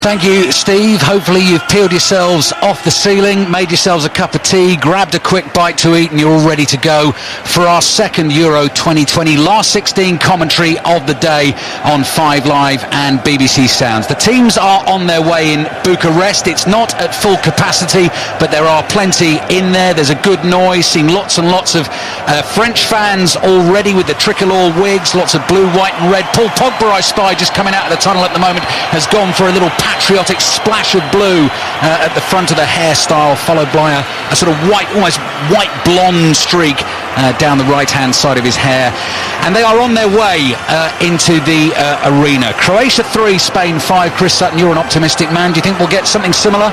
Thank you, Steve. Hopefully you've peeled yourselves off the ceiling, made yourselves a cup of tea, grabbed a quick bite to eat, and you're all ready to go for our second Euro 2020 last 16 commentary of the day on 5 Live and BBC Sounds. The teams are on their way in Bucharest. It's not at full capacity, but there are plenty in there. There's a good noise, seeing lots and lots of French fans already with the tricolour wigs, lots of blue, white and red. Paul Pogba, I spy, just coming out of the tunnel at the moment, has gone for a little patriotic splash of blue at the front of the hairstyle, followed by a sort of white, almost white blonde streak down the right-hand side of his hair. And they are on their way into the arena. Croatia 3, Spain 5. Chris Sutton, you're an optimistic man. Do you think we'll get something similar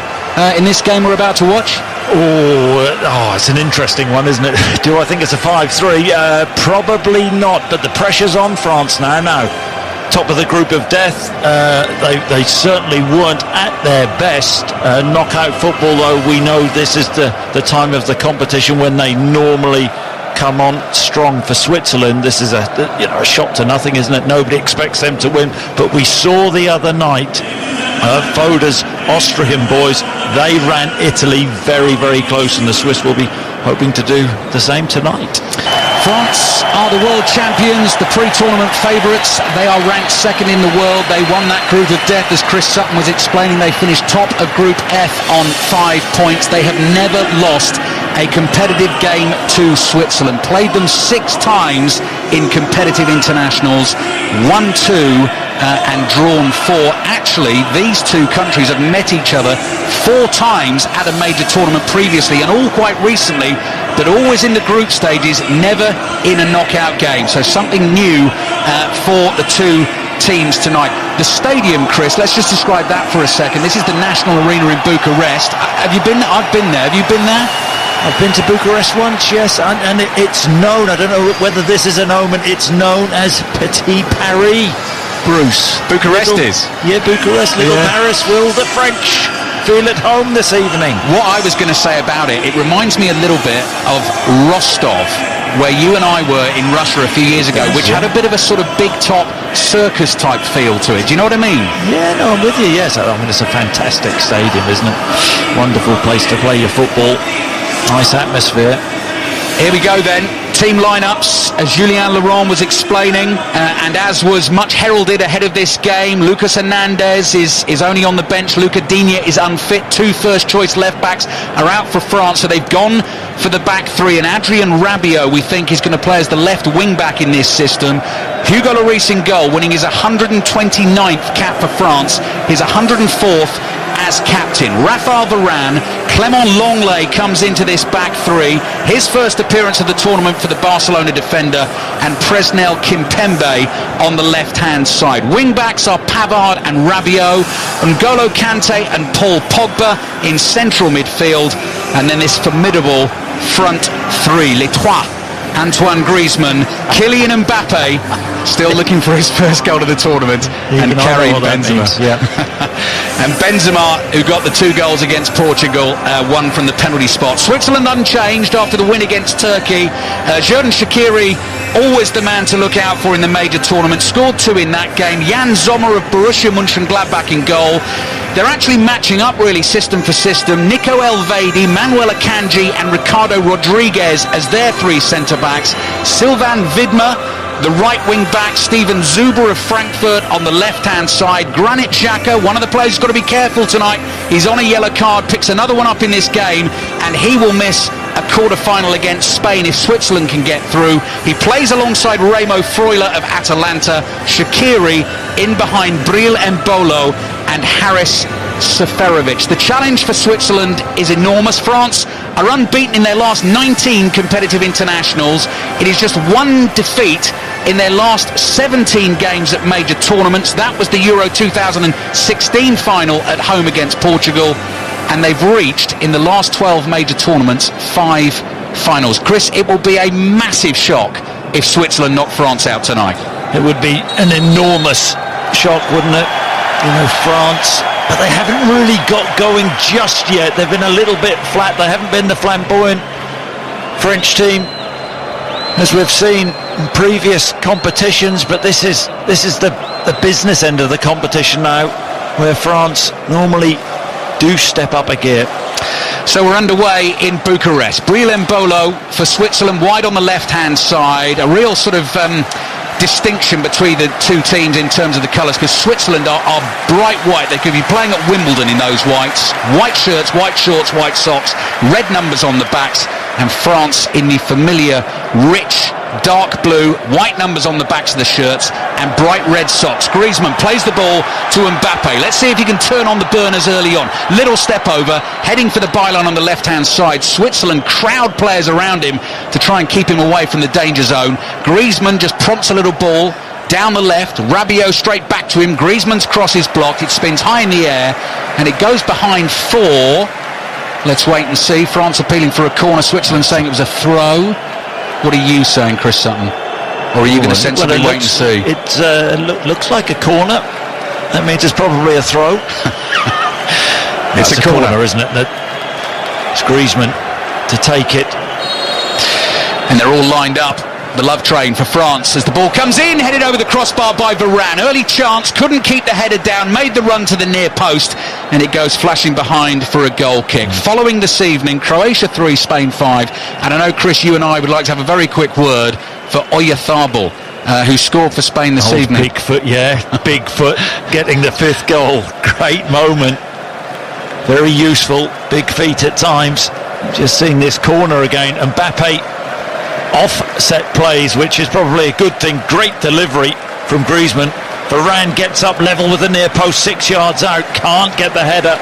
in this game we're about to watch? Oh, it's an interesting one, isn't it? Do I think it's a 5-3? Probably not, but the pressure's on France now. Top of the group of death. They certainly weren't at their best. Knockout football, though, we know this is the time of the competition when they normally come on strong. For Switzerland, this is a shot to nothing, isn't it? Nobody expects them to win, but we saw the other night Foda's Austrian boys, they ran Italy very, very close, and the Swiss will be hoping to do the same tonight. France are the world champions, the pre-tournament favourites. They are ranked second in the world. They won that group of death, as Chris Sutton was explaining. They finished top of Group F on 5 points. They have never lost a competitive game to Switzerland. Played them 6 times in competitive internationals, won 2 and drawn 4. Actually, these two countries have met each other 4 times at a major tournament previously, and all quite recently, but always in the group stages, never in a knockout game. So something new for the two teams tonight. The stadium, Chris, let's just describe that for a second. This is the National Arena in Bucharest. Have you been there? I've been there. Have you been there? I've been to Bucharest once, yes, and it's known, I don't know whether this is an omen, it's known as Petit Paris, Bruce. Bucharest is? Yeah, Bucharest, little Paris. Will the French feel at home this evening? What I was going to say about it, it reminds me a little bit of Rostov, where you and I were in Russia a few years ago, which had a bit of a sort of big top circus type feel to it. Do you know what I mean? Yeah, no, I'm with you, yes. I mean, it's a fantastic stadium, isn't it? Wonderful place to play your football. Nice atmosphere. Here we go then. Team lineups, as Julien Laurent was explaining, and as was much heralded ahead of this game. Lucas Hernandez is only on the bench. Luca Digne is unfit. 2 first-choice left-backs are out for France, so they've gone for the back 3. And Adrien Rabiot, we think, is going to play as the left wing-back in this system. Hugo Lloris in goal, winning his 129th cap for France, his 104th as captain. Raphael Varane, Clement Lenglet comes into this back 3, his first appearance of the tournament for the Barcelona defender, and Presnel Kimpembe on the left-hand side. Wing-backs are Pavard and Rabiot, N'Golo Kante and Paul Pogba in central midfield, and then this formidable front 3, Les Trois. Antoine Griezmann, Kylian Mbappe, still looking for his first goal of the tournament, and Karim Benzema. And Benzema, who got the 2 goals against Portugal, one from the penalty spot. Switzerland unchanged after the win against Turkey. Xherdan Shaqiri, always the man to look out for in the major tournament, scored 2 in that game. Jan Sommer of Borussia Mönchengladbach in goal. They're actually matching up really system for system. Nico Elvedi, Manuel Akanji and Ricardo Rodriguez as their 3 centre-backs. Sylvain Widmer, the right wing back. Steven Zuber of Frankfurt on the left-hand side. Granit Xhaka, one of the players who's got to be careful tonight. He's on a yellow card, picks another one up in this game, and he will miss a quarter-final against Spain if Switzerland can get through. He plays alongside Remo Freuler of Atalanta. Shaqiri in behind Breel Embolo and Haris Seferovic. The challenge for Switzerland is enormous. France are unbeaten in their last 19 competitive internationals. It is just 1 defeat in their last 17 games at major tournaments. That was the Euro 2016 final at home against Portugal, and they've reached, in the last 12 major tournaments, 5 finals. Chris, it will be a massive shock if Switzerland knock France out tonight. It would be an enormous shock, wouldn't it? You know, France, but they haven't really got going just yet. They've been a little bit flat. They haven't been the flamboyant French team as we've seen in previous competitions, but this is the business end of the competition now. where France normally do step up a gear. So we're underway in Bucharest. Breel Embolo for Switzerland, wide on the left-hand side. A real sort of distinction between the two teams in terms of the colours, because Switzerland are bright white. They could be playing at Wimbledon in those whites. White shirts, white shorts, white socks, red numbers on the backs, and France in the familiar, rich, dark blue, white numbers on the backs of the shirts and bright red socks. Griezmann plays the ball to Mbappe. Let's see if he can turn on the burners early on. Little step over, heading for the byline on the left-hand side. Switzerland crowd players around him to try and keep him away from the danger zone. Griezmann just prompts a little ball down the left. Rabiot straight back to him. Griezmann's cross is blocked. It spins high in the air and it goes behind 4. Let's wait and see. France appealing for a corner. Switzerland saying it was a throw. What are you saying, Chris Sutton? Or are you going to sensibly wait and see? It looks like a corner. That means it's probably a throw. It's a corner, isn't it? It's Griezmann to take it. And they're all lined up. The love train for France as the ball comes in, headed over the crossbar by Varane. Early chance, couldn't keep the header down, made the run to the near post, and it goes flashing behind for a goal kick. Following this evening, Croatia 3, Spain 5, and I know, Chris, you and I would like to have a very quick word for Oyarzabal, who scored for Spain this evening. Bigfoot, yeah, Bigfoot getting the 5th goal. Great moment. Very useful, big feet at times. Just seeing this corner again. Mbappe offset plays, which is probably a good thing. Great delivery from Griezmann. Varane gets up level with the near post, 6 yards out, can't get the header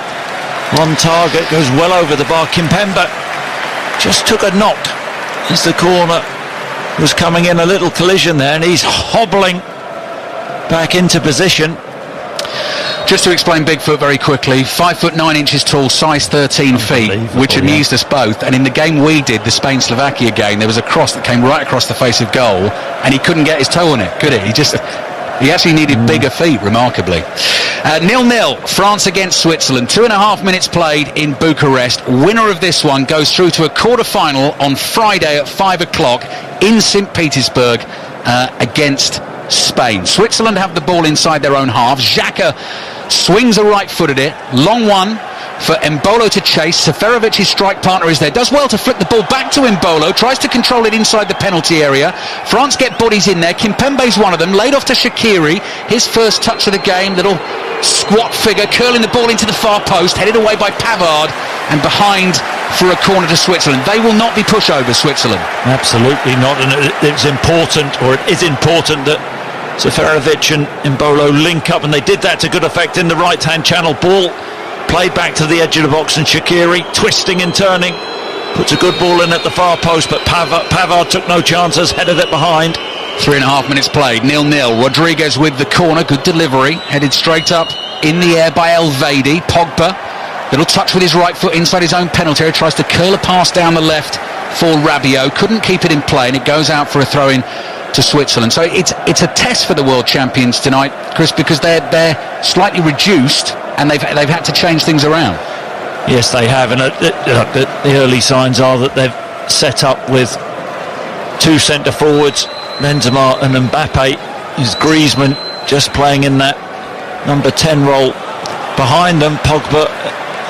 on target, goes well over the bar. Kimpembe just took a knock as the corner was coming in, a little collision there, and he's hobbling back into position. Just to explain Bigfoot very quickly, 5 foot 9 inches tall, size 13 feet, which amused us both. And in the game we did, the Spain-Slovakia game, there was a cross that came right across the face of goal, and he couldn't get his toe on it, could he? He actually needed bigger feet, remarkably. 0-0, France against Switzerland. 2.5 minutes played in Bucharest. Winner of this one goes through to a quarter-final on Friday at 5 o'clock in St. Petersburg against Spain. Switzerland have the ball inside their own half. Xhaka swings a right foot at it. Long one for Embolo to chase. Seferovic's strike partner is there. Does well to flick the ball back to Embolo. Tries to control it inside the penalty area. France get bodies in there. Kimpembe's one of them. Laid off to Shaqiri. His first touch of the game. Little squat figure curling the ball into the far post. Headed away by Pavard. And behind for a corner to Switzerland. They will not be pushovers, Switzerland. Absolutely not. And it's important, or it is important, that Seferovic and Embolo link up, and they did that to good effect in the right-hand channel. Ball played back to the edge of the box, and Shaqiri twisting and turning puts a good ball in at the far post, but Pavard took no chances, headed it behind. 3.5 minutes played, 0-0. Rodriguez with the corner, good delivery, headed straight up in the air by Elvedi. Pogba, little touch with his right foot inside his own penalty area, tries to curl a pass down the left for Rabiot, couldn't keep it in play, and it goes out for a throw-in to Switzerland. So it's a test for the world champions tonight, Chris, because they're slightly reduced and they've had to change things around. Yes, they have, and the early signs are that they've set up with 2 centre forwards, Benzema and Mbappe. Is Griezmann just playing in that number 10 role. Behind them, Pogba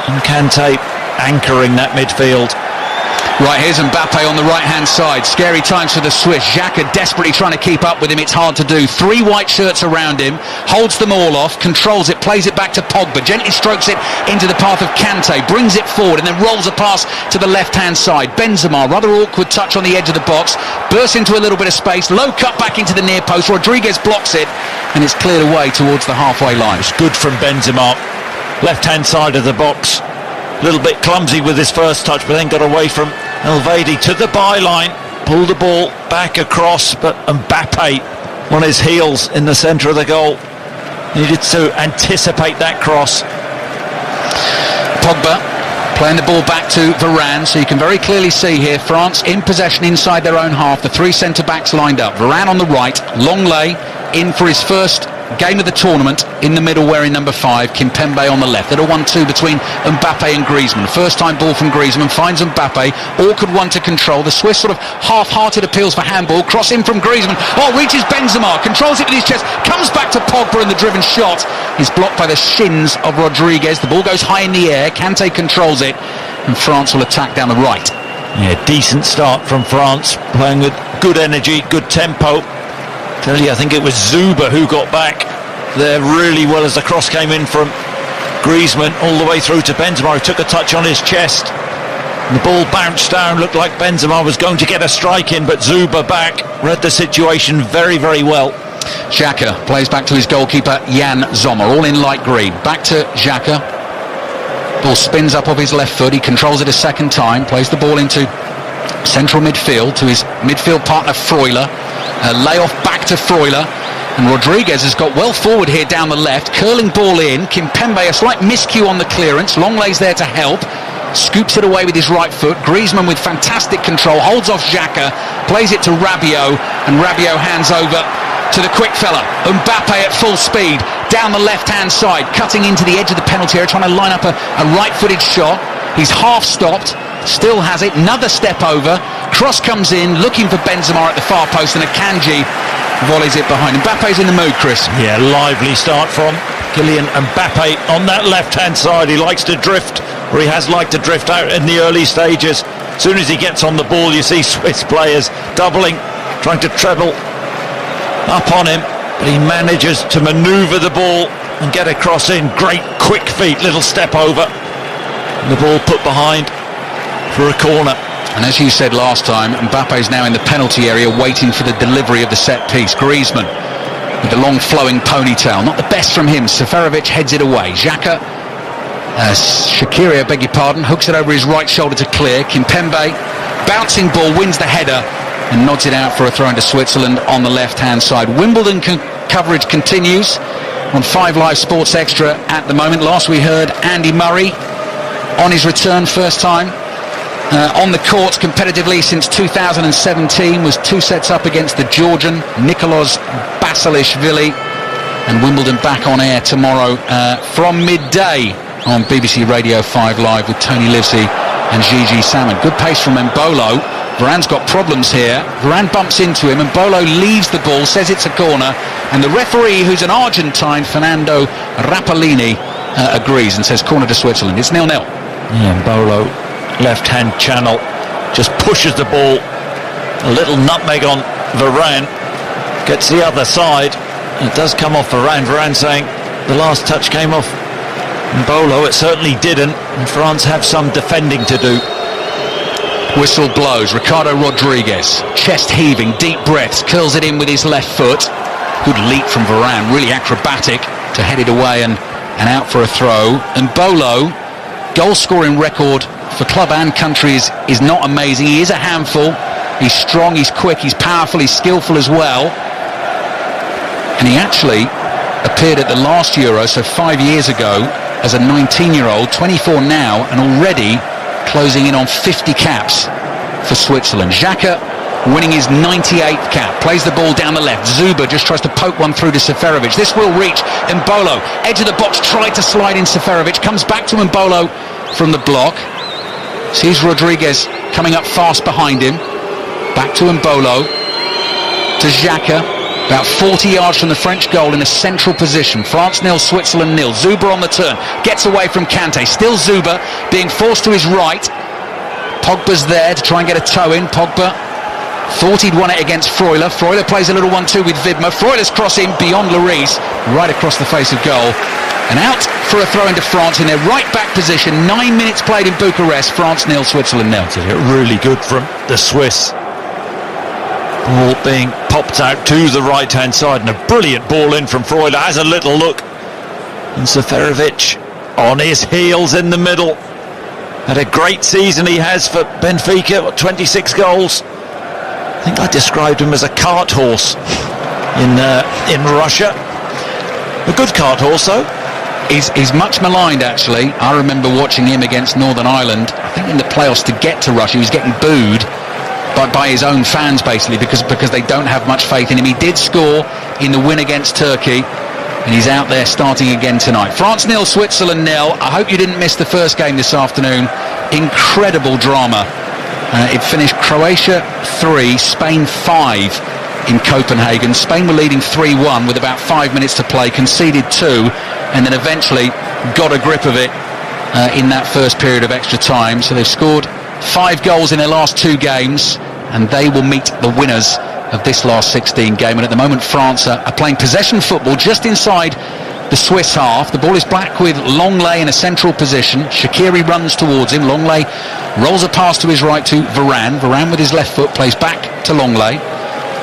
and Kante anchoring that midfield. Right, here's Mbappe on the right-hand side. Scary times for the Swiss. Xhaka desperately trying to keep up with him. It's hard to do. 3 white shirts around him. Holds them all off. Controls it. Plays it back to Pogba. Gently strokes it into the path of Kante. Brings it forward and then rolls a pass to the left-hand side. Benzema, rather awkward touch on the edge of the box. Bursts into a little bit of space. Low cut back into the near post. Rodriguez blocks it and it's cleared away towards the halfway line. It's good from Benzema. Left-hand side of the box. A little bit clumsy with his first touch, but then got away from Elvedi to the byline, pulled the ball back across, but Mbappe on his heels in the centre of the goal. Needed to anticipate that cross. Pogba playing the ball back to Varane, so you can very clearly see here France in possession inside their own half. The 3 centre-backs lined up. Varane on the right, Longley in for his first game of the tournament in the middle wearing number 5, Kimpembe on the left. Little 1-2 between Mbappe and Griezmann. First time ball from Griezmann, finds Mbappe, awkward one to control. The Swiss sort of half-hearted appeals for handball, cross in from Griezmann, reaches Benzema, controls it with his chest, comes back to Pogba, and the driven shot is blocked by the shins of Rodriguez. The ball goes high in the air, Kante controls it, and France will attack down the right. Yeah, decent start from France, playing with good energy, good tempo. Tell you, I think it was Zuba who got back there really well as the cross came in from Griezmann all the way through to Benzema, who took a touch on his chest. And the ball bounced down, looked like Benzema was going to get a strike in, but Zuba back, read the situation very, very well. Xhaka plays back to his goalkeeper Yann Sommer, all in light green. Back to Xhaka. Ball spins up off his left foot, he controls it a second time, plays the ball into central midfield to his midfield partner Freuler. Layoff back to Freuler, and Rodriguez has got well forward here down the left, curling ball in. Kimpembe, a slight miscue on the clearance, Lenglet's there to help, scoops it away with his right foot. Griezmann with fantastic control holds off Xhaka, plays it to Rabiot, and Rabiot hands over to the quick fella Mbappe at full speed down the left hand side, cutting into the edge of the penalty area, trying to line up a right-footed shot. He's half stopped, still has it, another step over, cross comes in, looking for Benzema at the far post, and Akanji volleys it behind. Mbappe's in the mood, Chris. Yeah, lively start from Kylian Mbappe on that left-hand side. He likes to drift, or he has liked to drift out in the early stages. As soon as he gets on the ball, you see Swiss players doubling, trying to treble up on him, but he manages to manoeuvre the ball and get a cross in. Great quick feet, little step over, and the ball put behind for a corner. And as you said last time, Mbappe's now in the penalty area waiting for the delivery of the set piece. Griezmann with the long flowing ponytail, not the best from him. Seferovic heads it away. Xhaka, Shaqiri, I beg your pardon, hooks it over his right shoulder to clear. Kimpembe, bouncing ball, wins the header and nods it out for a throw into Switzerland on the left hand side. Wimbledon coverage continues on 5 Live Sports Extra at the moment. Last we heard Andy Murray on his return, first time on the court competitively since 2017, was 2 sets up against the Georgian Nicolas Basilashvili. And Wimbledon back on air tomorrow from midday on BBC Radio 5 Live with Tony Livesey and Gigi Salmon. Good pace from Embolo. Varane's got problems here. Varane bumps into him, and Embolo leaves the ball, says it's a corner, and the referee, who's an Argentine, Fernando Rapalini, agrees and says corner to Switzerland. It's 0-0. Yeah, Embolo, left-hand channel, just pushes the ball. A little nutmeg on Varane, gets the other side. It does come off Varane. Varane saying the last touch came off Embolo. It certainly didn't, and France have some defending to do. Whistle blows. Ricardo Rodriguez, chest heaving, deep breaths, curls it in with his left foot. Good leap from Varane, really acrobatic to head it away and out for a throw. Embolo, goal scoring record for club and country is not amazing. He is a handful. He's strong, he's quick, he's powerful, he's skillful as well. And he actually appeared at the last Euro, so 5 years ago, as a 19-year-old, 24 now, and already closing in on 50 caps for Switzerland. Xhaka winning his 98th cap, plays the ball down the left. Zuba just tries to poke one through to Seferovic. This will reach Embolo. Edge of the box, tried to slide in Seferovic, comes back to Embolo from the block. Sees Rodriguez coming up fast behind him. Back to Embolo, to Xhaka. About 40 yards from the French goal in a central position. France 0, Switzerland 0. Zuba on the turn, gets away from Kante. Still Zuba being forced to his right. Pogba's there to try and get a toe in. Pogba thought he'd won it against Freuler. Freuler plays a little 1-2 with Widmer. Freuler's crossing beyond Lloris, right across the face of goal. And out for a throw into France in their right back position. 9 minutes played in Bucharest. France 0, Switzerland 0. Really good from the Swiss. Ball being popped out to the right-hand side, and a brilliant ball in from Freuler. Has a little look, and Seferovic on his heels in the middle. Had a great season he has for Benfica, 26 goals. I think I described him as a cart horse in Russia. A good cart horse, though. He's much maligned, actually. I remember watching him against Northern Ireland, I think in the playoffs to get to Russia. He was getting booed by his own fans, basically, because they don't have much faith in him. He did score in the win against Turkey, and he's out there starting again tonight. France 0, Switzerland 0. I hope you didn't miss the first game this afternoon. Incredible drama. It finished Croatia 3, Spain 5 in Copenhagen. Spain were leading 3-1 with about 5 minutes to play, conceded 2, and then eventually got a grip of it in that first period of extra time. So they've scored 5 goals in their last 2 games, and they will meet the winners of this last 16 game. And at the moment France are playing possession football just inside the Swiss half. The ball is back with Longley in a central position. Shaqiri runs towards him. Longley rolls a pass to his right to Varane. Varane with his left foot plays back to Longley.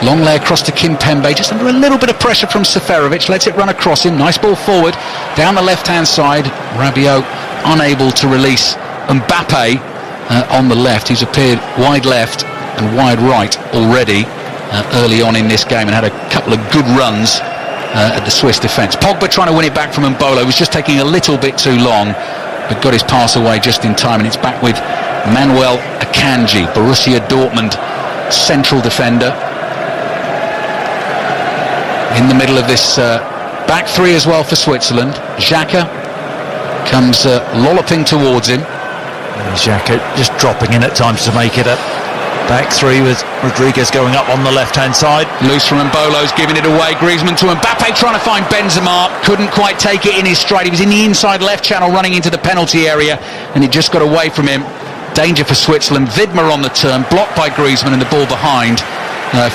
Longley across to Kimpembe, just under a little bit of pressure from Seferovic, lets it run across him. Nice ball forward down the left hand side. Rabiot unable to release Mbappe on the left. He's appeared wide left and wide right already early on in this game and had a couple of good runs at the Swiss defence. Pogba trying to win it back from Mbolo, was just taking a little bit too long, but got his pass away just in time, and it's back with Manuel Akanji, Borussia Dortmund central defender. In the middle of this back three as well for Switzerland. Xhaka comes lolloping towards him. Xhaka just dropping in at times to make it a back three with Rodriguez going up on the left-hand side. Loose from Mbolo's giving it away. Griezmann to Mbappe trying to find Benzema. Couldn't quite take it in his stride. He was in the inside left channel running into the penalty area, and it just got away from him. Danger for Switzerland. Widmer on the turn, blocked by Griezmann, and the ball behind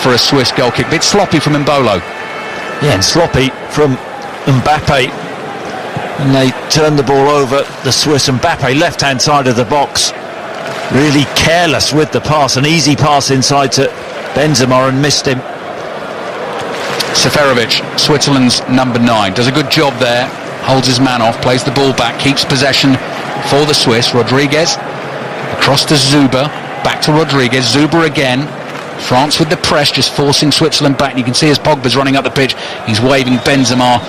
for a Swiss goal kick. Bit sloppy from Mbolo. Yeah, and sloppy from Mbappe. And they turn the ball over, the Swiss. Mbappe, left-hand side of the box. Really careless with the pass, an easy pass inside to Benzema and missed him. Seferovic, Switzerland's number 9, does a good job there, holds his man off, plays the ball back, keeps possession for the Swiss. Rodriguez across to Zuber, back to Rodriguez, Zuber again. France with the press, just forcing Switzerland back. And you can see as Pogba's running up the pitch, he's waving Benzema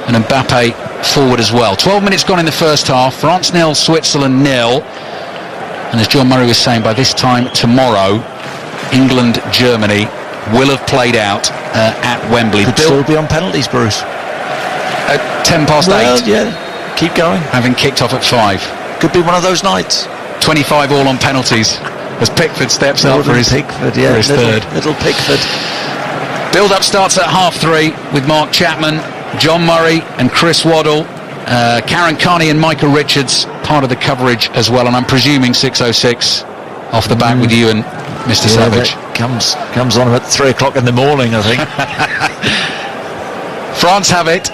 and Mbappe forward as well. 12 minutes gone in the first half. France 0, Switzerland 0. And as John Murray was saying, by this time tomorrow, England-Germany will have played out at Wembley. Could still be on penalties, Bruce. At 8:10. Well, yeah, keep going. Having kicked off at 5. Could be one of those nights. 25 all on penalties as Pickford steps up for his, Pickford, yeah, for his third. Little Pickford. Build-up starts at 3:30 with Mark Chapman, John Murray and Chris Waddle. Karen Carney and Michael Richards part of the coverage as well, and I'm presuming 6:06 off the back with you and Mr. Savage. Comes on at 3 o'clock in the morning, I think. France have it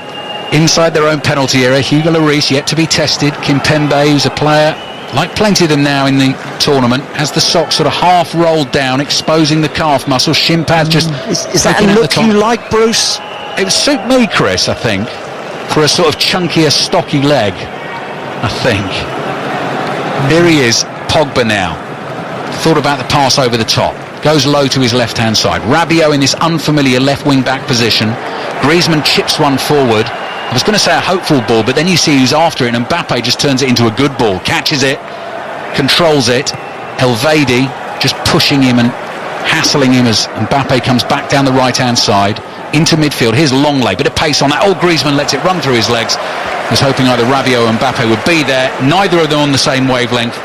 inside their own penalty area. Hugo Lloris yet to be tested. Kimpembe, who's a player like plenty of them now in the tournament, has the socks sort of half rolled down, exposing the calf muscle. Shin pad just is that a look you like, Bruce? It would suit me, Chris, I think, for a sort of chunkier, stocky leg, I think. Here he is, Pogba now. Thought about the pass over the top. Goes low to his left-hand side. Rabiot in this unfamiliar left wing-back position. Griezmann chips one forward. I was going to say a hopeful ball, but then you see who's after it, and Mbappe just turns it into a good ball. Catches it, controls it. Elvedi just pushing him and hassling him as Mbappe comes back down the right-hand side into midfield. Here's Longley, bit of pace on that. Oh, Griezmann lets it run through his legs. Was hoping either Rabiot or Mbappe would be there. Neither of them on the same wavelength,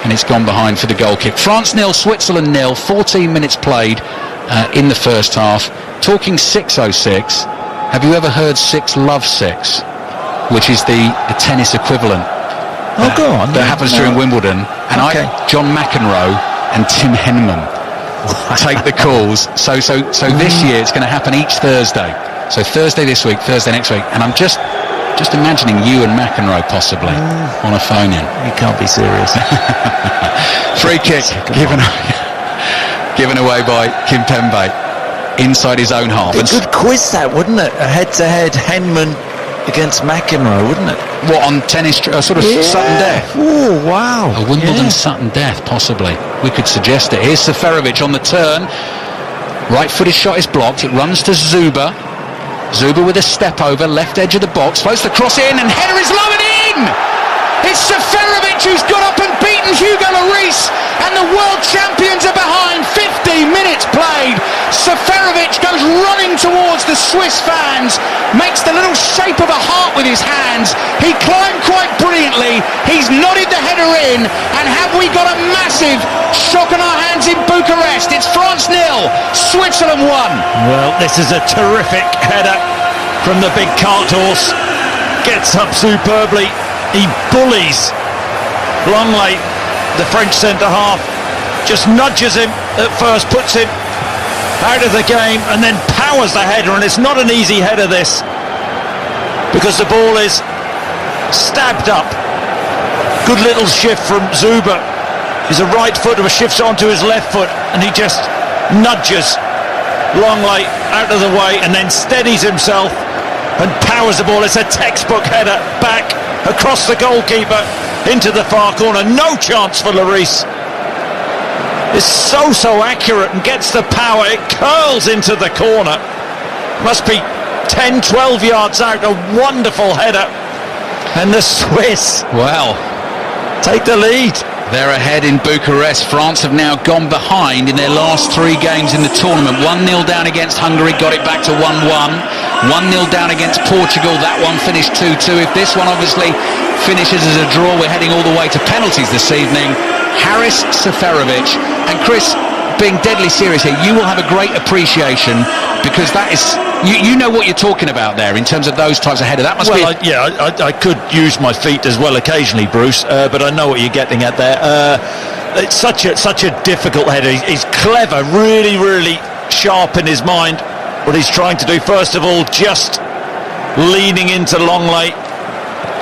and it's gone behind for the goal kick. France 0, Switzerland 0. 14 minutes played in the first half. Talking 6:06. Have you ever heard 6 love 6, which is the tennis equivalent? Oh, go on. That happens during Wimbledon. And okay. John McEnroe and Tim Henman take the calls. So this year it's going to happen each Thursday. So Thursday this week, Thursday next week, and I'm just imagining you and McEnroe possibly on a phone in. You can't be serious. Free kick given away by Kimpembe inside his own half. A good quiz that, wouldn't it? A head-to-head Henman against McEnroe, wouldn't it? What, on tennis, sort of sudden death? Oh, wow. A Wimbledon sudden death, possibly. We could suggest it. Here's Seferovic on the turn. Right-footed shot is blocked. It runs to Zuber. Zuber with a step over, left edge of the box. Floats the cross in, and header is lowered in! It's Seferovic who's got up and beaten Hugo Lloris, and the world champions are behind. 15 minutes played. Seferovic goes running towards the Swiss fans, makes the little shape of a heart with his hands. He climbed quite brilliantly. He's nodded the header in, and have we got a massive shock on our hands in Bucharest? It's France 0, Switzerland 1. Well, this is a terrific header from the big cart horse. Gets up superbly. He bullies Longley, the French centre-half. Just nudges him at first, puts him out of the game, and then powers the header. And it's not an easy header, this, because the ball is stabbed up. Good little shift from Zuber. He's a right footer who shifts onto his left foot, and he just nudges Longley out of the way and then steadies himself and powers the ball. It's a textbook header back across the goalkeeper into the far corner. No chance for Lloris. It's so accurate and gets the power. It curls into the corner. Must be 10-12 yards out. A wonderful header, and the Swiss, well, take the lead. They're ahead in Bucharest. France have now gone behind in their last 3 games in the tournament. 1-0 down against Hungary, got it back to 1-1. 1-0 down against Portugal, that one finished 2-2. If this one obviously finishes as a draw, we're heading all the way to penalties this evening. Haris Seferovic. And Chris, being deadly serious here, you will have a great appreciation, because that is, you know what you're talking about there in terms of those types of header. That must be... I could use my feet as well occasionally, Bruce, but I know what you're getting at there. It's such a difficult header. He's clever, really sharp in his mind what he's trying to do. First of all, just leaning into Longley,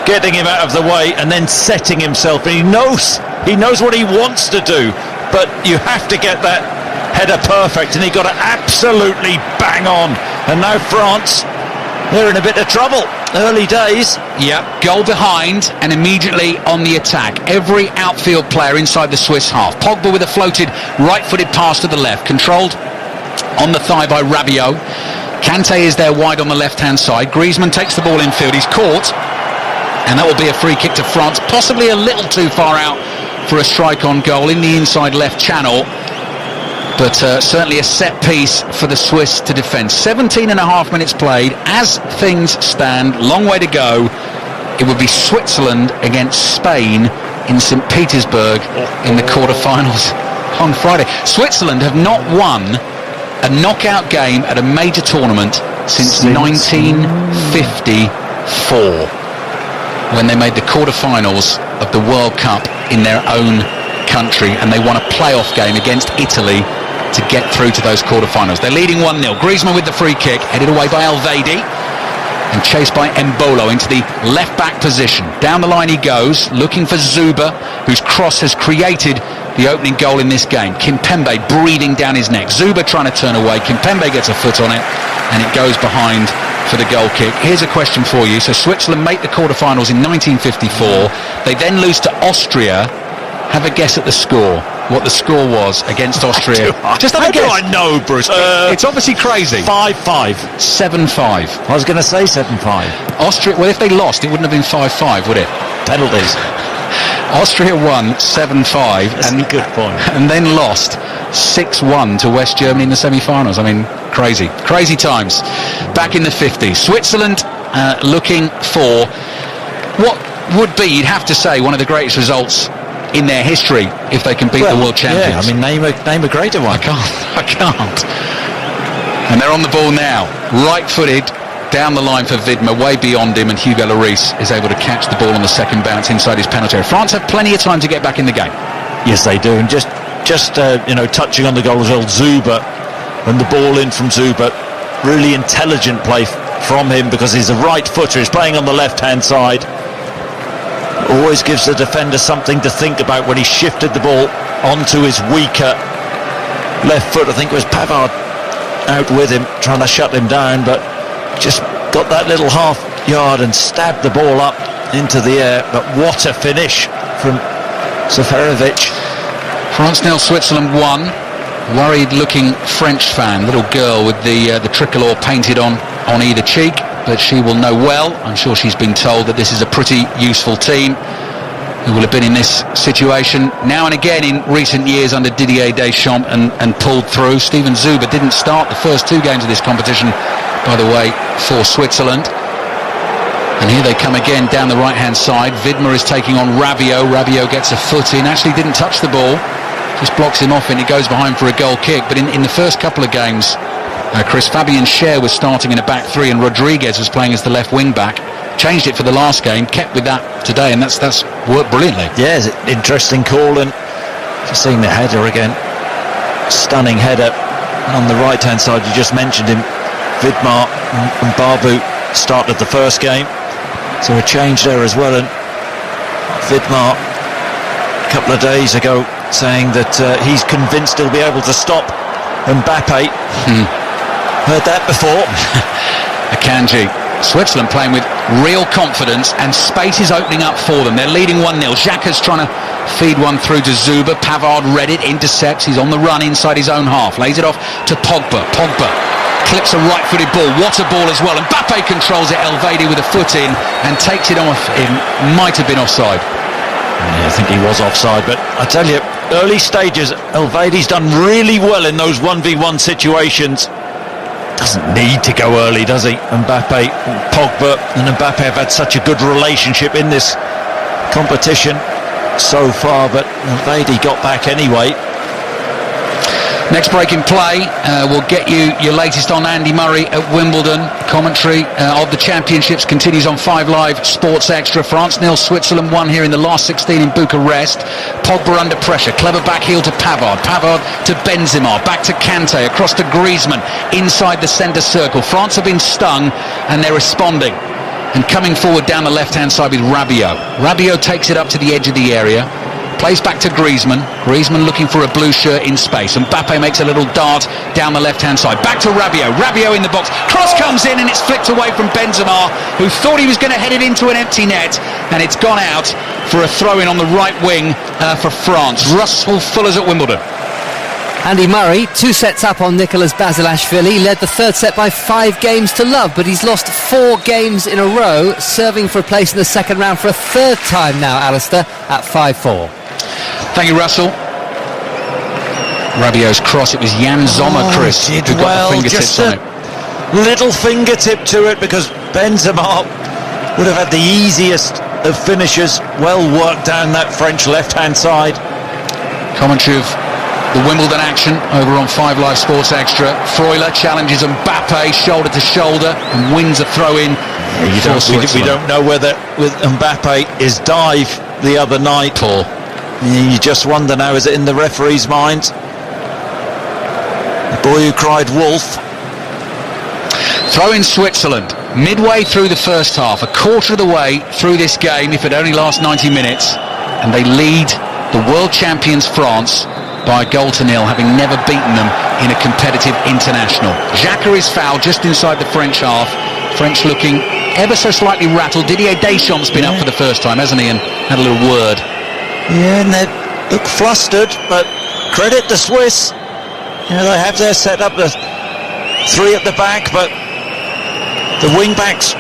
getting him out of the way, and then setting himself. And he knows what he wants to do, but you have to get that header perfect, and he got it absolutely bang on. And now France, they're in a bit of trouble. Early days. Yep, goal behind and immediately on the attack. Every outfield player inside the Swiss half. Pogba with a floated right-footed pass to the left, controlled on the thigh by Rabiot. Kante is there wide on the left-hand side. Griezmann takes the ball infield. He's caught, and that will be a free kick to France, possibly a little too far out for a strike on goal in the inside left channel, but certainly a set piece for the Swiss to defend. 17 and a half minutes played. As things stand, long way to go. It would be Switzerland against Spain in St. Petersburg in the quarterfinals on Friday. Switzerland have not won a knockout game at a major tournament since 1954, when they made the quarterfinals of the World Cup in their own country, and they won a playoff game against Italy to get through to those quarterfinals. They're leading 1-0. Griezmann with the free kick, headed away by Elvedi and chased by Embolo into the left back position. Down the line he goes, looking for Zuber, whose cross has created the opening goal in this game. Kimpembe breathing down his neck. Zuber trying to turn away. Kimpembe gets a foot on it, and it goes behind for the goal kick. Here's a question for you. So Switzerland make the quarterfinals in 1954. They then lose to Austria. Have a guess at the score. What the score was against Austria. Just have a guess. How do I know, Bruce? It's obviously crazy. 5-5. 7-5. I was going to say 7-5. Austria, well, if they lost, it wouldn't have been 5-5, would it? Penalties. Austria won 7-5. That's a good point. And then lost 6-1 to West Germany in the semi-finals. I mean, crazy times. Back in the 50s. Switzerland looking for what would be, you'd have to say, one of the greatest results in their history if they can beat the world champions. Yeah, I mean, name a greater one. I can't. And they're on the ball now, right-footed down the line for Widmer, way beyond him, and Hugo Lloris is able to catch the ball on the second bounce inside his penalty area. France have plenty of time to get back in the game. Yes, they do. And just touching on the goal as well, Zuber, and the ball in from Zuber, really intelligent play from him, because he's a right footer. He's playing on the left-hand side. Always gives the defender something to think about when he shifted the ball onto his weaker left foot. I think it was Pavard out with him, trying to shut him down, but just got that little half yard and stabbed the ball up into the air. But what a finish from Seferovic. France 0, Switzerland 1. Worried looking French fan, little girl with the tricolour painted on either cheek, but she will know well, I'm sure she's been told, that this is a pretty useful team. who will have been in this situation now and again in recent years under Didier Deschamps and pulled through. Steven Zuber didn't start the first 2 games of this competition, by the way, for Switzerland. And here they come again down the right-hand side. Widmer is taking on Rabiot. Rabiot gets a foot in, actually didn't touch the ball, just blocks him off and it goes behind for a goal kick. But in the first couple of games, Chris, Fabian Schär was starting in a back 3 and Rodriguez was playing as the left wing-back. Changed it for the last game, kept with that today, and that's worked brilliantly. Yeah, it's an interesting call, and just seeing the header again, stunning header. And on the right-hand side, you just mentioned him, Widmer and Babu started the first game, so a change there as well. And Widmer, a couple of days ago, saying that he's convinced he'll be able to stop Mbappe. Heard that before. Akanji. Switzerland playing with real confidence, and space is opening up for them. They're leading 1-0. Xhaka's trying to feed one through to Zuber. Pavard read it, intercepts. He's on the run inside his own half. Lays it off to Pogba. Pogba clips a right-footed ball. What a ball as well. And Mbappe controls it. Elvedi with a foot in and takes it off. It might have been offside. Yeah, I think he was offside, but I tell you, early stages, Elvedi's done really well in those 1v1 situations. Doesn't need to go early, does he? Mbappe, Pogba and Mbappe have had such a good relationship in this competition so far, but Elvedi got back anyway. Next break in play, we'll get you your latest on Andy Murray at Wimbledon. Commentary of the championships continues on 5 Live Sports Extra. France 0, Switzerland 1 here in the last 16 in Bucharest. Pogba under pressure, clever back heel to Pavard. Pavard to Benzema, back to Kante, across to Griezmann, inside the centre circle. France have been stung and they're responding. And coming forward down the left-hand side with Rabiot. Rabiot takes it up to the edge of the area. Plays back to Griezmann. Griezmann looking for a blue shirt in space. And Mbappe makes a little dart down the left-hand side. Back to Rabiot. Rabiot in the box. Cross comes in and it's flicked away from Benzema, who thought he was going to head it into an empty net. And it's gone out for a throw-in on the right wing for France. Russell Fuller's at Wimbledon. Andy Murray, 2 sets up on Nicolas Basilashvili, led the third set by 5 games to love, but he's lost 4 games in a row, serving for a place in the second round for a third time now, Alistair, at 5-4. Thank you, Russell. Rabiot's cross, it was Jan Sommer, Chris, who got the fingertips on it. Little fingertip to it, because Benzema would have had the easiest of finishes. Well worked down that French left-hand side. Commentary of the Wimbledon action over on 5 Live Sports Extra. Freuler challenges Mbappe shoulder to shoulder and wins a throw-in. We don't know whether with Mbappe his dive the other night. Poor. You just wonder now, is it in the referee's mind? The boy who cried wolf. Throw in Switzerland midway through the first half, a quarter of the way through this game if it only lasts 90 minutes, and they lead the world champions France by a goal to 0, having never beaten them in a competitive international. Xhaka is fouled just inside the French half. French looking ever so slightly rattled. Didier Deschamps been up for the first time, hasn't he, and had a little word. Yeah, and they look flustered, but credit the Swiss. You know, they have their set up, the 3 at the back, but the wing-backs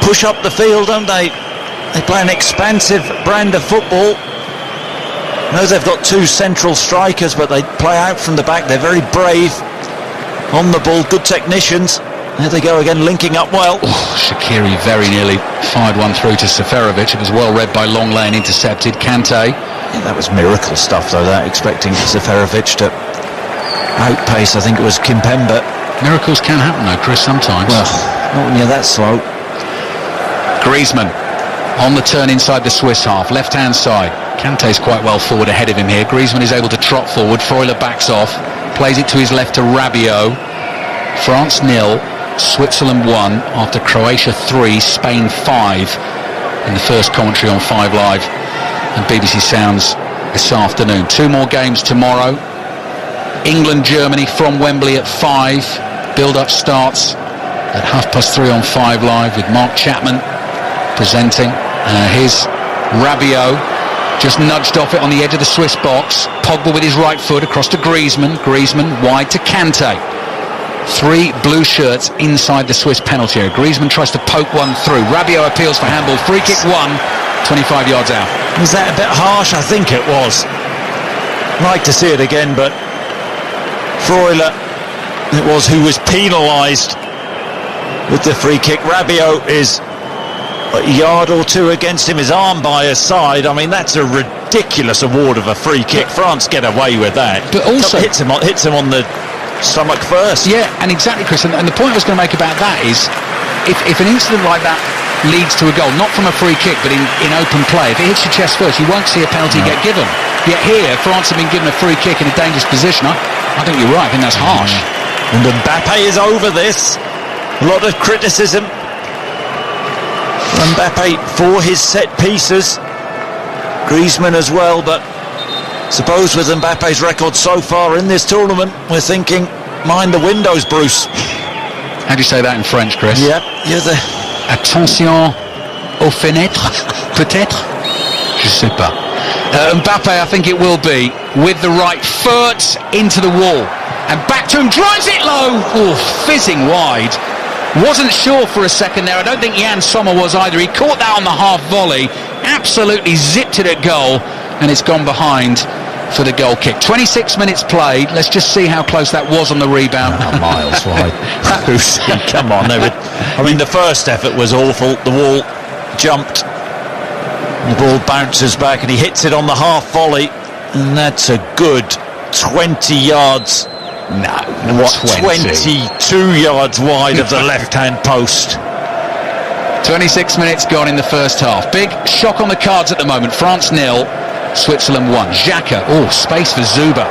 push up the field, don't they? They play an expansive brand of football. I know they've got 2 central strikers, but they play out from the back. They're very brave on the ball, good technicians. There they go again, linking up well. Shaqiri very nearly fired one through to Seferovic. It was well read by Longley and intercepted. Kante. Yeah, that was miracle stuff, though, that, expecting Seferovic to outpace, I think it was Kimpembe. Miracles can happen, though, Chris, sometimes. Well, not when you're that slow. Griezmann on the turn inside the Swiss half, left-hand side. Kante's quite well forward ahead of him here. Griezmann is able to trot forward. Freuler backs off, plays it to his left to Rabiot. France 0, Switzerland 1 after Croatia 3, Spain 5 in the first commentary on 5 Live and BBC Sounds this afternoon. 2 more games tomorrow. England, Germany from Wembley at 5. Build-up starts at 3:30 on 5 Live with Mark Chapman presenting. Here's Rabiot, just nudged off it on the edge of the Swiss box. Pogba with his right foot across to Griezmann. Griezmann wide to Kante. 3 blue shirts inside the Swiss penalty area. Griezmann tries to poke one through. Rabiot appeals for handball. Free kick 1 25 yards out. Was that a bit harsh? I think it was. Like to see it again, but Freuler, it was who was penalised with the free kick. Rabiot is a yard or two against him, his arm by his side. I mean, that's a ridiculous award of a free kick. France get away with that. But also hits him on the stomach first. Yeah, and exactly, Chris. And the point I was going to make about that is, if an incident like that leads to a goal, not from a free kick, but in open play, if it hits your chest first, you won't see a penalty get given. Yet here, France have been given a free kick in a dangerous position. I think you're right. I think that's harsh. And Mbappe is over this. A lot of criticism from Mbappe for his set pieces. Griezmann as well, but suppose with Mbappe's record so far in this tournament, we're thinking, mind the windows, Bruce. How do you say that in French, Chris? Yep, you're the... Attention aux fenêtres, peut-être? Je sais pas. Mbappe, I think it will be, with the right foot into the wall. And back to him, drives it low. Oh, fizzing wide. Wasn't sure for a second there. I don't think Yann Sommer was either. He caught that on the half volley, absolutely zipped it at goal, and it's gone behind for the goal kick. 26 minutes played. Let's just see how close that was on the rebound. Miles wide. Come on. I mean, the first effort was awful. The wall jumped. The ball bounces back and he hits it on the half volley. And that's a good 20 yards. No, 22 yards wide of the left-hand post. 26 minutes gone in the first half. Big shock on the cards at the moment. France 0, Switzerland 1. Xhaka, space for Zuba,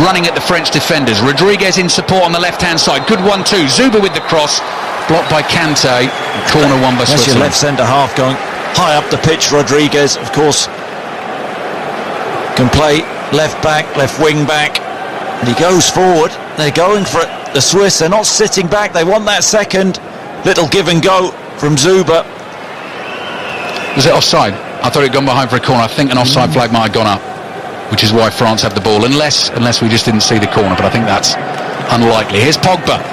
running at the French defenders. Rodriguez in support on the left-hand side. Good 1-2. Zuba with the cross, blocked by Kante. Corner won by That's Switzerland. your left centre-half going high up the pitch. Rodriguez, of course, can play left back, left wing back. And he goes forward. They're going for it. The Swiss, they're not sitting back. They want that second. Little give and go from Zuba. Was it offside? I thought it had gone behind for a corner. I think an offside flag might have gone up, which is why France have the ball, unless we just didn't see the corner, but I think that's unlikely. Here's Pogba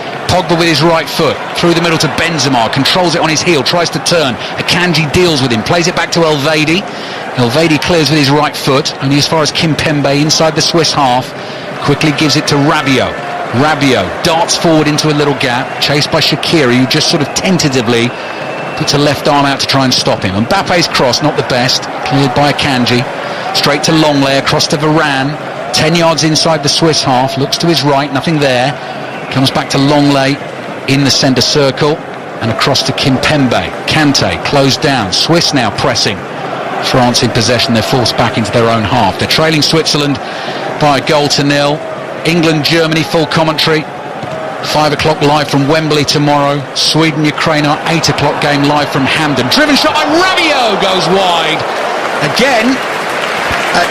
with his right foot, through the middle to Benzema, controls it on his heel, tries to turn. Akanji deals with him, plays it back to Elvedi. Elvedi clears with his right foot, only as far as Kimpembe inside the Swiss half, quickly gives it to Rabiot. Rabiot darts forward into a little gap, chased by Shaqiri, who just sort of tentatively puts a left arm out to try and stop him. Mbappe's cross, not the best, cleared by Akanji. Straight to Longley, across to Varane, 10 yards inside the Swiss half, looks to his right, nothing there. Comes back to Longley in the centre circle and across to Kimpembe. Kante closed down. Swiss now pressing. France in possession. They're forced back into their own half. They're trailing Switzerland by a goal to nil. England, Germany, full commentary. 5 o'clock live from Wembley tomorrow. Sweden, Ukraine, our 8 o'clock game live from Hamden. Driven shot by Rabiot, goes wide. Again, at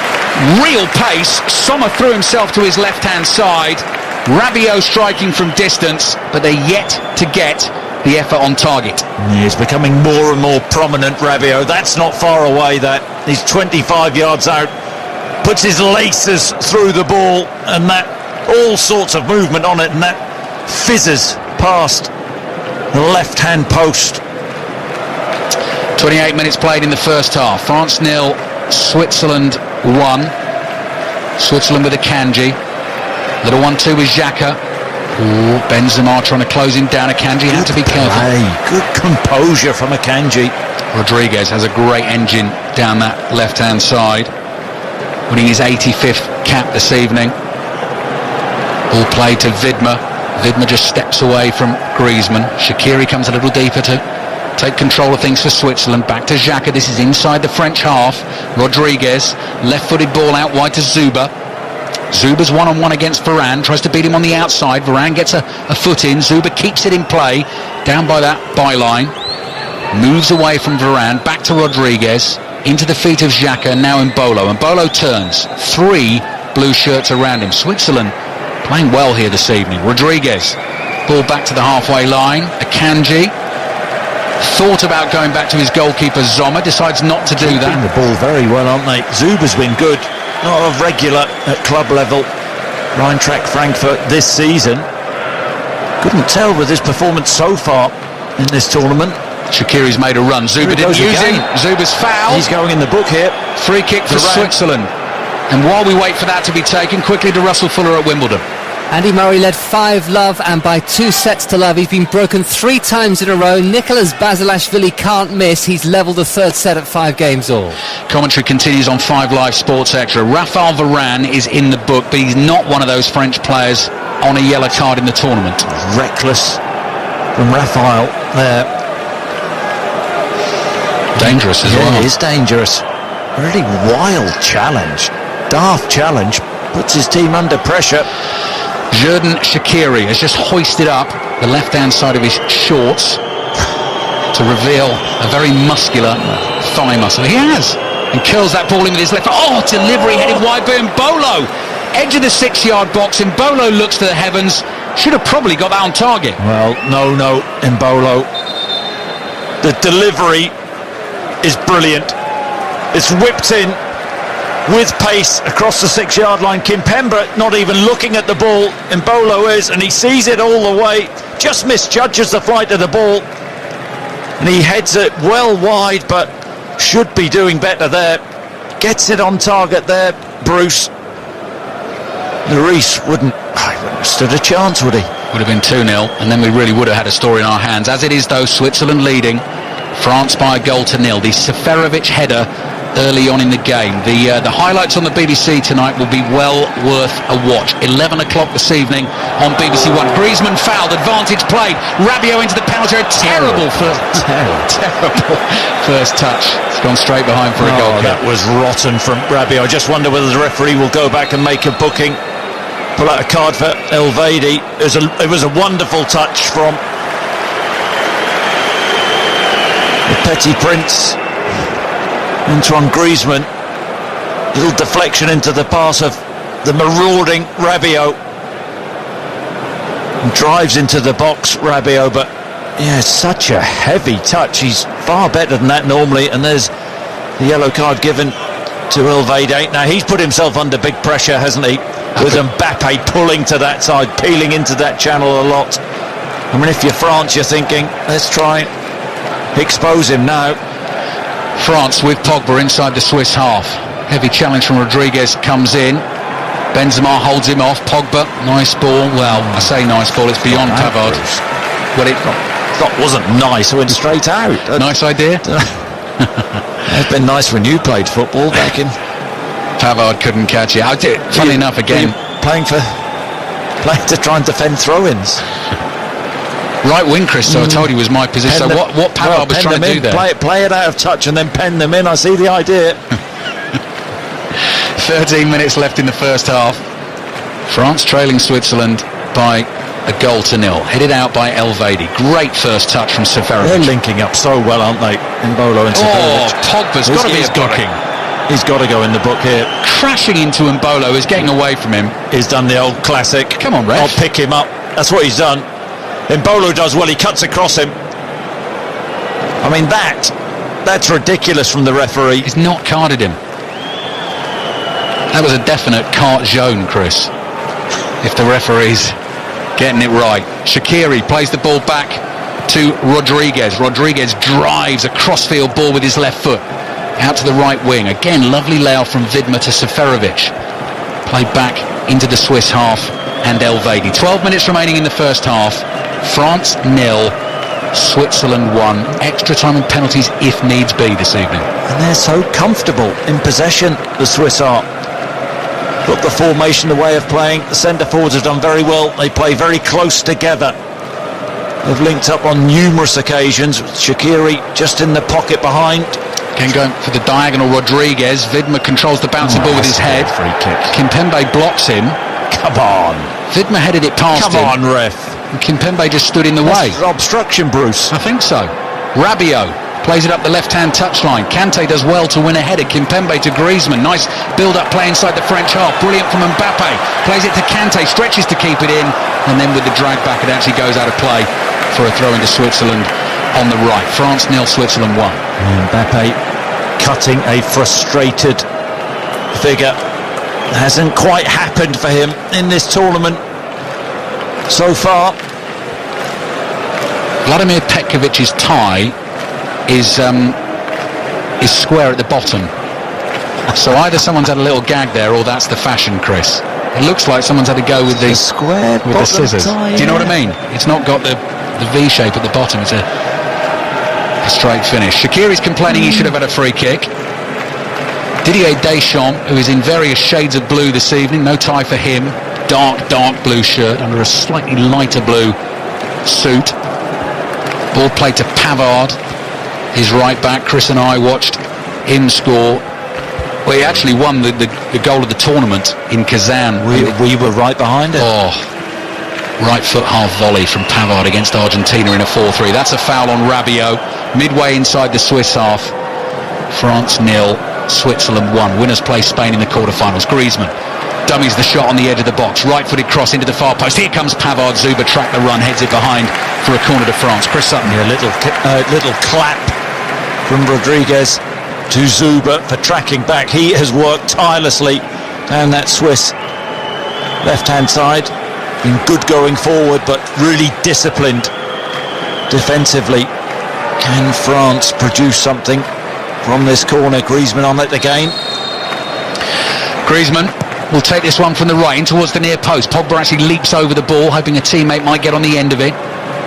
real pace. Sommer threw himself to his left-hand side. Rabiot striking from distance, but they're yet to get the effort on target. He's becoming more and more prominent, Rabiot. That's not far away, that. He's 25 yards out, puts his laces through the ball, and that, all sorts of movement on it, and that fizzes past the left-hand post. 28 minutes played in the first half. France 0, Switzerland 1. Switzerland with Akanji. Little 1-2 with Xhaka. Benzema trying to close him down. Akanji had to be careful. Good composure from Akanji. Rodriguez has a great engine down that left-hand side, winning his 85th cap this evening. Ball played to Widmer. Widmer just steps away from Griezmann. Shaqiri comes a little deeper to take control of things for Switzerland. Back to Xhaka. This is inside the French half. Rodriguez, left-footed ball out wide to Zuba. Zuba's one-on-one against Varane, tries to beat him on the outside. Varane gets a foot in. Zuba keeps it in play, down by that byline. Moves away from Varane, back to Rodriguez, into the feet of Xhaka, and now Mbolo. Mbolo turns. 3 blue shirts around him. Switzerland playing well here this evening. Rodriguez, ball back to the halfway line. Akanji thought about going back to his goalkeeper Sommer, decides not to do that. Keeping the ball very well, aren't they? Zuba's been good. Not a regular at club level. Eintracht Frankfurt this season. Couldn't tell with his performance so far in this tournament. Shaqiri's made a run. Zuba didn't use him. Zuba's foul. He's going in the book here. Free kick for Switzerland. And while we wait for that to be taken, quickly to Russell Fuller at Wimbledon. Andy Murray led 5-love and by 2 sets to love. He's been broken 3 times in a row. Nicholas Basilashvili can't miss. He's levelled the 3rd set at 5 games all. Commentary continues on 5 Live Sports Extra. Raphael Varane is in the book, but he's not one of those French players on a yellow card in the tournament. Reckless from Raphael there. Dangerous as well. It is dangerous. Really wild challenge. Daft challenge. Puts his team under pressure. Xherdan Shaqiri has just hoisted up the left-hand side of his shorts to reveal a very muscular thigh muscle. He has. And curls that ball in with his left. Oh, delivery headed wide by Mbolo. Edge of the 6-yard box. Mbolo looks to the heavens. Should have probably got that on target. Well, no, Mbolo. The delivery is brilliant. It's whipped in with pace across the 6-yard line. Kimpembe not even looking at the ball. Mbolo is, and he sees it all the way. Just misjudges the flight of the ball. And he heads it well wide, but should be doing better there. Gets it on target there, Bruce. Lloris wouldn't have stood a chance, would he? Would have been 2-0, and then we really would have had a story in our hands. As it is, though, Switzerland leading. France by a goal to 0. The Seferovic header early on in the game. The highlights on the BBC tonight will be well worth a watch. 11 o'clock this evening on BBC One. Griezmann fouled, advantage played. Rabiot into the penalty area. Terrible first touch. It's gone straight behind for a goal kick. That was rotten from Rabiot. I just wonder whether the referee will go back and make a booking. Pull out a card for Elvedi. It was a wonderful touch from the Petit Prince. Antoine Griezmann, little deflection into the pass of the marauding Rabiot, and drives into the box, Rabiot, but yeah, such a heavy touch. He's far better than that normally, and there's the yellow card given to Elvedi. Now he's put himself under big pressure, hasn't he, with Mbappe pulling to that side, peeling into that channel a lot. I mean, if you're France, you're thinking, let's try and expose him now. France with Pogba inside the Swiss half. Heavy challenge from Rodriguez comes in. Benzema holds him off. Pogba, nice ball. Well, I say nice ball, it's beyond Pavard. Well, that wasn't nice, it went straight out. Nice idea. It'd been nice when you played football back in. Pavard couldn't catch it. I did. Funny enough, again, playing to try and defend throw-ins. Right wing, Chris, so I told you was my position. So what Pavard was trying to do there? Play it out of touch and then pen them in. I see the idea. 13 minutes left in the first half. France trailing Switzerland by a goal to 0. Headed out by Elvedi. Great first touch from Seferovic. They're linking up so well, aren't they? Mbolo and Seferovic. Oh, Pogba's got to be a booking. He's got to go in the book here. Crashing into Mbolo, is getting away from him. He's done the old classic. Come on, ref. I'll pick him up. That's what he's done. Mbolo does well, he cuts across him. I mean, that's ridiculous from the referee. He's not carded him. That was a definite carte jaune, Chris, if the referee's getting it right. Shaqiri plays the ball back to Rodriguez. Rodriguez drives a crossfield ball with his left foot out to the right wing. Again, lovely layout from Vidma to Seferovic. Played back into the Swiss half and Elvedi. 12 minutes remaining in the first half. France 0, Switzerland 1. Extra time and penalties if needs be this evening. And they're so comfortable in possession, the Swiss are. Got the formation, the way of playing. The centre forwards have done very well. They play very close together. They've linked up on numerous occasions. Shaqiri just in the pocket behind. Again going for the diagonal, Rodriguez. Vidma controls the bouncy ball with his head. Free kick. Kimpembe blocks him. Come on. Vidma headed it past him. Come on, ref. And Kimpembe just stood in the way. Obstruction, Bruce. I think so. Rabiot plays it up the left-hand touchline. Kante does well to win a header. Kimpembe to Griezmann. Nice build-up play inside the French half. Brilliant from Mbappe. Plays it to Kante. Stretches to keep it in. And then with the drag back, it actually goes out of play for a throw into Switzerland on the right. France 0, Switzerland 1. Mbappe cutting a frustrated figure. Hasn't quite happened for him in this tournament so far. Vladimir Petkovic's tie is square at the bottom. So either someone's had a little gag there, or that's the fashion, Chris. It looks like someone's had a go with the square with the scissors. tie, Do you know what I mean? It's not got the V shape at the bottom. It's a straight finish. Shaqiri's complaining he should have had a free kick. Didier Deschamps, who is in various shades of blue this evening, no tie for him. Dark blue shirt under a slightly lighter blue suit. Ball played to Pavard, his right back. Chris and I watched him score. Well, he actually won the goal of the tournament in Kazan. We were right behind it. Oh, right foot half volley from Pavard against Argentina in a 4-3. That's a foul on Rabiot. Midway inside the Swiss half. France 0, Switzerland 1. Winners play Spain in the quarterfinals. Griezmann dummies the shot on the edge of the box. Right-footed cross into the far post. Here comes Pavard. Zuba track the run, heads it behind for a corner to France. Chris Sutton. Yeah, little clap from Rodriguez to Zuba for tracking back. He has worked tirelessly down that Swiss left-hand side. Been good going forward, but really disciplined defensively. Can France produce something from this corner? Griezmann on it again. Griezmann will take this one from the right in towards the near post. Pogba actually leaps over the ball, hoping a teammate might get on the end of it.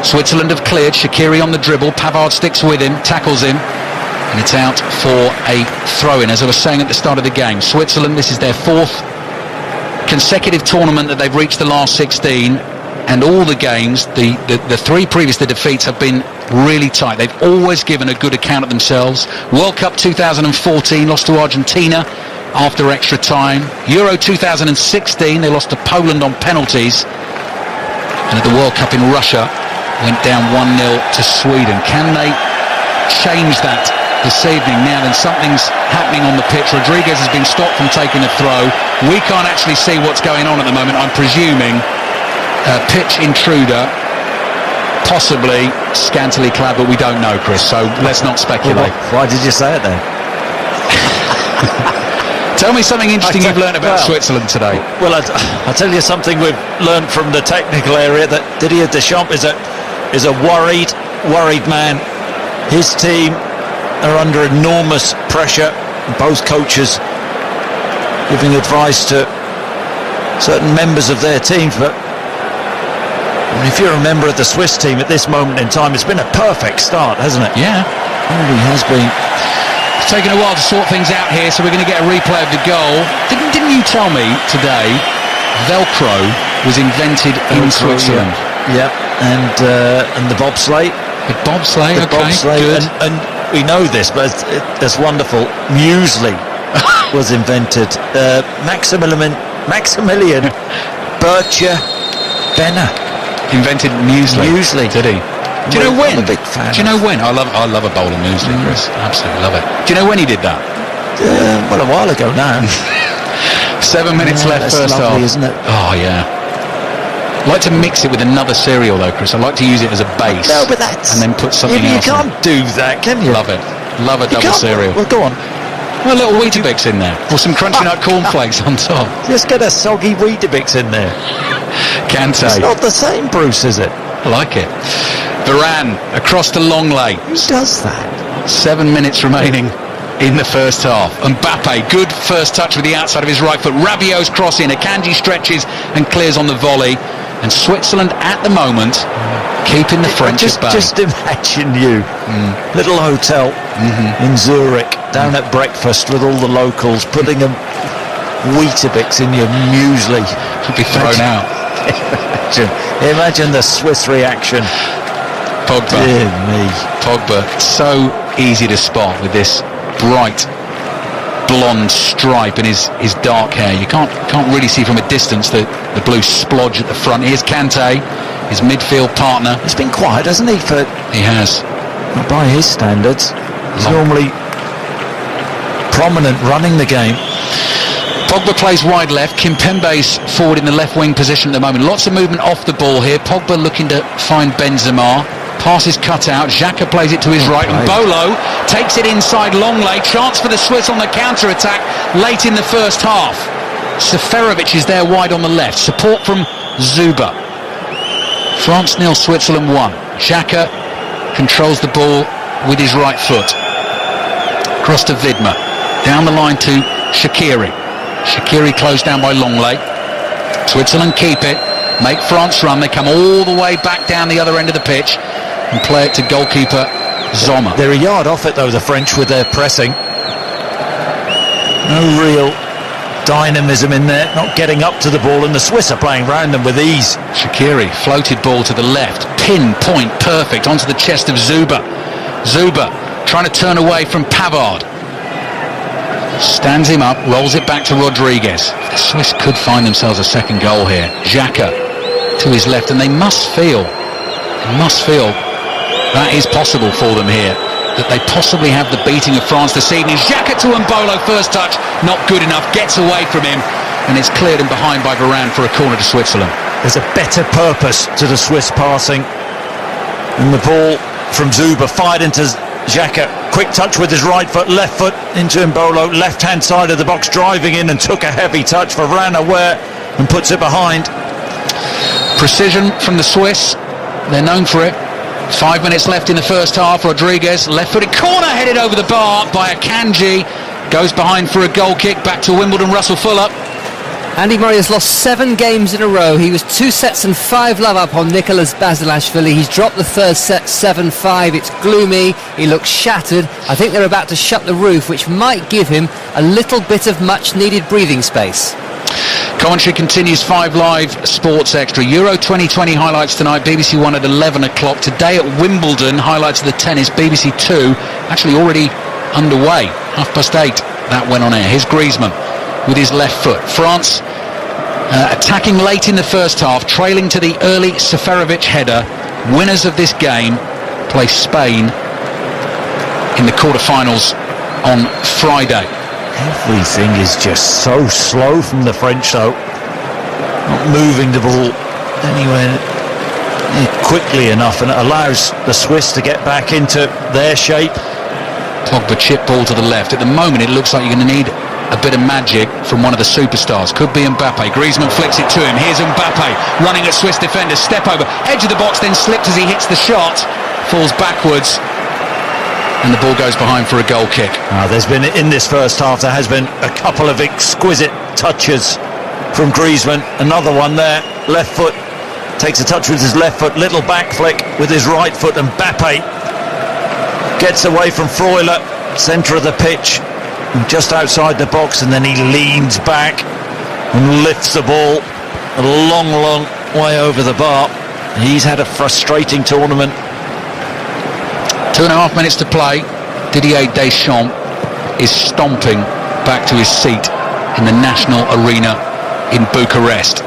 Switzerland have cleared. Shaqiri on the dribble. Pavard sticks with him, tackles him, and it's out for a throw-in. As I was saying at the start of the game, Switzerland, this is their fourth consecutive tournament that they've reached the last 16, and all the games, the three previous defeats have been really tight. They've always given a good account of themselves. World Cup 2014, lost to Argentina after extra time. Euro 2016, they lost to Poland on penalties. And at the World Cup in Russia, went down 1-0 to Sweden. Can they change that this evening? Now then, something's happening on the pitch. Rodriguez has been stopped from taking a throw. We can't actually see what's going on at the moment. I'm presuming a pitch intruder, possibly scantily clad, but we don't know, Chris, so let's not speculate. Why did you say it then? Tell me something interesting you've learned about Switzerland today. Well, I'll tell you something we've learned from the technical area, that Didier Deschamps is a worried man. His team are under enormous pressure. Both coaches giving advice to certain members of their teams, but if you're a member of the Swiss team at this moment in time, it's been a perfect start, hasn't it? Yeah. It really has been. It's taken a while to sort things out here, so we're going to get a replay of the goal. Didn't you tell me today Velcro was invented in Switzerland? Yeah, and the bobsleigh. The bobsleigh, okay, bobsleigh, good. And we know this, but it's wonderful. Muesli was invented. Maximilian Bircher Benner invented muesli. Did he? Do you know when? I'm a big fan. Do you know when? I love a bowl of muesli, Chris. Absolutely love it. Do you know when he did that? Well, a while ago now. 7 minutes left, that's first lovely, half. isn't it? Oh yeah. I like to mix it with another cereal though, Chris. I like to use it as a base. No, but that's... and then put something you else can't do that, can you? Love it. Love a double cereal. Well, go on. Well, a little Weetabix in there, or some Crunchy Nut cornflakes on top. Just get a soggy Weetabix in there. Kante. It's not the same, Bruce, is it? I like it. Varane across to Longley. Who does that? 7 minutes remaining in the first half. Mbappe, good first touch with the outside of his right foot. Rabiot's cross in. Akanji stretches and clears on the volley. And Switzerland at the moment keeping the French at bay. Just imagine you, little hotel in Zurich, down at breakfast with all the locals, putting a Weetabix in your muesli. Could be thrown out. Imagine the Swiss reaction. Pogba. Dear me. Pogba, so easy to spot with this bright blonde stripe in his dark hair. You can't really see from a distance the blue splodge at the front. Here's Kante, his midfield partner. He's been quiet, hasn't he? He has. By his standards, he's normally prominent running the game. Pogba plays wide left. Kimpembe's forward in the left wing position at the moment. Lots of movement off the ball here. Pogba looking to find Benzema. Pass is cut out. Xhaka plays it to his right. And Bolo takes it inside Longley. Chance for the Swiss on the counter-attack late in the first half. Seferovic is there wide on the left. Support from Zuba. France 0, Switzerland 1. Xhaka controls the ball with his right foot. Cross to Vidmer. Down the line to Shaqiri. Shaqiri closed down by Longley. Switzerland keep it. Make France run. They come all the way back down the other end of the pitch and play it to goalkeeper Sommer. They're a yard off it though, the French, with their pressing. No real dynamism in there, not getting up to the ball, and the Swiss are playing round them with ease. Shaqiri, floated ball to the left, pinpoint perfect onto the chest of Zuber. Zuber trying to turn away from Pavard. Stands him up, rolls it back to Rodriguez. The Swiss could find themselves a second goal here. Xhaka to his left, and they must feel that is possible for them here, that they possibly have the beating of France this evening. Xhaka to Mbolo, first touch, not good enough, gets away from him, and it's cleared in behind by Varane for a corner to Switzerland. There's a better purpose to the Swiss passing, and the ball from Zuber fired into Xhaka. Quick touch with his right foot, left foot into Mbolo, left-hand side of the box, driving in and took a heavy touch for Varane aware and puts it behind. Precision from the Swiss, they're known for it. 5 minutes left in the first half. Rodriguez, left-footed corner, headed over the bar by Akanji. Goes behind for a goal kick, back to Wimbledon, Russell Fuller. Andy Murray has lost 7 games in a row. He was 2 sets and 5 love up on Nicolas Basilashvili. He's dropped the third set 7-5. It's gloomy. He looks shattered. I think they're about to shut the roof, which might give him a little bit of much-needed breathing space. Commentary continues. 5 Live Sports Extra. Euro 2020 highlights tonight. BBC One at 11 o'clock. Today at Wimbledon, highlights of the tennis. BBC Two actually already underway. 8:30 that went on air. Here's Griezmann with his left foot. France attacking late in the first half, trailing to the early Seferovic header. Winners of this game play Spain in the quarterfinals on Friday. Everything is just so slow from the French though. Not moving the ball anywhere quickly enough, and it allows the Swiss to get back into their shape. Pogba chip ball to the left. At the moment it looks like you're going to need a bit of magic from one of the superstars. Could be Mbappe. Griezmann flicks it to him. Here's Mbappe running at Swiss defenders. Step over, edge of the box, then slips as he hits the shot. Falls backwards, and the ball goes behind for a goal kick. There's been, in this first half, there has been a couple of exquisite touches from Griezmann. Another one there, left foot, takes a touch with his left foot, little back flick with his right foot, and Mbappe gets away from Freuler, centre of the pitch, just outside the box, and then he leans back and lifts the ball a long way over the bar. He's had a frustrating tournament. 2.5 minutes to play. Didier Deschamps is stomping back to his seat in the National Arena in Bucharest,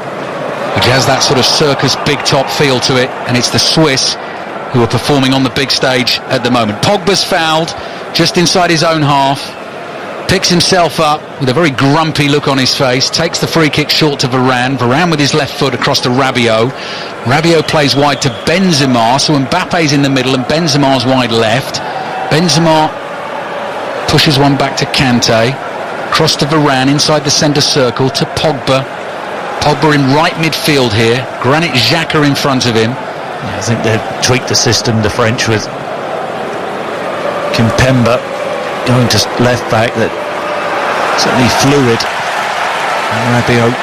which has that sort of circus big top feel to it, and it's the Swiss who are performing on the big stage at the moment. Pogba's fouled just inside his own half, picks himself up with a very grumpy look on his face, takes the free kick short to Varane. Varane with his left foot across to Rabiot. Rabiot plays wide to Benzema, so Mbappe's in the middle and Benzema's wide left. Benzema pushes one back to Kante, cross to Varane inside the centre circle to Pogba. Pogba in right midfield here, Granit Xhaka in front of him. Yeah, I think they've tweaked the system, the French, with Kimpembe going to left back, that certainly fluid, and Rabiot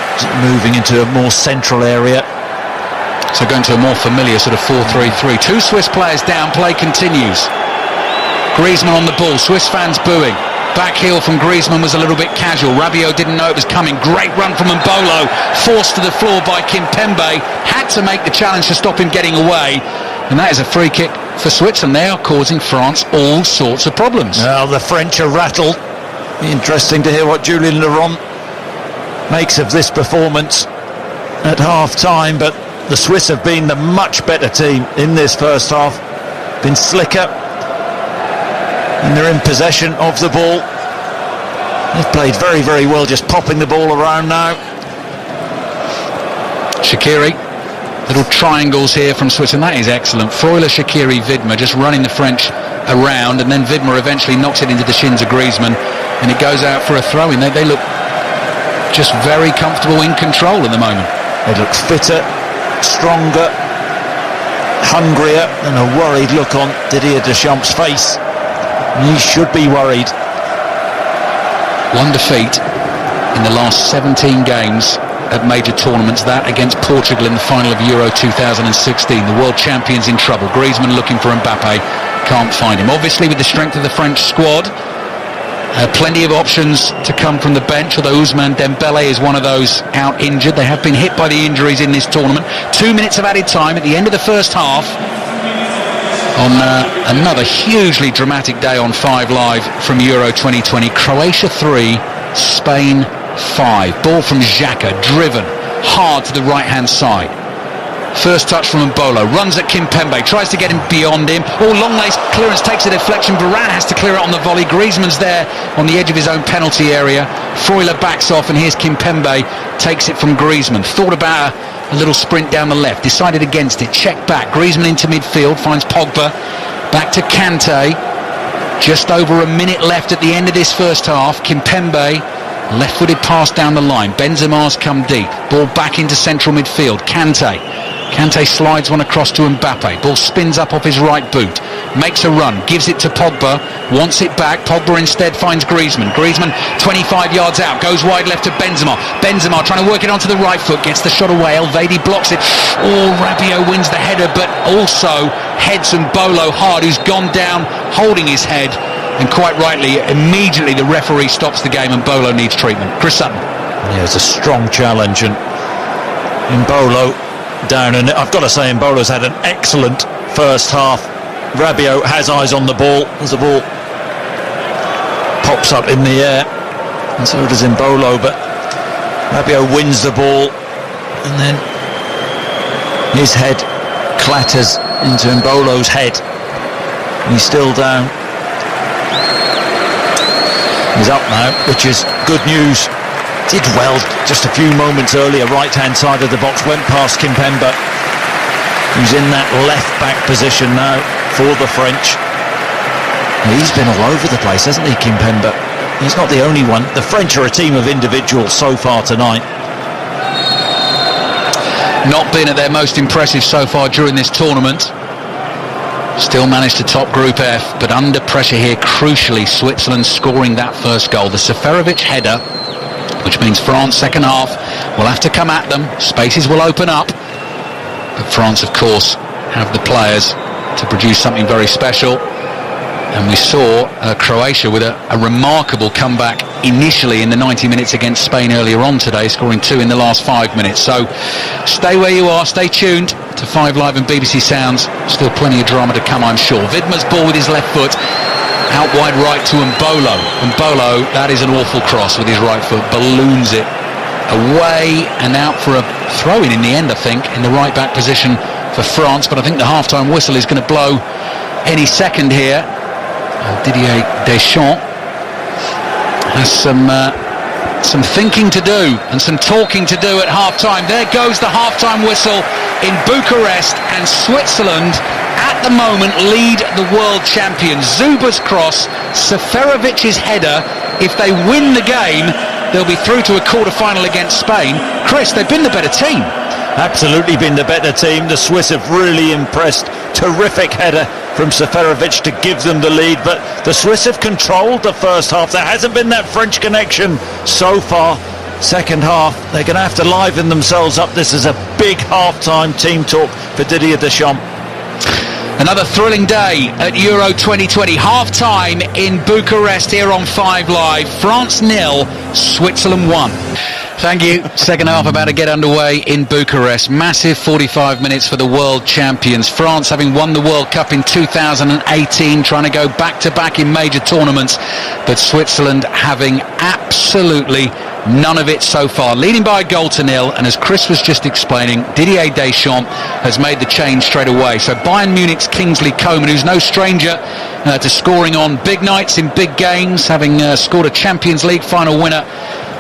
moving into a more central area. So going to a more familiar sort of 4-3-3. 2 Swiss players down, play continues. Griezmann on the ball, Swiss fans booing. Back heel from Griezmann was a little bit casual. Rabiot didn't know it was coming. Great run from Mbolo, forced to the floor by Kimpembe. Had to make the challenge to stop him getting away. And that is a free kick for Switzerland. They are causing France all sorts of problems. Well, the French are rattled. Be interesting to hear what Julien Laurent makes of this performance at half-time, but the Swiss have been the much better team in this first half. Been slicker, and they're in possession of the ball. They've played very well, just popping the ball around now. Shaqiri, little triangles here from Switzerland. That is excellent. Freuler, Shaqiri, Vidmer just running the French around, and then Vidmer eventually knocks it into the shins of Griezmann, and it goes out for a throw-in. They look just very comfortable, in control at the moment. They look fitter, stronger, hungrier and a worried look on Didier Deschamps' face. He should be worried. One defeat in the last 17 games at major tournaments, that against Portugal in the final of Euro 2016. The world champions in trouble. Griezmann looking for Mbappe, can't find him. Obviously, with the strength of the French squad, plenty of options to come from the bench, although Ousmane Dembele is one of those out injured. They have been hit by the injuries in this tournament. 2 minutes of added time at the end of the first half on another hugely dramatic day on 5 Live from Euro 2020. Croatia 3, Spain 5. Ball from Xhaka, driven hard to the right hand side. First touch from Mbolo, runs at Kimpembe, tries to get him beyond him. Longley's clearance takes a deflection. Varane has to clear it on the volley. Griezmann's there on the edge of his own penalty area. Freuler backs off, and here's Kimpembe, takes it from Griezmann. Thought about a little sprint down the left, decided against it, checked back. Griezmann into midfield, finds Pogba, back to Kante. Just over a minute left at the end of this first half. Kimpembe, left-footed pass down the line. Benzema's come deep. Ball back into central midfield. Kante slides one across to Mbappe. Ball spins up off his right boot. Makes a run. Gives it to Pogba. Wants it back. Pogba instead finds Griezmann. Griezmann 25 yards out. Goes wide left to Benzema. Benzema trying to work it onto the right foot. Gets the shot away. Elvedi blocks it. Rabiot wins the header, but also heads Mbolo hard, who's gone down holding his head. And quite rightly, immediately the referee stops the game and Mbolo needs treatment. Chris Sutton. Yeah, it's a strong challenge, and Mbolo down, and I've got to say Mbolo's had an excellent first half. Rabiot has eyes on the ball as the ball pops up in the air, and so does Mbolo, but Rabiot wins the ball, and then his head clatters into Mbolo's head. He's still down. He's up now, which is good news. Did well just a few moments earlier, right-hand side of the box, went past Kimpembe, who's in that left-back position now for the French. He's been all over the place, hasn't he, Kimpembe? He's not the only one. The French are a team of individuals so far tonight. Not been at their most impressive so far during this tournament. Still managed to top Group F, but under pressure here, crucially, Switzerland scoring that first goal. The Seferovic header, which means France second half will have to come at them. Spaces will open up, but France, of course, have the players to produce something very special. And we saw Croatia with a remarkable comeback initially in the 90 minutes against Spain earlier on today, scoring 2 in the last 5 minutes. So stay where you are, stay tuned to 5 Live and BBC Sounds. Still plenty of drama to come, I'm sure. Widmer's ball with his left foot, out wide right to Mbolo. Mbolo, that is an awful cross with his right foot, balloons it away and out for a throw-in in the end, I think, in the right-back position for France. But I think the half-time whistle is going to blow any second here. Didier Deschamps has some thinking to do and some talking to do at half-time. There goes the half-time whistle in Bucharest, and Switzerland at the moment lead the world champions. Zuba's cross, Seferovic's header. If they win the game, they'll be through to a quarter-final against Spain. Chris, they've been the better team. Absolutely been the better team. The Swiss have really impressed. Terrific header from Seferovic to give them the lead, but the Swiss have controlled the first half. There hasn't been that French connection so far. Second half, they're going to have to liven themselves up. This is a big half-time team talk for Didier Deschamps. Another thrilling day at Euro 2020. Half-time in Bucharest here on 5 Live. France 0, Switzerland 1. Thank you. Second half about to get underway in Bucharest. Massive 45 minutes for the world champions. France, having won the World Cup in 2018, trying to go back-to-back in major tournaments, but Switzerland having absolutely none of it so far, leading by a goal to nil. And as Chris was just explaining, Didier Deschamps has made the change straight away. So Bayern Munich's Kingsley Coman, who's no stranger to scoring on big nights in big games, having scored a Champions League final winner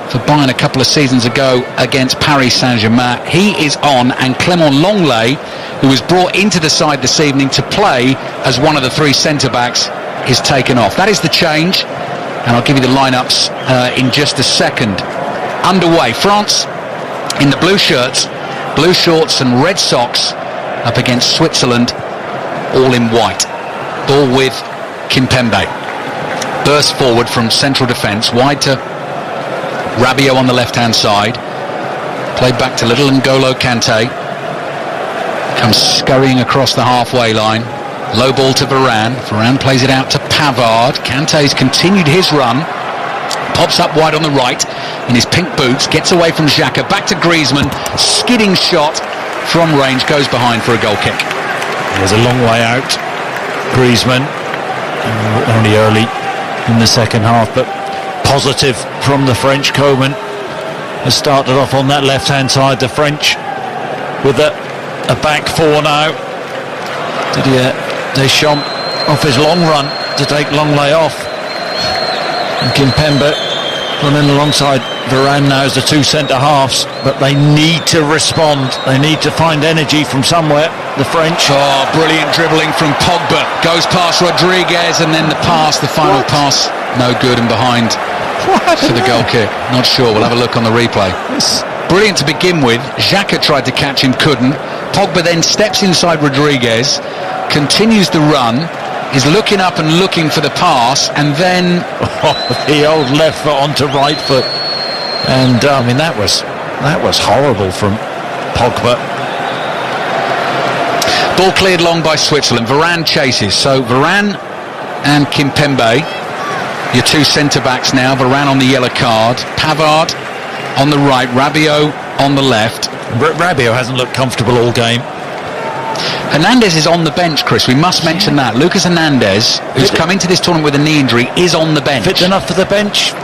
for Bayern a couple of seasons ago against Paris Saint-Germain. He is on, and Clément Longley, who was brought into the side this evening to play as one of the 3 centre-backs, is taken off. That is the change, and I'll give you the lineups in just a second. Underway, France in the blue shirts, blue shorts and red socks, up against Switzerland, all in white. Ball with Kimpembe. Burst forward from central defence, wide to Rabiot on the left-hand side. Played back to little N'Golo Kante. Comes scurrying across the halfway line. Low ball to Varane. Varane plays it out to Pavard. Kante's continued his run. Pops up wide on the right in his pink boots. Gets away from Xhaka. Back to Griezmann. Skidding shot from range. Goes behind for a goal kick. There's a long way out. Griezmann, only early in the second half, but positive from the French. Coman has started off on that left-hand side. The French with a back four now. Didier Deschamps off his long run to take Longley off. And Kimpembe running alongside Varane now as the two centre-halves, but they need to respond. They need to find energy from somewhere, the French. Oh, brilliant dribbling from Pogba. Goes past Rodriguez, and then the final pass, no good, and behind for the goal kick. Not sure, we'll have a look on the replay. Brilliant to begin with. Xhaka tried to catch him, couldn't. Pogba then steps inside Rodriguez, continues the run, is looking up and looking for the pass, and then the old left foot onto right foot, and I mean that was horrible from Pogba. Ball cleared long by Switzerland. Varane chases, so Varane and Kimpembe, your two centre-backs now. Varane on the yellow card, Pavard on the right, Rabiot on the left. Rabiot hasn't looked comfortable all game. Hernandez is on the bench, Chris. We must mention that. Lucas Hernandez, who's come into this tournament with a knee injury, is on the bench. Fit enough for the bench?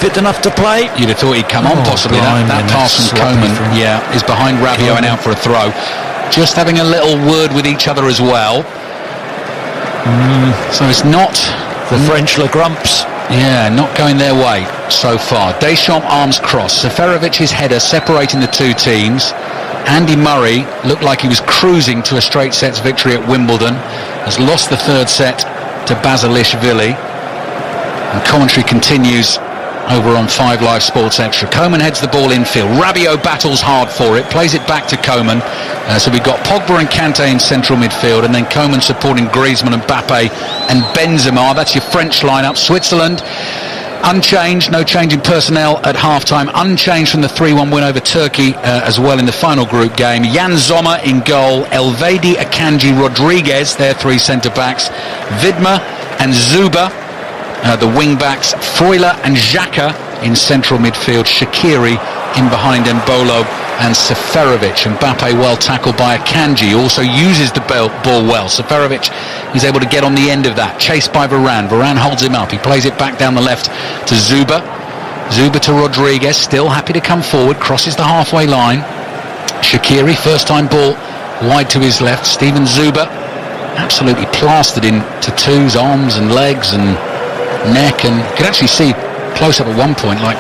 Fit enough to play? You'd have thought he'd come on, possibly. That pass from Coman, is behind Rabiot and out for a throw. Just having a little word with each other as well. So it's not... The French Le Grumps. Yeah, not going their way so far. Deschamps arms cross. Seferovic's header separating the two teams. Andy Murray looked like he was cruising to a straight sets victory at Wimbledon. Has lost the third set to Basilashvili. And commentary continues over on 5 Live Sports Extra. Coman heads the ball infield. Rabiot battles hard for it, plays it back to Coman. So we've got Pogba and Kante in central midfield, and then Coman supporting Griezmann and Mbappe and Benzema. That's your French lineup. Switzerland unchanged, no change in personnel at half-time. Unchanged from the 3-1 win over Turkey as well in the final group game. Jan Sommer in goal. Elvedi, Akanji, Rodriguez, their three centre-backs. Widmer and Zuber, the wing-backs. Freuler and Xhaka in central midfield. Shaqiri in behind N'Golo and Seferovic. Mbappe well tackled by Akanji, also uses the ball well. Seferovic is able to get on the end of that, chased by Varane. Varane holds him up, he plays it back down the left to Zuber. Zuber to Rodriguez, still happy to come forward, crosses the halfway line. Shaqiri, first time ball wide to his left. Steven Zuber absolutely plastered into twos, arms and legs and neck, and you could actually see close up at one point like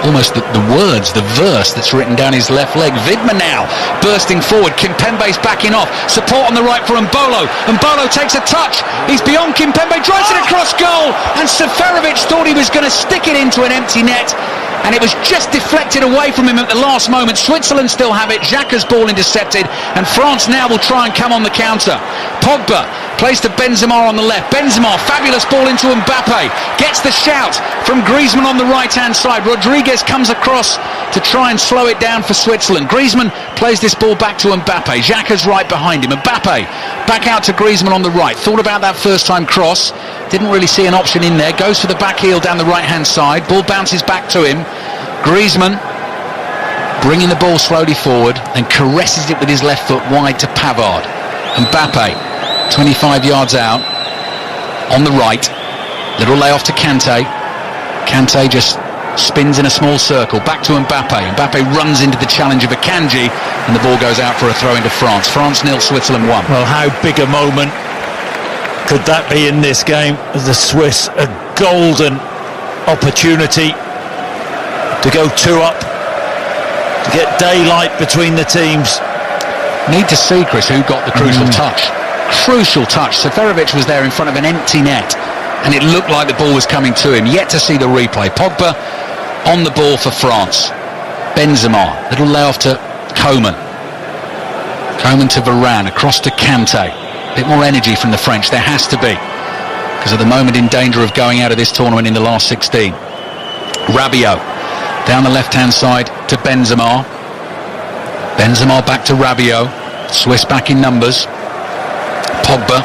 almost the words, the verse that's written down his left leg. Widmer now bursting forward. Kimpembe's backing off. Support on the right for N'Golo. N'Golo takes a touch. He's beyond Kimpembe, drives it across goal, and Seferovic thought he was going to stick it into an empty net, and it was just deflected away from him at the last moment. Switzerland still have it. Xhaka's ball intercepted, and France now will try and come on the counter. Pogba plays to Benzema on the left. Benzema, fabulous ball into Mbappe. Gets the shout from Griezmann on the right-hand side. Rodriguez comes across to try and slow it down for Switzerland. Griezmann plays this ball back to Mbappe. Xhaka's right behind him. Mbappe back out to Griezmann on the right. Thought about that first-time cross. Didn't really see an option in there. Goes for the back heel down the right-hand side. Ball bounces back to him. Griezmann bringing the ball slowly forward, then caresses it with his left foot wide to Pavard. Mbappe 25 yards out on the right. Little layoff to Kante. Kante just spins in a small circle back to Mbappe. Mbappe runs into the challenge of Akanji, and the ball goes out for a throw into France. France 0, Switzerland 1. Well, how big a moment could that be in this game? The Swiss, a golden opportunity to go 2 up, to get daylight between the teams. Need to see, Chris, who got the crucial touch. Crucial touch. Seferovic was there in front of an empty net, and it looked like the ball was coming to him. Yet to see the replay. Pogba on the ball for France. Benzema, little layoff to Coman. Coman to Varane, across to Kante. A bit more energy from the French, there has to be, because at the moment in danger of going out of this tournament in the last 16. Rabiot, down the left-hand side to Benzema. Benzema back to Rabiot. Swiss back in numbers. Pogba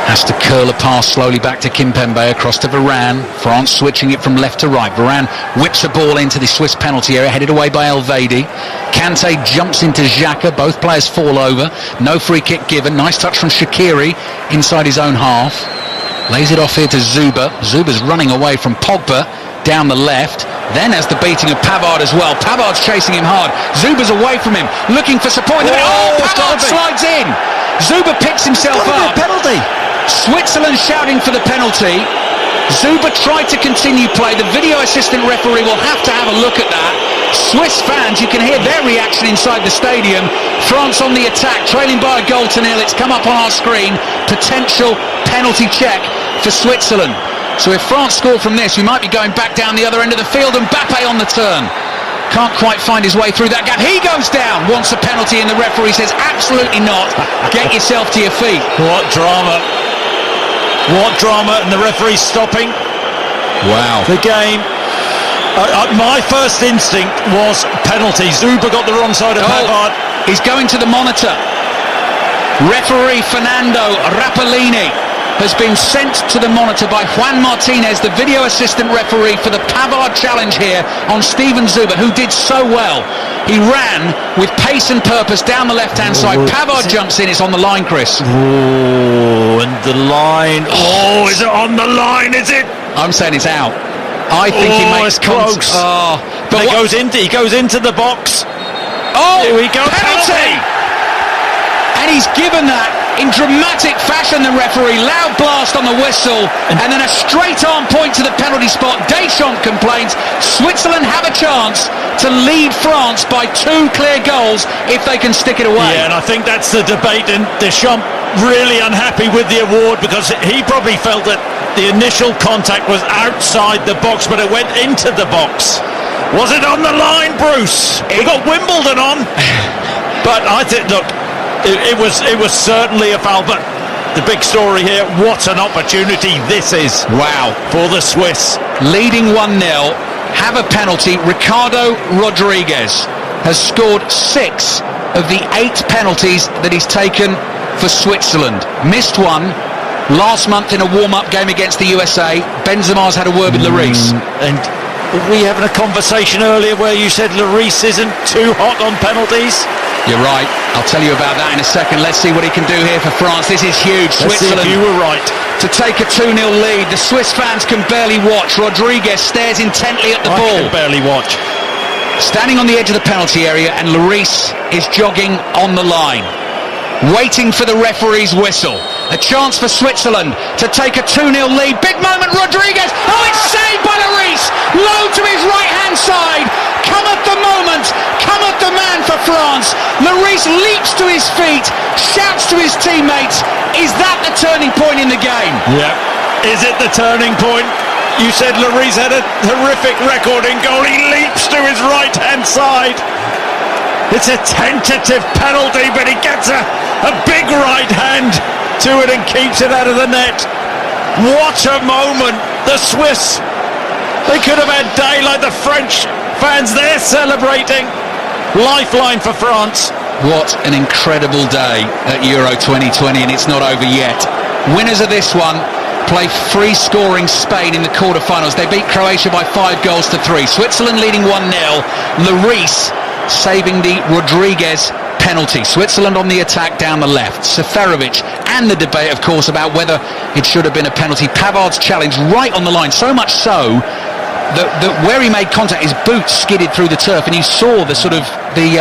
has to curl a pass slowly back to Kimpembe, across to Varane. France switching it from left to right. Varane whips a ball into the Swiss penalty area, headed away by Elvedi. Kante jumps into Xhaka, both players fall over. No free kick given. Nice touch from Shaqiri inside his own half. Lays it off here to Zuba. Zuba's running away from Pogba down the left. Then has the beating of Pavard as well. Pavard's chasing him hard. Zuba's away from him, looking for support. Pavard slides in. Zuba picks himself up. Penalty. Switzerland shouting for the penalty. Zuba tried to continue play. The video assistant referee will have to have a look at that. Swiss fans, you can hear their reaction inside the stadium. France on the attack, trailing by a goal to nil. It's come up on our screen. Potential penalty check for Switzerland. So if France score from this, we might be going back down the other end of the field, and Mbappe on the turn. Can't quite find his way through that gap. He goes down, wants a penalty, and the referee says absolutely not. Get yourself to your feet. What drama. What drama, and the referee's stopping Wow. the game. My first instinct was penalty. Zuba got the wrong side of Pavard. He's going to the monitor. Referee Fernando Rapellini has been sent to the monitor by Juan Martinez, the video assistant referee, for the Pavard challenge here on Steven Zuba, who did so well. He ran with pace and purpose down the left-hand side. Pavard jumps in. It's on the line, Chris. Oh, and the line. Oh, is it on the line? Is it? I'm saying it's out. I think he makes it's close. But he goes into the box. Oh, here we go. penalty! And he's given that in dramatic fashion, the referee. Loud blast on the whistle, and then a straight arm point to the penalty spot. Deschamps complains. Switzerland have a chance to lead France by 2 clear goals if they can stick it away. Yeah, and I think that's the debate, and Deschamps really unhappy with the award, because he probably felt that the initial contact was outside the box, but it went into the box. Was it on the line, Bruce? We got Wimbledon on. But I think, look, it was certainly a foul, but the big story here, what an opportunity this is. Wow. For the Swiss. Leading 1-0, have a penalty. Ricardo Rodriguez has scored 6 of the 8 penalties that he's taken for Switzerland. Missed one last month in a warm-up game against the USA. Benzema's had a word with Lloris. And were we having a conversation earlier where you said Lloris isn't too hot on penalties? You're right. I'll tell you about that in a second. Let's see what he can do here for France. This is huge. Let's Switzerland, see if you were right. to take a 2-0 lead. The Swiss fans can barely watch. Rodriguez stares intently at the I ball. can barely watch. Standing on the edge of the penalty area, and Lloris is jogging on the line, waiting for the referee's whistle. A chance for Switzerland to take a 2-0 lead. Big moment, Rodriguez. Oh, it's saved by Lloris. Low to his right-hand side. Cometh the moment. Cometh the man for France. Lloris leaps to his feet, shouts to his teammates. Is that the turning point in the game? Yeah. Is it the turning point? You said Lloris had a horrific record in goal. He leaps to his right-hand side. It's a tentative penalty, but he gets a big right hand to it and keeps it out of the net. What a moment. The Swiss, they could have had daylight. The French fans, they're celebrating. Lifeline for France. What an incredible day at Euro 2020, and it's not over yet. Winners of this one play free-scoring Spain in the quarterfinals. They beat Croatia by 5-3. Switzerland leading 1-0. Lloris saving the Rodriguez penalty. Switzerland on the attack down the left. Seferovic, and the debate, of course, about whether it should have been a penalty. Pavard's challenge right on the line, so much so that where he made contact, his boots skidded through the turf, and you saw the sort of the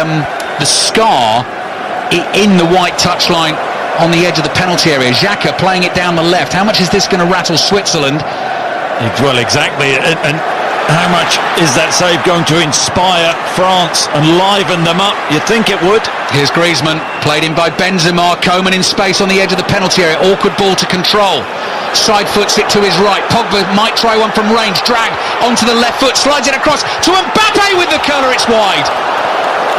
scar in the white touchline on the edge of the penalty area. Xhaka playing it down the left. How much is this going to rattle Switzerland? Well, exactly. And how much is that save going to inspire France and liven them up? You'd think it would. Here's Griezmann, played in by Benzema. Coman in space on the edge of the penalty area. Awkward ball to control. Side foots it to his right. Pogba might try one from range. Drag onto the left foot, slides it across to Mbappe with the curler. It's wide.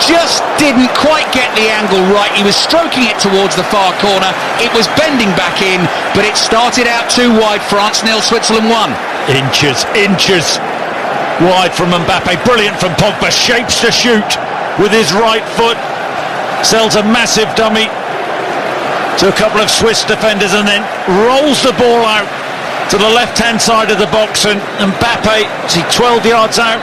just didn't quite get the angle right. He was stroking it towards the far corner. It was bending back in, but it started out too wide. France 0, Switzerland 1. Inches wide from Mbappe. Brilliant from Pogba. Shapes to shoot with his right foot. Sells a massive dummy to a couple of Swiss defenders and then rolls the ball out to the left-hand side of the box, and Mbappe, 12 yards out,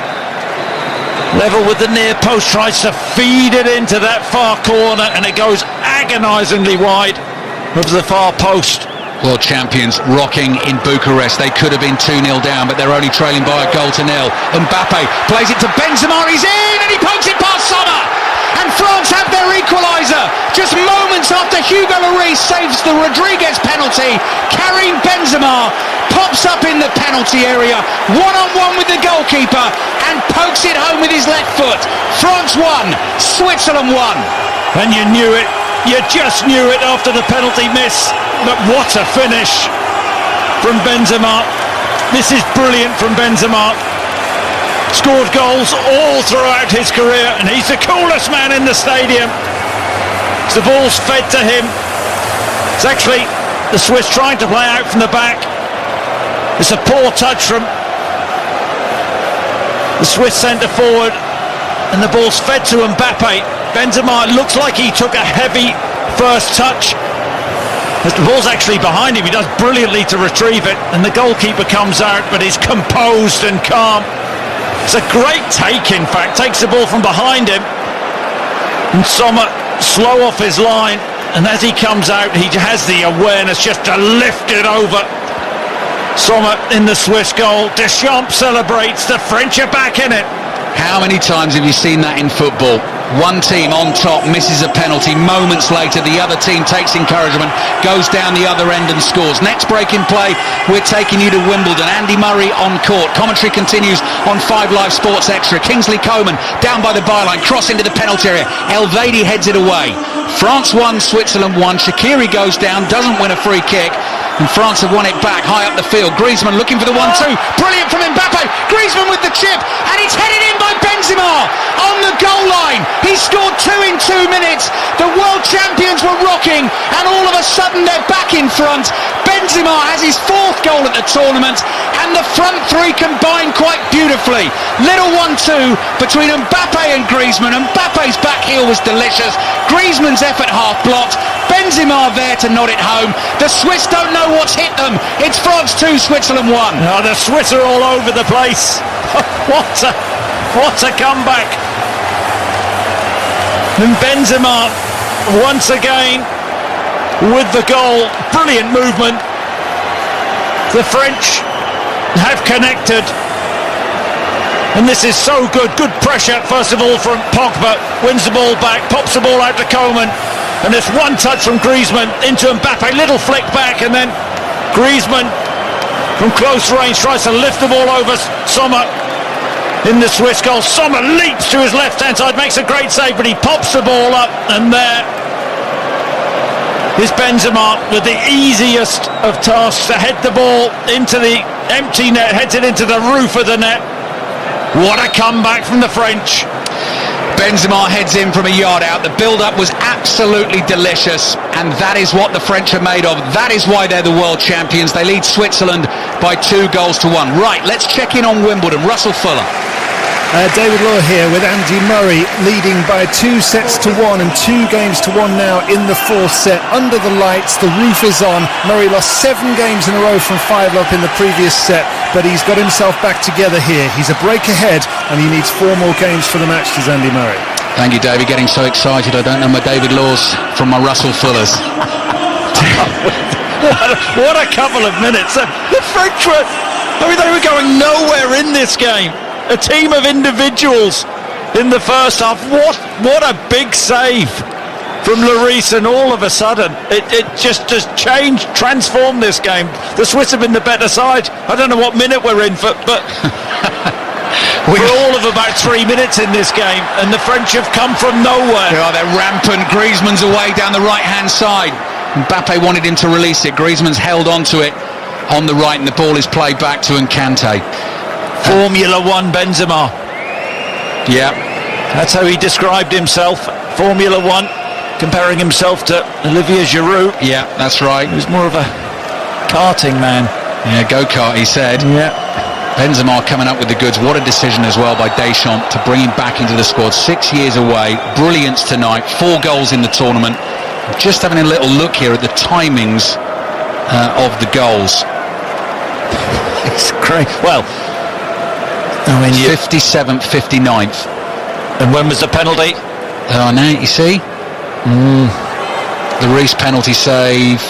level with the near post, tries to feed it into that far corner, and it goes agonisingly wide of the far post. World champions rocking in Bucharest. They could have been 2-0 down, but they're only trailing by a goal to nil. Mbappe plays it to Benzema, he's in, and he pokes it past Sommer. And France have their equaliser just moments after Hugo Lloris saves the Rodriguez penalty. Karim Benzema pops up in the penalty area, one-on-one with the goalkeeper, and pokes it home with his left foot. France 1, Switzerland 1. And you knew it. You just knew it after the penalty miss. But what a finish from Benzema. This is brilliant from Benzema. Scored goals all throughout his career, and he's the coolest man in the stadium. The ball's fed to him. It's actually the Swiss trying to play out from the back. It's a poor touch from the Swiss centre forward, and the ball's fed to Mbappe. Benzema looks like he took a heavy first touch. As the ball's actually behind him, he does brilliantly to retrieve it, and the goalkeeper comes out, but he's composed and calm. It's a great take, in fact. Takes the ball from behind him, and Sommer slow off his line, and as he comes out, he has the awareness just to lift it over. Sommer in the Swiss goal. Deschamps celebrates. The French are back in it. How many times have you seen that in football? One team on top misses a penalty, moments later the other team takes encouragement, goes down the other end and scores. Next break in play, we're taking you to Wimbledon. Andy Murray on court. Commentary continues on 5 Live Sports Extra. Kingsley Coman down by the byline, cross into the penalty area. Elvedi heads it away. France 1, Switzerland 1. Shaqiri goes down, doesn't win a free kick, and France have won it back high up the field. Griezmann looking for the 1-2. Brilliant from Mbappe. Griezmann with the chip, and it's headed in by Benzema on the goal line. He scored 2 in 2 minutes. The world champions were rocking, and all of a sudden they're back in front. Benzema has his 4th goal at the tournament, and the front 3 combine quite beautifully. Little 1-2 between Mbappe and Griezmann. Mbappe's back heel was delicious. Griezmann's effort half blocked. Benzema there to nod it home. The Swiss don't know what's hit them. It's France 2, Switzerland 1. Oh, the Swiss are all over the place. What a comeback. And Benzema once again with the goal. Brilliant movement. The French have connected, and this is so good. Good pressure first of all from Pogba. Wins the ball back, pops the ball out to Coman, and there's one touch from Griezmann into Mbappe. Little flick back, and then Griezmann from close range tries to lift the ball over Sommer in the Swiss goal. Sommer leaps to his left-hand side, makes a great save, but he pops the ball up, and there is Benzema with the easiest of tasks to head the ball into the empty net, heads it into the roof of the net. What a comeback from the French. Benzema heads in from a yard out. The build-up was absolutely delicious, and that is what the French are made of. That is why they're the world champions. They lead Switzerland by 2 goals to 1. Right, let's check in on Wimbledon. Russell Fuller. David Law here with Andy Murray leading by 2 sets to 1 and 2 games to 1 now in the 4th set. Under the lights, the roof is on. Murray lost 7 games in a row from 5 up in the previous set, but he's got himself back together here. He's a break ahead, and he needs 4 more games for the match, does Andy Murray. Thank you, David. Getting so excited I don't know my David Laws from my Russell Fullers. What a couple of minutes. The French were, they were going nowhere in this game. A team of individuals in the first half. What a big save from Lloris, and all of a sudden it just changed, transformed this game. The Swiss have been the better side. I don't know what minute we're in for, but we're all of about 3 minutes in this game, and the French have come from nowhere. Yeah, they're rampant. Griezmann's away down the right-hand side. Mbappe wanted him to release it. Griezmann's held onto it on the right, and the ball is played back to Nkante. Formula 1 Benzema. Yeah, That's how he described himself. Formula One, comparing himself to Olivier Giroud. Yeah, that's right. He was more of a karting man. Yeah, go-kart, he said. Yeah. Benzema coming up with the goods. What a decision as well by Deschamps to bring him back into the squad. 6 years away. Brilliance tonight. 4 goals in the tournament. Just having a little look here at the timings of the goals. It's great. Well, I mean, 57th, 59th. And when was the penalty? Oh, now you see. The Reece penalty save.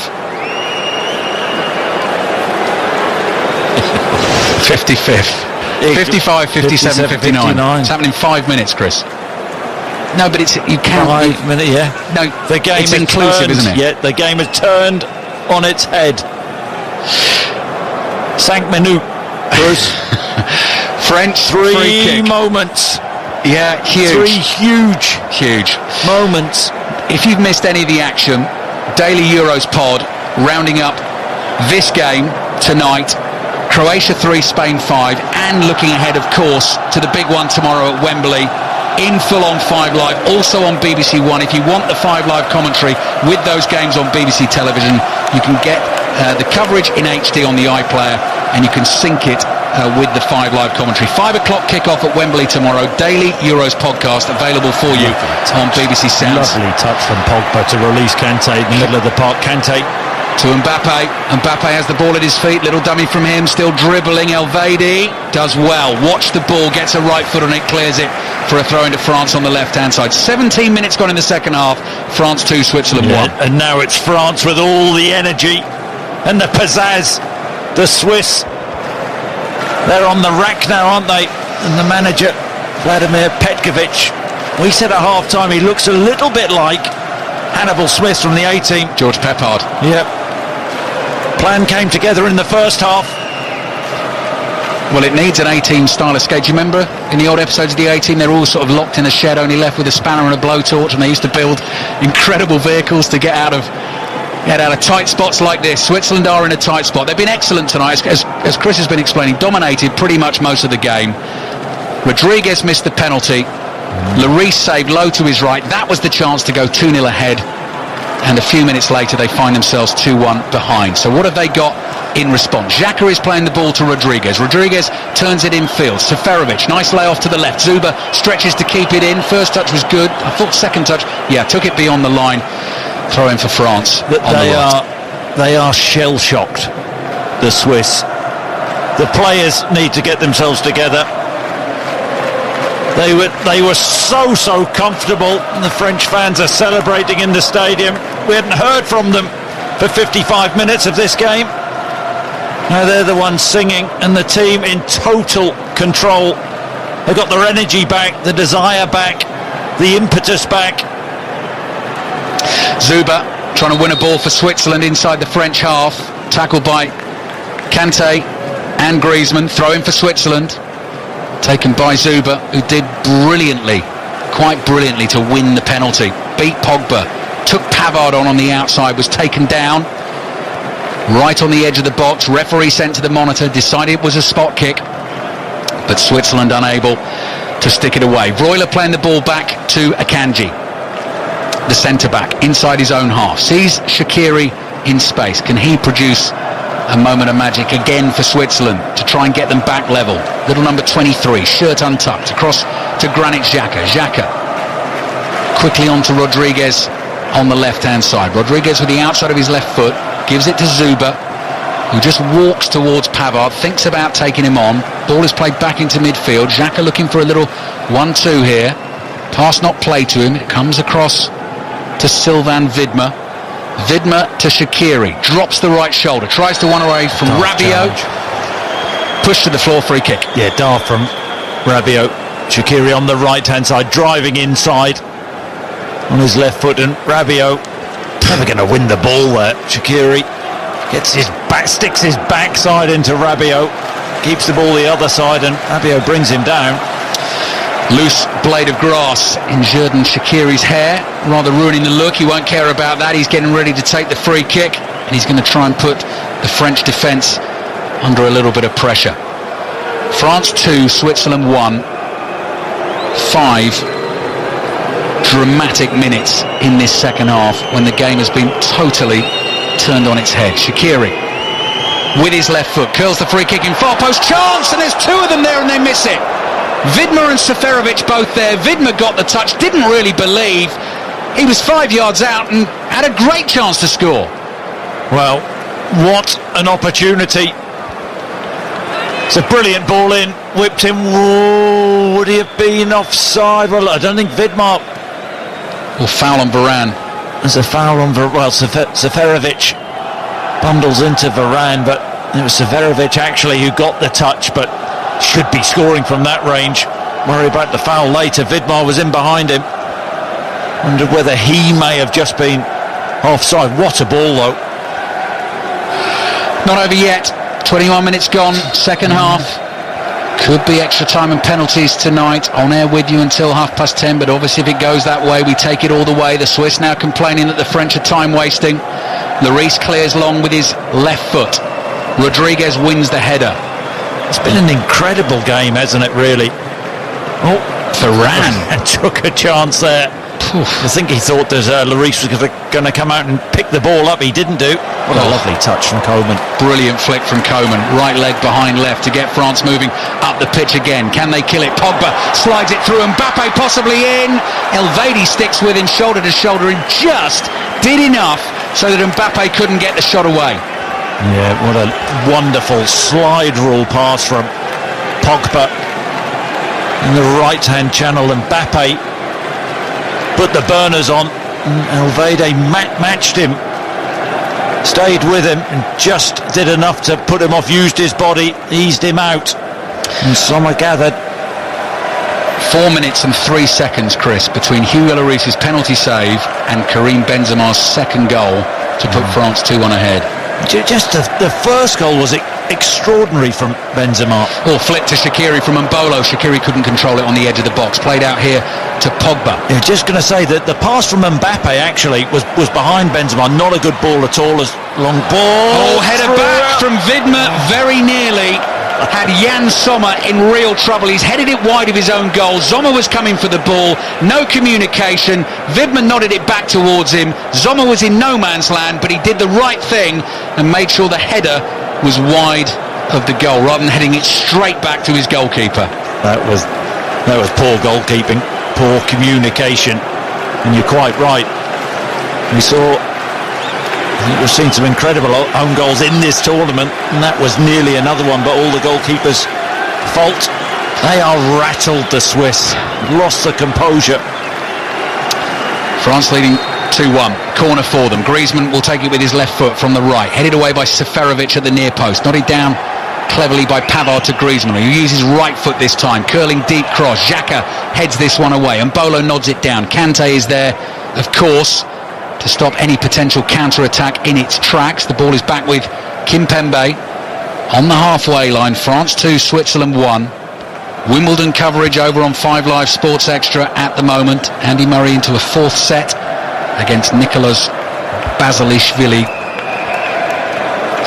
55th. 55, 57, 59. It's happened in 5 minutes, Chris. No, but you can't. 5 minutes, yeah. No, the game it's has inclusive, turned, isn't it? Yeah, the game has turned on its head. 5 minutes, Bruce. French free free kick. Moments. Yeah, huge. 3 huge moments. If you've missed any of the action, Daily Euros pod rounding up this game tonight. Croatia 3, Spain 5, and looking ahead, of course, to the big one tomorrow at Wembley, in full on 5 Live, also on BBC One. If you want the 5 Live commentary with those games on BBC television, you can get the coverage in HD on the iPlayer, and you can sync it with the 5 Live commentary. 5 o'clock kickoff at Wembley tomorrow. Daily Euros podcast available for you on BBC Sounds. Lovely touch from Pogba to release Kante in the middle of the park. Kante to Mbappe. Mbappe has the ball at his feet. Little dummy from him, still dribbling. Elvedi does well. Watch the ball, gets a right foot on it, clears it for a throw into France on the left-hand side. 17 minutes gone in the second half. France 2, Switzerland 1. And now it's France with all the energy and the pizzazz. The Swiss, they're on the rack now, aren't they? And the manager, Vladimir Petkovic, we said at half-time he looks a little bit like Hannibal Smith from the A-team. George Peppard. Yep. Plan came together in the first half. Well, it needs an A-team style escape. Do you remember in the old episodes of the A-team, they're all sort of locked in a shed, only left with a spanner and a blowtorch, and they used to build incredible vehicles to get out of tight spots like this. Switzerland are in a tight spot. They've been excellent tonight, as Chris has been explaining, dominated pretty much most of the game. Rodriguez missed the penalty. Lloris saved low to his right. That was the chance to go 2-0 ahead. And a few minutes later, they find themselves 2-1 behind. So what have they got in response? Xhaka is playing the ball to Rodriguez. Rodriguez turns it in field. Seferovic, nice layoff to the left. Zuba stretches to keep it in. First touch was good. I thought second touch, took it beyond the line. Throw in for France. They are shell-shocked, the Swiss. The players need to get themselves together. They were so comfortable, and the French fans are celebrating in the stadium. We hadn't heard from them for 55 minutes of this game. Now they're the ones singing, and the team in total control. They've got their energy back, the desire back, the impetus back. Zuba trying to win a ball for Switzerland inside the French half. Tackled by Kante and Griezmann. Throw in for Switzerland. Taken by Zuba, who did quite brilliantly to win the penalty. Beat Pogba. Took Pavard on the outside. Was taken down. Right on the edge of the box. Referee sent to the monitor. Decided it was a spot kick. But Switzerland unable to stick it away. Broiler playing the ball back to Akanji, the centre-back, inside his own half. Sees Shaqiri in space. Can he produce a moment of magic again for Switzerland to try and get them back level? Little number 23, shirt untucked, across to Granit Xhaka. Xhaka quickly on to Rodriguez on the left-hand side. Rodriguez with the outside of his left foot gives it to Zuba, who just walks towards Pavard, thinks about taking him on. Ball is played back into midfield. Xhaka looking for a little 1-2 here. Pass not played to him. It comes across to Sylvain Widmer. Widmer to Shaqiri. Drops the right shoulder. Tries to one away from Rabiot. Push to the floor, free kick. Yeah, daft from Rabiot. Shaqiri on the right-hand side, driving inside on his left foot, and Rabiot never going to win the ball there. Shaqiri sticks his backside into Rabiot, keeps the ball the other side, and Rabiot brings him down. Loose blade of grass in Xherdan Shaqiri's hair, rather ruining the look. He won't care about that. He's getting ready to take the free kick, and he's going to try and put the French defence under a little bit of pressure. France 2, Switzerland 1. 5 dramatic minutes in this second half when the game has been totally turned on its head. Shaqiri with his left foot curls the free kick in far post, chance, and there's two of them there and they miss it. Vidmar and Seferovic both there. Vidmar got the touch, didn't really believe. He was 5 yards out and had a great chance to score. Well, what an opportunity. It's a brilliant ball in, whipped him. Whoa, would he have been offside? Well, I don't think Vidmar. Or foul on Varane. There's a foul on Seferovic bundles into Varane, but it was Seferovic actually who got the touch, but should be scoring from that range. Worry about the foul later. Vidmar was in behind him. Wondered whether he may have just been offside. What a ball though. Not over yet. 21 minutes gone, second half. Could be extra time and penalties tonight. On air with you until 10:30, but obviously if it goes that way, we take it all the way. The Swiss now complaining that the French are time wasting. Lloris clears long with his left foot. Rodriguez wins the header. It's been an incredible game, hasn't it, really? Oh, Varane took a chance there. I think he thought that Lloris was going to come out and pick the ball up. He didn't do. What a lovely touch from Coman. Brilliant flick from Coman. Right leg behind left to get France moving up the pitch again. Can they kill it? Pogba slides it through. Mbappe possibly in. Elvedi sticks with him shoulder to shoulder and just did enough so that Mbappe couldn't get the shot away. Yeah, what a wonderful slide rule pass from Pogba in the right-hand channel. Mbappe put the burners on. Elvedi matched him, stayed with him and just did enough to put him off, used his body, eased him out, and Sommer gathered. 4 minutes and 3 seconds, Chris, between Hugo Lloris's penalty save and Karim Benzema's second goal to put France 2-1 ahead. Just the first goal was extraordinary from Benzema. Or flick to Shaqiri from Mbolo. Shaqiri couldn't control it on the edge of the box. Played out here to Pogba. Yeah, just going to say that the pass from Mbappe actually was behind Benzema. Not a good ball at all. As long ball. Oh, header back from Vidmar. Very nearly had Jan Sommer in real trouble. He's headed it wide of his own goal. Sommer was coming for the ball. No communication. Vidmar nodded it back towards him. Sommer was in no man's land, but he did the right thing and made sure the header was wide of the goal rather than heading it straight back to his goalkeeper. That was poor goalkeeping, poor communication, and you're quite right. We saw, I think we've seen some incredible own goals in this tournament, and that was nearly another one, but all the goalkeepers' fault. They are rattled, the Swiss, lost the composure. France leading 2-1, corner for them. Griezmann will take it with his left foot from the right, headed away by Seferovic at the near post, nodded down cleverly by Pavard to Griezmann, who uses right foot this time, curling deep cross. Xhaka heads this one away and Mbolo nods it down. Kante is there, of course, to stop any potential counter-attack in its tracks. The ball is back with Kimpembe on the halfway line. France 2, Switzerland 1. Wimbledon coverage over on 5 Live Sports Extra at the moment. Andy Murray into a fourth set against Nicolas Basilashvili,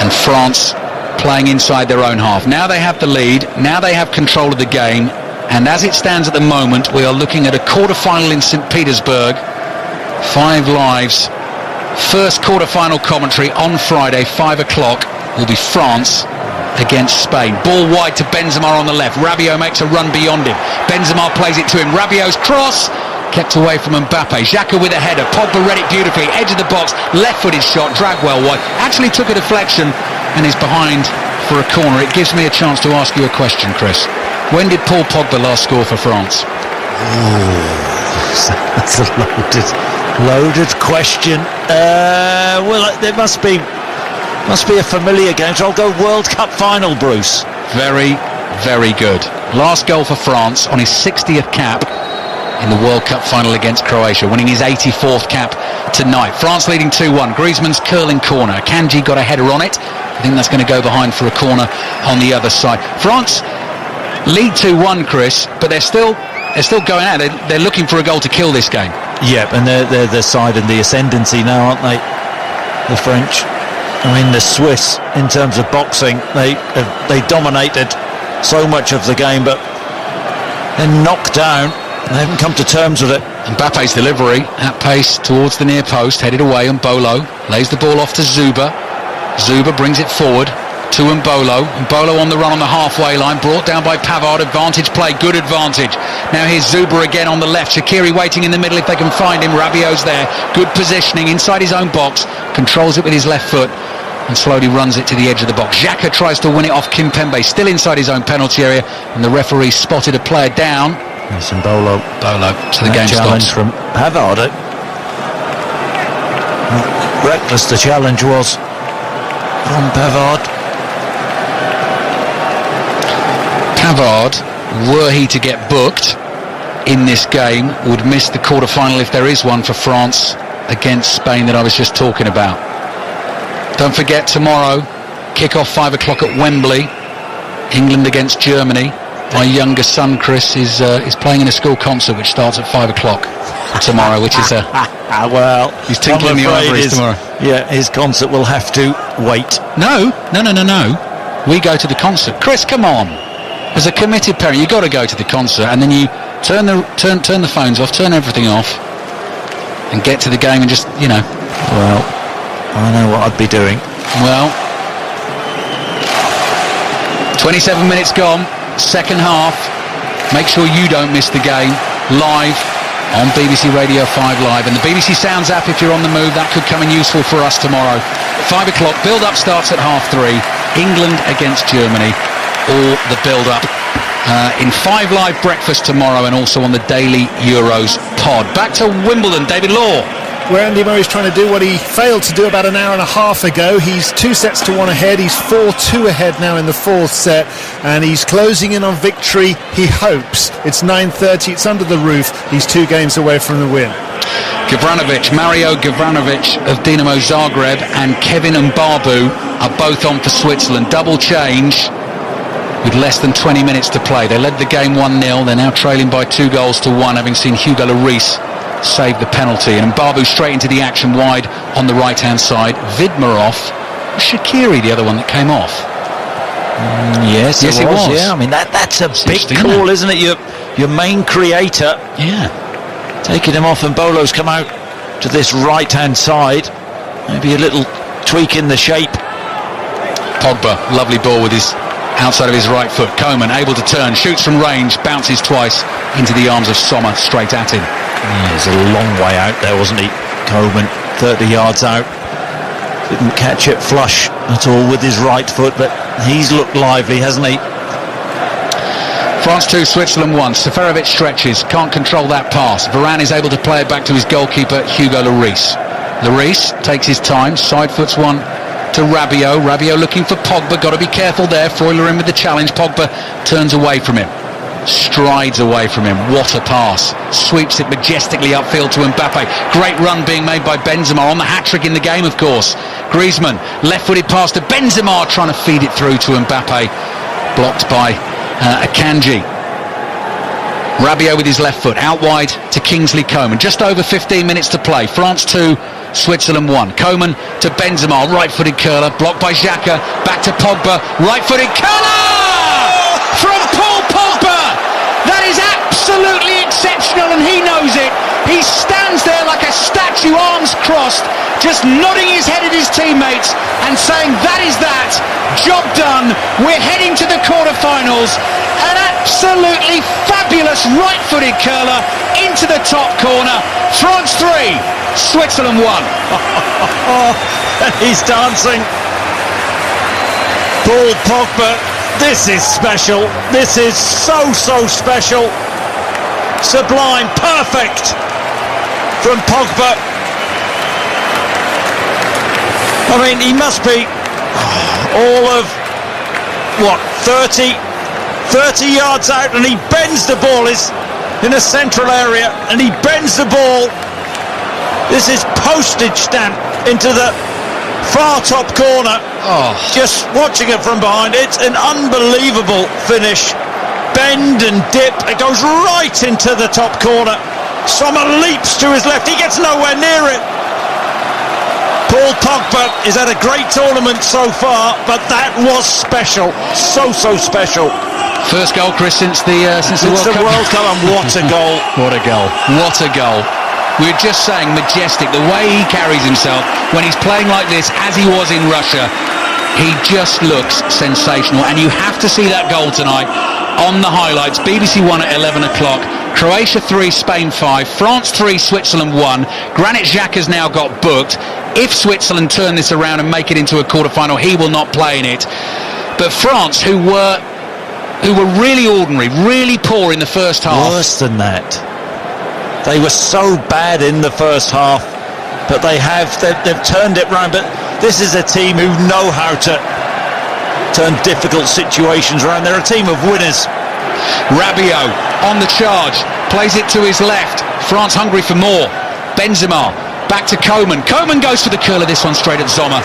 and France playing inside their own half. Now they have the lead, now they have control of the game, and as it stands at the moment, we are looking at a quarter-final in St. Petersburg. 5 Live's first quarter-final commentary on Friday, 5 o'clock, will be France against Spain. Ball wide to Benzema on the left. Rabiot makes a run beyond him. Benzema plays it to him. Rabiot's cross kept away from Mbappe. Xhaka with a header. Pogba read it beautifully. Edge of the box. Left-footed shot. Dragged well wide. Actually took a deflection and is behind for a corner. It gives me a chance to ask you a question, Chris. When did Paul Pogba last score for France? That's a loaded question. Well, there must be a familiar game. So I'll go World Cup final, Bruce. Very, very good. Last goal for France on his 60th cap in the World Cup final against Croatia, winning his 84th cap tonight. France leading 2-1. Griezmann's curling corner. Kanji got a header on it. I think that's going to go behind for a corner on the other side. France lead 2-1, Chris, but they're still going out. They're looking for a goal to kill this game. Yep, and they're the side in the ascendancy now, aren't they? The French. I mean, the Swiss, in terms of boxing, they dominated so much of the game, but then knocked down They haven't come to terms with it. Mbappe's delivery at pace towards the near post, headed away, and Mbolo lays the ball off to Zuba. Zuba brings it forward to Mbolo. Mbolo on the run on the halfway line, brought down by Pavard. Advantage play, good advantage. Now here's Zuba again on the left. Shaqiri waiting in the middle if they can find him. Rabiot's there, good positioning inside his own box, controls it with his left foot and slowly runs it to the edge of the box. Xhaka tries to win it off Kimpembe, still inside his own penalty area, and the referee spotted a player down. Yes, and Bolo. So the game challenge stops. From Pavard. Reckless the challenge was from Pavard. Pavard, were he to get booked in this game, would miss the quarter-final if there is one for France against Spain that I was just talking about. Don't forget, tomorrow, kick-off 5 o'clock at Wembley, England against Germany. My younger son, Chris, is playing in a school concert which starts at 5 o'clock tomorrow, which is well, he's tinkling the ivories tomorrow. Yeah, his concert will have to wait. No. We go to the concert. Chris, come on. As a committed parent, you've got to go to the concert, and then you turn the phones off, turn everything off, and get to the game and just, Well, I know what I'd be doing. Well, 27 minutes gone, second half. Make sure you don't miss the game live on BBC Radio 5 Live and the BBC Sounds app if you're on the move. That could come in useful for us tomorrow. 5 o'clock, build-up starts at 3:30. England against Germany. All the build-up in 5 Live breakfast tomorrow and also on the Daily Euros pod. Back to Wimbledon, David Law. Where Andy Murray's trying to do what he failed to do about an hour and a half ago. He's 2-1 ahead. He's 4-2 ahead now in the fourth set, and he's closing in on victory, he hopes. It's 9:30, it's under the roof. He's 2 games away from the win. Mario Gavranovic of Dinamo Zagreb and Kevin Mbabu are both on for Switzerland. Double change with less than 20 minutes to play. They led the game 1-0. They're now trailing by 2-1, having seen Hugo Lloris save the penalty. And Mbabu straight into the action wide on the right-hand side. Vidmarov, Shaqiri, the other one that came off. Yes, it was. Yeah, I mean that's a big call, isn't it? Your main creator. Yeah. Taking him off, and Bolo's come out to this right-hand side. Maybe a little tweak in the shape. Pogba, lovely ball with his outside of his right foot. Coman able to turn, shoots from range, bounces twice into the arms of Sommer, straight at him. Yeah, he's a long way out there, wasn't he? Coman, 30 yards out. Didn't catch it flush at all with his right foot, but he's looked lively, hasn't he? France 2, Switzerland 1. Seferovic stretches, can't control that pass. Varane is able to play it back to his goalkeeper, Hugo Lloris. Lloris takes his time, side foots one to Rabiot. Rabiot looking for Pogba, got to be careful there. Freuler in with the challenge. Pogba turns away from him, strides away from him. What a pass. Sweeps it majestically upfield to Mbappe. Great run being made by Benzema on the hat-trick in the game, of course. Griezmann, left-footed pass to Benzema, trying to feed it through to Mbappe. Blocked by Akanji. Rabiot with his left foot, out wide to Kingsley Coman. Just over 15 minutes to play. France 2, Switzerland 1. Coman to Benzema, right-footed curler, blocked by Xhaka. Back to Pogba, right-footed curler! From Paul Pogba! That is absolutely exceptional, and he knows it. He stands there like a statue, arms crossed, just nodding his head at his teammates and saying, that is that, job done, we're heading to the quarterfinals. An absolutely fabulous right-footed curler into the top corner. France 3, Switzerland 1. He's dancing. Paul Pogba, this is special. This is so special. Sublime, perfect from Pogba. I mean, he must be all of, 30 yards out, and he bends the ball. Is in a central area, and he bends the ball. This is postage stamp into the far top corner. Just watching it from behind, it's an unbelievable finish. Bend and dip, it goes right into the top corner. Sommer leaps to his left, he gets nowhere near it. Paul Pogba has had a great tournament so far, but that was special. So special. First goal, Chris, since the World Cup, and what a goal. What a goal. What a goal. We were just saying, majestic, the way he carries himself when he's playing like this, as he was in Russia. He just looks sensational, and you have to see that goal tonight on the highlights. BBC One at 11 o'clock. Croatia 3, Spain 5, France 3, Switzerland 1. Granit Xhaka's now got booked. If Switzerland turn this around and make it into a quarter-final, he will not play in it. But France, who were really ordinary, really poor in the first half. Worse than that. They were so bad in the first half, but they've turned it round. But this is a team who know how to turn difficult situations around. They're a team of winners. Rabiot on the charge, plays it to his left. France hungry for more. Benzema back to Coman. Coman goes for the curler, this one straight at Sommer,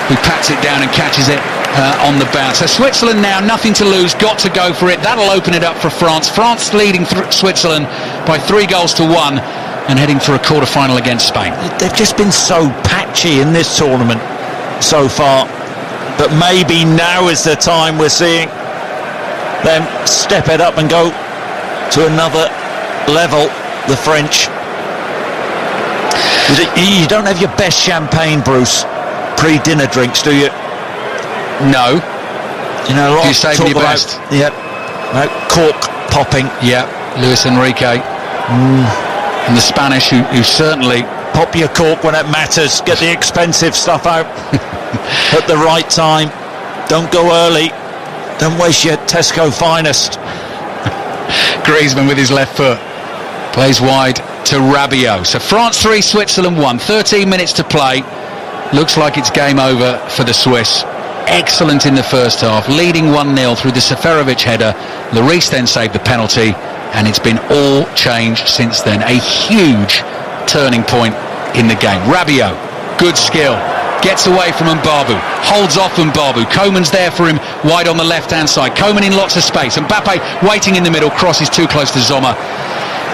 who pats it down and catches it on the bounce. So Switzerland now, nothing to lose, got to go for it. That'll open it up for France. France leading Switzerland by 3-1 and heading for a quarter-final against Spain. They've just been so patchy in this tournament so far, but maybe now is the time we're seeing them step it up and go to another level, the French. You don't have your best champagne, Bruce, pre-dinner drinks, do you? No. You know, a lot you of saving talk your about, best? Yep. No, cork popping. Yeah, Luis Enrique. And the Spanish, who certainly... Pop your cork when it matters. Get the expensive stuff out at the right time. Don't go early. Don't waste your Tesco finest. Griezmann with his left foot plays wide to Rabiot. So France 3, Switzerland 1. 13 minutes to play. Looks like it's game over for the Swiss. Excellent in the first half, leading 1-0 through the Seferovic header. Lloris then saved the penalty, and it's been all changed since then. A huge turning point in the game. Rabiot, good skill, gets away from Mbabu, holds off Mbabu. Coman's there for him wide on the left-hand side. Coman in lots of space. Mbappe waiting in the middle, crosses too close to Sommer,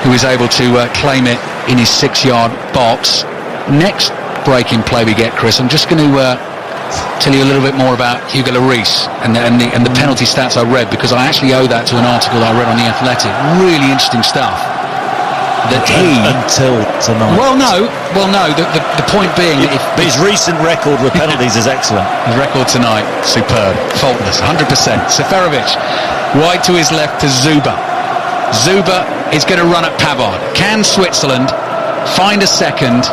who is able to claim it in his 6-yard box. Next break in play we get, Chris, I'm just going to tell you a little bit more about Hugo Lloris and the penalty stats I read, because I actually owe that to an article I read on The Athletic. Really interesting stuff. Until tonight. Well, no. The point being, but his recent record with penalties is excellent. His record tonight, superb, faultless, 100%. Seferovic wide to his left to Zuba. Zuba is going to run at Pavard. Can Switzerland find a second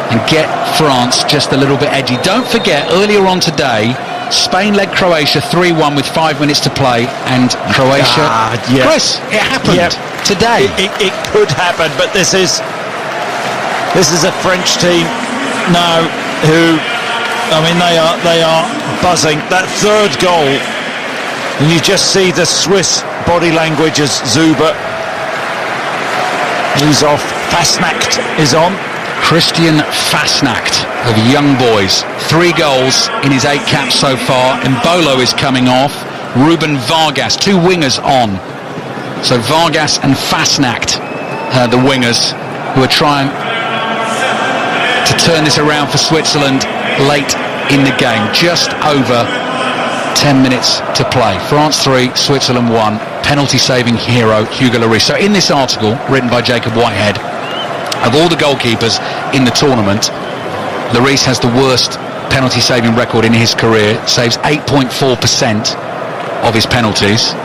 and get France just a little bit edgy? Don't forget, earlier on today, Spain led Croatia 3-1 with 5 minutes to play, and Croatia... yeah. Chris, it happened today. It could happen, but this is a French team now who, I mean, they are buzzing. That third goal, and you just see the Swiss body language as Zuba, he's off. Fasnacht is on. Christian Fasnacht of Young Boys. 3 goals in his 8 caps so far. Embolo is coming off. Ruben Vargas, 2 wingers on. So Vargas and Fasnacht, the wingers, who are trying to turn this around for Switzerland late in the game. Just over 10 minutes to play. France 3, Switzerland 1. Penalty-saving hero Hugo Lloris. So in this article, written by Jacob Whitehead, of all the goalkeepers in the tournament, Lloris has the worst penalty-saving record in his career. Saves 8.4% of his penalties.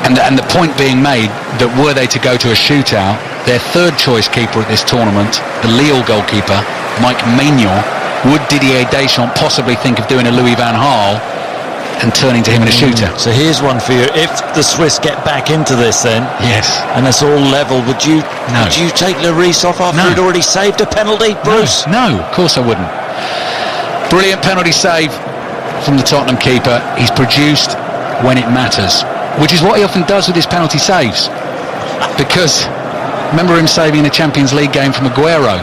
And the point being made that were they to go to a shootout, their third-choice keeper at this tournament, the Lille goalkeeper, Mike Maignan, would Didier Deschamps possibly think of doing a Louis van Gaal and turning to him in a shootout? So here's one for you. If the Swiss get back into this then, yes, and it's all level, would you take Lloris off after he'd already saved a penalty, Bruce? No, of course I wouldn't. Brilliant penalty save from the Tottenham keeper. He's produced when it matters, which is what he often does with his penalty saves. Because remember him saving the Champions League game from Aguero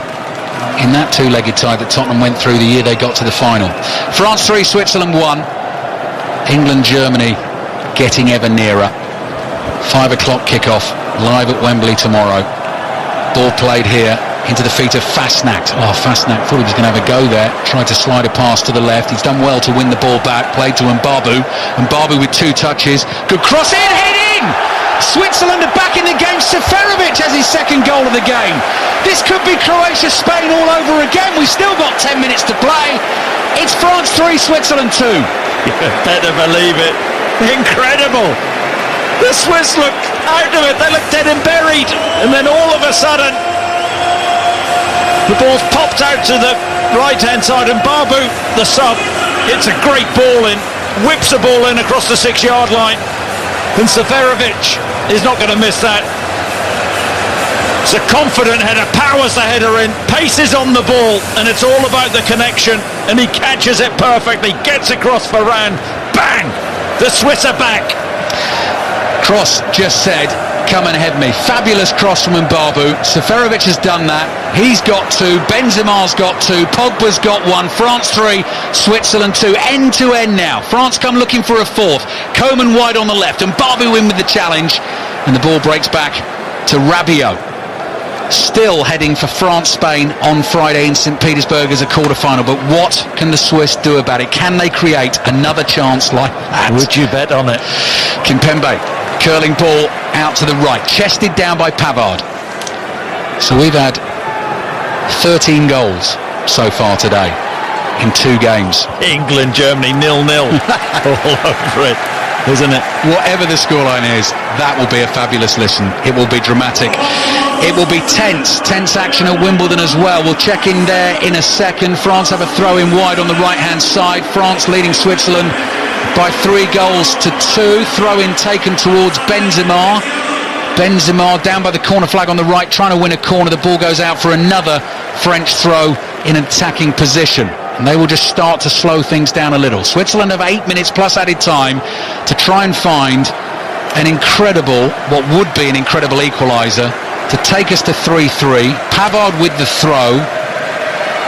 in that 2-legged tie that Tottenham went through the year they got to the final. France 3, Switzerland 1. England, Germany getting ever nearer. 5 o'clock kickoff, live at Wembley tomorrow. Ball played here into the feet of Fasnacht. Oh, Fasnacht thought he was going to have a go there. Tried to slide a pass to the left. He's done well to win the ball back. Played to Mbabu. Mbabu with 2 touches. Good cross in, heading! Switzerland are back in the game. Seferovic has his second goal of the game. This could be Croatia-Spain all over again. We've still got 10 minutes to play. It's France 3, Switzerland 2. Better believe it. Incredible. The Swiss look out of it. They look dead and buried. And then all of a sudden, the ball's popped out to the right-hand side. And Babu, the sub, hits a great ball in. Whips the ball in across the 6-yard line. And Seferovic is not going to miss that. It's a confident header, powers the header in, paces on the ball, and it's all about the connection. And he catches it perfectly, gets across Varane, bang! The Swiss are back. Cross just said, come and head me. Fabulous cross from Mbabu. Seferovic has done that. He's got 2. Benzema's got 2. Pogba's got 1. France 3, Switzerland 2. End to end now. France come looking for a 4th. Coman wide on the left. And Mbabu in with the challenge. And the ball breaks back to Rabiot. Still heading for France-Spain on Friday in St. Petersburg as a quarter-final. But what can the Swiss do about it? Can they create another chance like that? Would you bet on it? Kimpembe, curling ball out to the right, chested down by Pavard. So we've had 13 goals so far today in 2 games. England, Germany, 0-0. All over it, isn't it? Whatever the scoreline is, that will be a fabulous listen. It will be dramatic. It will be tense action at Wimbledon as well. We'll check in there in a second. France have a throw in wide on the right-hand side. France leading Switzerland by 3 goals to 2. Throw in taken towards Benzema. Benzema down by the corner flag on the right, trying to win a corner. The ball goes out for another French throw in attacking position. And they will just start to slow things down a little. Switzerland have 8 minutes plus added time to try and find what would be an incredible equaliser to take us to 3-3. Pavard with the throw.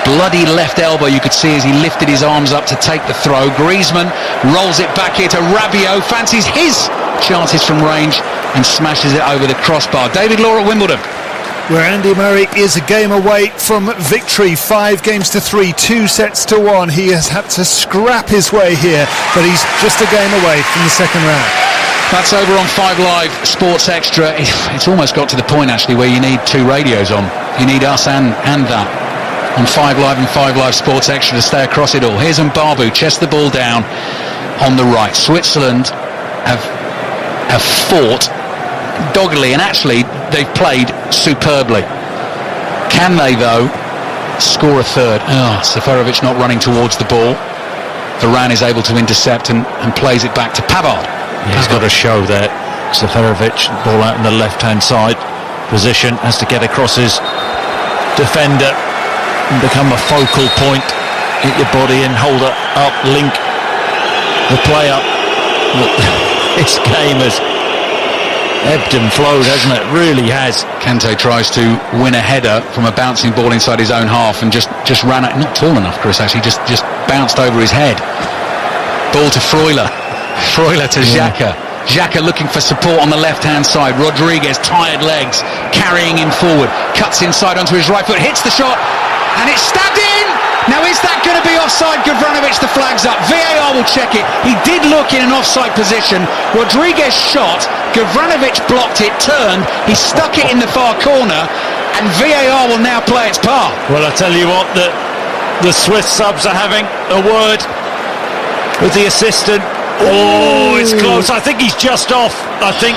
Bloody left elbow you could see as he lifted his arms up to take the throw. Griezmann rolls it back here to Rabiot, fancies his chances from range and smashes it over the crossbar. David Law at Wimbledon, where Andy Murray is a game away from victory. 5 games to 3, 2 sets to 1. He has had to scrap his way here, but he's just a game away from the second round. That's over on 5 Live Sports Extra. It's almost got to the point actually where you need 2 radios on. You need us and that on 5 Live and 5 Live Sports Extra to stay across it all. Here's Mbabu, chest the ball down on the right. Switzerland have fought doggedly, and actually they've played superbly. Can they though score a third? Seferovic not running towards the ball. Varane is able to intercept and plays it back to Pavard. Yeah, he's got a show there. Seferovic, ball out on the left-hand side position, has to get across his defender and become a focal point. Get your body in, hold it up, link the play up. This game has ebbed and flowed, hasn't it? Really has. Kante tries to win a header from a bouncing ball inside his own half and just ran it. Not tall enough, Chris, actually, just bounced over his head. Ball to Freuler to Xhaka. Xhaka looking for support on the left-hand side. Rodriguez, tired legs, carrying him forward. Cuts inside onto his right foot, hits the shot, and it's stabbed in! Now is that going to be offside? Gavranovic, the flag's up. VAR will check it. He did look in an offside position. Rodriguez shot, Gavranovic blocked it, turned, he stuck it in the far corner, and VAR will now play its part. Well, I tell you what, the Swiss subs are having a word with the assistant. Oh, it's close. I think he's just off. I think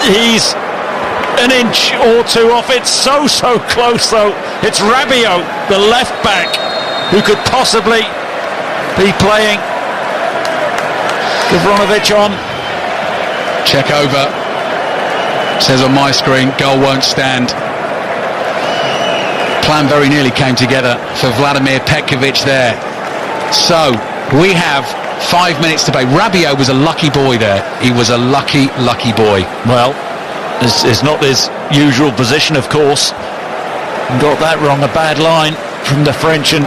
he's an inch or 2 off. It's so close, though. It's Rabiot, the left back, who could possibly be playing Gavranovic on. Check over. Says on my screen, goal won't stand. Plan very nearly came together for Vladimir Petkovic there. So we have 5 minutes to play. Rabiot was a lucky boy there. He was a lucky boy. Well, it's not his usual position, of course. Got that wrong. A bad line from the French, and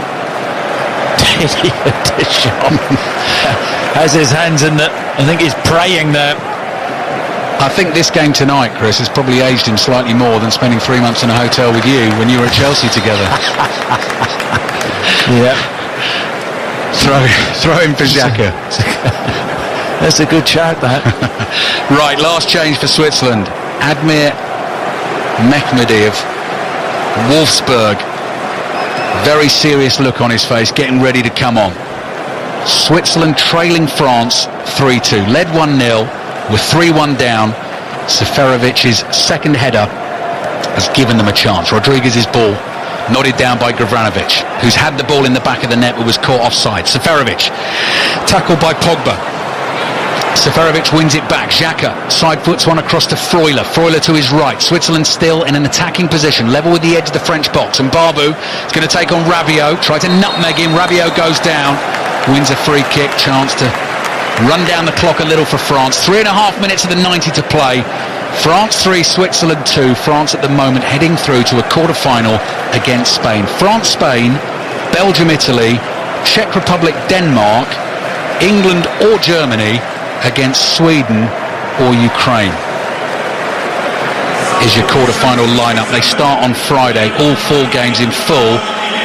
Deschamps has his hands in the, I think he's praying there. I think this game tonight, Chris, has probably aged him slightly more than spending 3 months in a hotel with you when you were at Chelsea together. Yeah. Throw him for Xhaka. That's a good shout, that. Right, last change for Switzerland. Admir Mehmedi of Wolfsburg. Very serious look on his face, getting ready to come on. Switzerland trailing France 3-2. Led 1-0, with 3-1 down. Seferovic's second header has given them a chance. Rodriguez's ball nodded down by Gavranovic, who's had the ball in the back of the net but was caught offside. Seferovic, tackled by Pogba. Seferovic wins it back. Xhaka side foots one across to Freuler. Freuler to his right. Switzerland still in an attacking position, level with the edge of the French box. And Barbu is going to take on Rabiot. Try to nutmeg him. Rabiot goes down. Wins a free kick. Chance to run down the clock a little for France. 3.5 minutes of the 90 to play. France 3, Switzerland 2. France at the moment heading through to a quarter-final against Spain. France-Spain, Belgium-Italy, Czech Republic-Denmark, England or Germany against Sweden or Ukraine is your quarter-final lineup. They start on Friday, all 4 games in full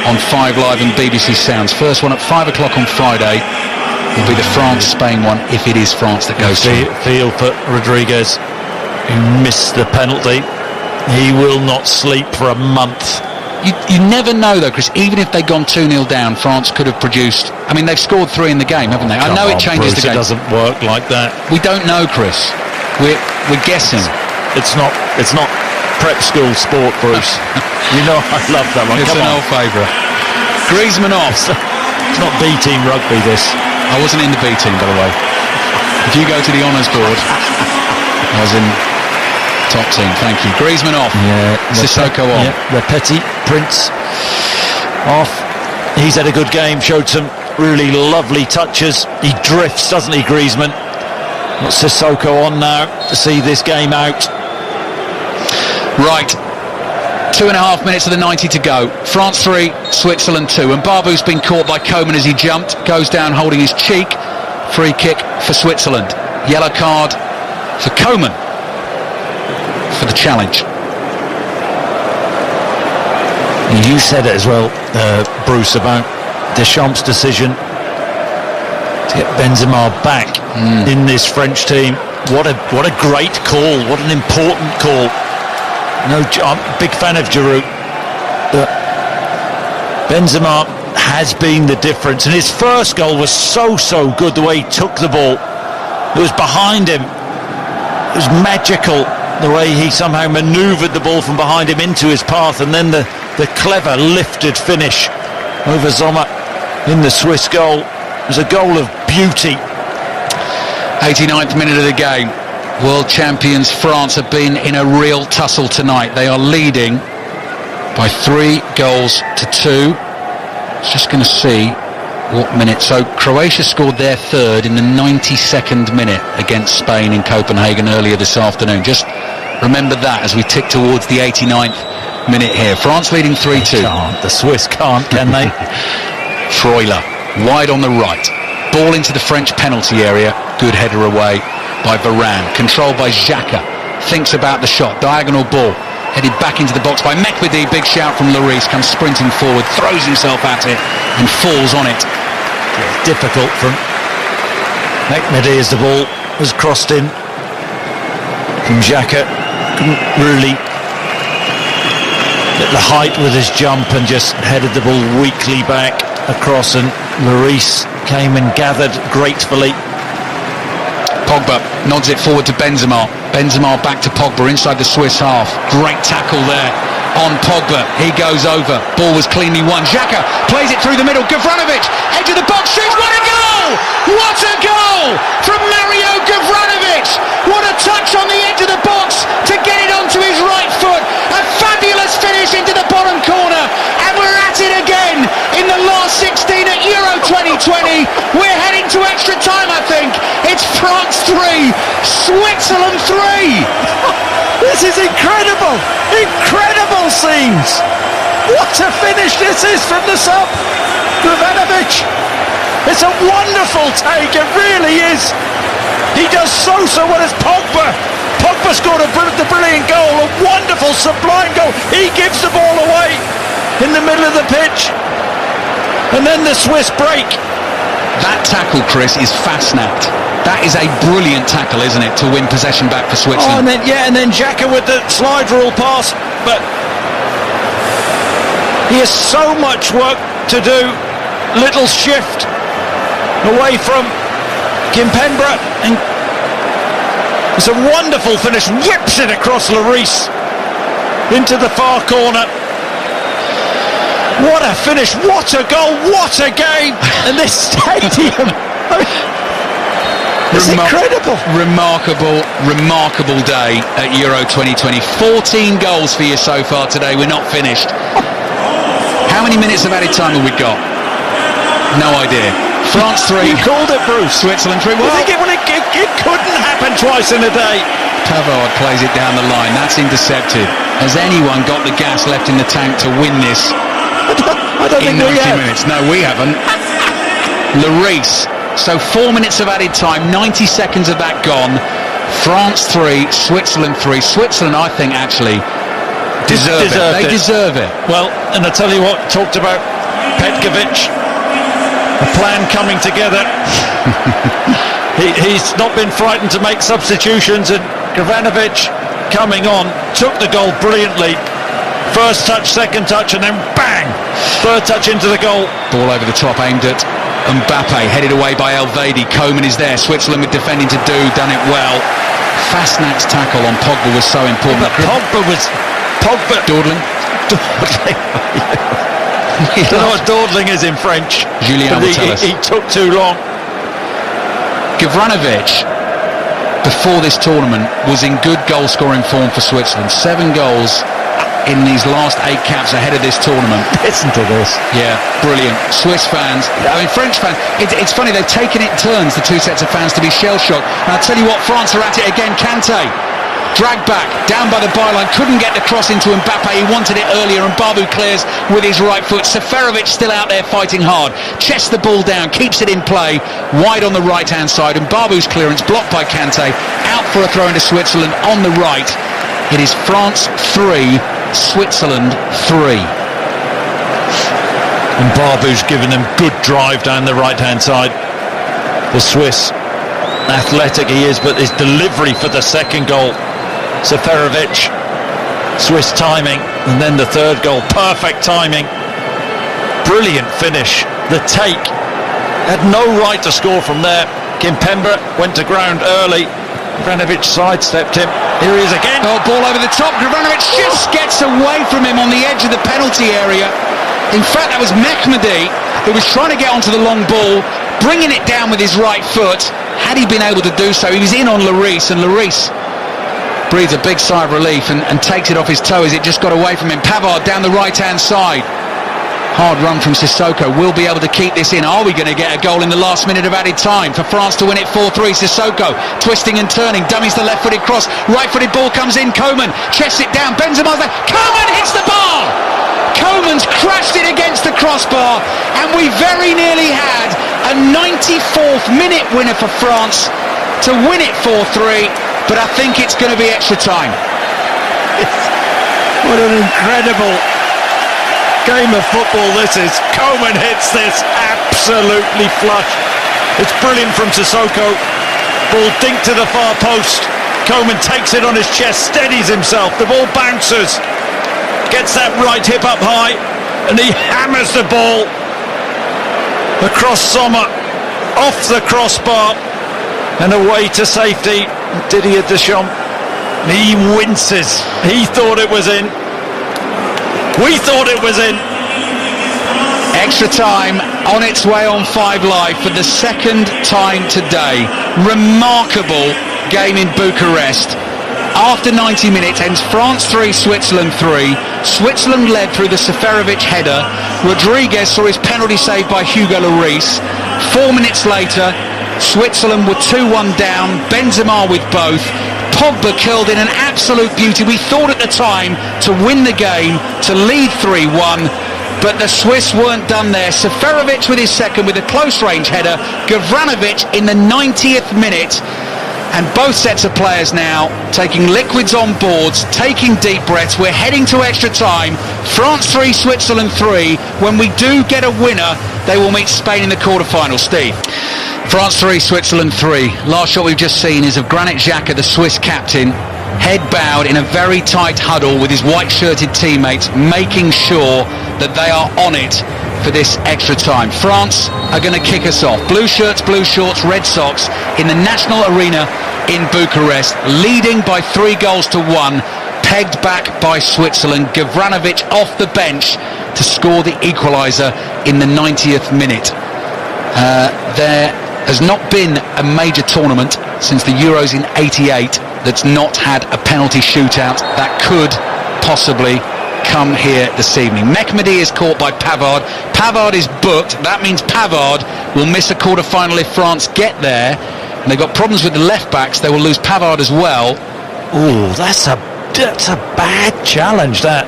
on 5 Live and BBC Sounds. First one at 5 o'clock on Friday will be the France-Spain one, if it is France that goes through. Feel for Rodriguez, who missed the penalty. He will not sleep for a month. You never know, though, Chris. Even if they'd gone 2-0 down, France could have produced... I mean, they've scored 3 in the game, haven't they? I know it changes the game. It doesn't work like that. We don't know, Chris. We're guessing. It's not prep school sport, Bruce. You know I love that one. It's an old favourite. Griezmann off. It's not B-team rugby, this. I wasn't in the B team, by the way. If you go to the honours board, I was in top team. Thank you. Griezmann off. Yeah. Sissoko on. Yeah, the Petit Prince off. He's had a good game. Showed some really lovely touches. He drifts, doesn't he, Griezmann? Got Sissoko on now to see this game out. Right. 2.5 minutes of the 90 to go. France 3, Switzerland 2. And Barbu's been caught by Coman as he jumped. Goes down holding his cheek. Free kick for Switzerland. Yellow card for Coman for the challenge. You said it as well, Bruce, about Deschamps' decision to get Benzema back in this French team. What a great call. What an important call. No, I'm a big fan of Giroud. Benzema has been the difference, and his first goal was so good. The way he took the ball, it was behind him. It was magical the way he somehow manoeuvred the ball from behind him into his path, and then the clever lifted finish over Sommer in the Swiss goal. It was a goal of beauty. 89th minute of the game. World champions France have been in a real tussle tonight. They are leading by 3 goals to 2. Just going to see what minute. So Croatia scored their third in the 92nd minute against Spain in Copenhagen earlier this afternoon. Just remember that as we tick towards the 89th minute here. France leading 3-2. The Swiss can't, can they? Freuler wide on the right. Ball into the French penalty area. Good header away by Varane. Controlled by Xhaka. Thinks about the shot. Diagonal ball. Headed back into the box by Mehmedi. Big shout from Lloris. Comes sprinting forward. Throws himself at it and falls on it. Difficult from Mehmedi as the ball was crossed in from Xhaka. Couldn't really get the height with his jump and just headed the ball weakly back across, and Lloris came and gathered gratefully. Pogba nods it forward to Benzema. Benzema back to Pogba inside the Swiss half. Great tackle there on Pogba. He goes over. Ball was cleanly won. Xhaka plays it through the middle. Gavranovic, edge of the box, shoots. What a goal! What a goal from Mario Gavranovic! What a touch on the edge of the box to get it onto his right foot. A fabulous finish into the bottom corner. And we're at it again in the last 16 at Euro 2020. We're heading to extra time, I think. It's France 3, Switzerland 3. This is incredible! Incredible scenes! What a finish this is from the sub! Gavranovic! It's a wonderful take, it really is! He does so well as Pogba Pogba scored the brilliant goal, a wonderful, sublime goal. He gives the ball away in the middle of the pitch. And then the Swiss break. That tackle, Chris, is fast-snapped. That is a brilliant tackle, isn't it, to win possession back for Switzerland? And then Xhaka with the slide rule pass, but he has so much work to do. Little shift away from Kimpembe, and it's a wonderful finish. Whips it across Lloris into the far corner. What a finish! What a goal! What a game! And this stadium. It's incredible. Remarkable day at Euro 2020. 14 goals for you so far today. We're not finished. How many minutes of added time have we got? No idea. France 3. You called it, Bruce. Switzerland 3. Well, it couldn't happen twice in a day. Pavard plays it down the line. That's intercepted. Has anyone got the gas left in the tank to win this I don't in think 90 we have. minutes? No, we haven't. Lloris. So 4 minutes of added time, 90 seconds of that gone. France 3, Switzerland 3. Switzerland, I think, actually deserve it. They deserve it. Well, and I tell you what, talked about Petkovic, a plan coming together. He's not been frightened to make substitutions, and Gavranovic coming on, took the goal brilliantly. First touch, second touch, and then bang! Third touch into the goal. Ball over the top, aimed at Mbappe, headed away by Elvedi. Coman is there. Switzerland with defending to do, done it well. Fastnack's tackle on Pogba was so important. Pogba. Dawdling. I don't know what dawdling is in French. Julien will tell us. He took too long. Gavranovic, before this tournament, was in good goal-scoring form for Switzerland. 7 goals in these last 8 caps ahead of this tournament. Listen to this. Yeah, brilliant. Swiss fans, I mean French fans, it's funny, they've taken it in turns, the two sets of fans, to be shell-shocked. And I'll tell you what, France are at it again. Kante, dragged back, down by the byline, couldn't get the cross into Mbappe, he wanted it earlier, and Babu clears with his right foot. Seferovic still out there fighting hard, chests the ball down, keeps it in play, wide on the right-hand side, and Babu's clearance blocked by Kante, out for a throw into Switzerland on the right. It is France 3, Switzerland 3. And Babu's given them good drive down the right-hand side. The Swiss, athletic he is, but his delivery for the second goal. Seferovic, Swiss timing, and then the third goal, perfect timing. Brilliant finish. The take, had no right to score from there. Kimpembe went to ground early. Gavranovic sidestepped him. Here he is again. Oh, ball over the top. Gavranovic just gets away from him on the edge of the penalty area. In fact, that was Mehmedi who was trying to get onto the long ball, bringing it down with his right foot. Had he been able to do so, he was in on Lloris, and Lloris breathes a big sigh of relief and takes it off his toe as it just got away from him. Pavard down the right-hand side. Hard run from Sissoko. Will be able to keep this in. Are we going to get a goal in the last minute of added time for France to win it 4-3? Sissoko twisting and turning, dummies the left-footed cross, right-footed ball comes in. Coman chests it down. Benzema's there. Coman hits the bar. Coman's crashed it against the crossbar, and we very nearly had a 94th minute winner for France to win it 4-3. But I think it's going to be extra time. What an incredible game of football this is. Coman hits this absolutely flush. It's brilliant from Sissoko. Ball dinked to the far post. Coman takes it on his chest, steadies himself. The ball bounces, gets that right hip up high, and he hammers the ball across Sommer, off the crossbar, and away to safety. Didier Deschamps, he winces. He thought it was in. We thought it was in. Extra time on its way on 5 Live for the second time today. Remarkable game in Bucharest. After 90 minutes ends France 3, Switzerland 3. Switzerland led through the Seferovic header. Rodriguez saw his penalty saved by Hugo Lloris. 4 minutes later, Switzerland were 2-1 down. Benzema with both. Pogba curled in an absolute beauty. We thought at the time to win the game, to lead 3-1, but the Swiss weren't done there. Seferovic with his second with a close range header. Gavranovic in the 90th minute. And both sets of players now taking liquids on boards, taking deep breaths. We're heading to extra time. France 3, Switzerland 3. When we do get a winner, they will meet Spain in the quarterfinals. Steve. France 3, Switzerland 3. Last shot we've just seen is of Granit Xhaka, the Swiss captain, head bowed in a very tight huddle with his white-shirted teammates, making sure that they are on it for this extra time. France are going to kick us off. Blue shirts, blue shorts, red socks in the National Arena in Bucharest, leading by 3-1, pegged back by Switzerland. Gavranovic off the bench to score the equaliser in the 90th minute. There has not been a major tournament since the Euros in '88 that's not had a penalty shootout. That could possibly come here this evening. Mehmedi is caught by Pavard. Pavard is booked. That means Pavard will miss a quarter-final if France get there. And they've got problems with the left-backs. They will lose Pavard as well. Oh, that's a bad challenge, that.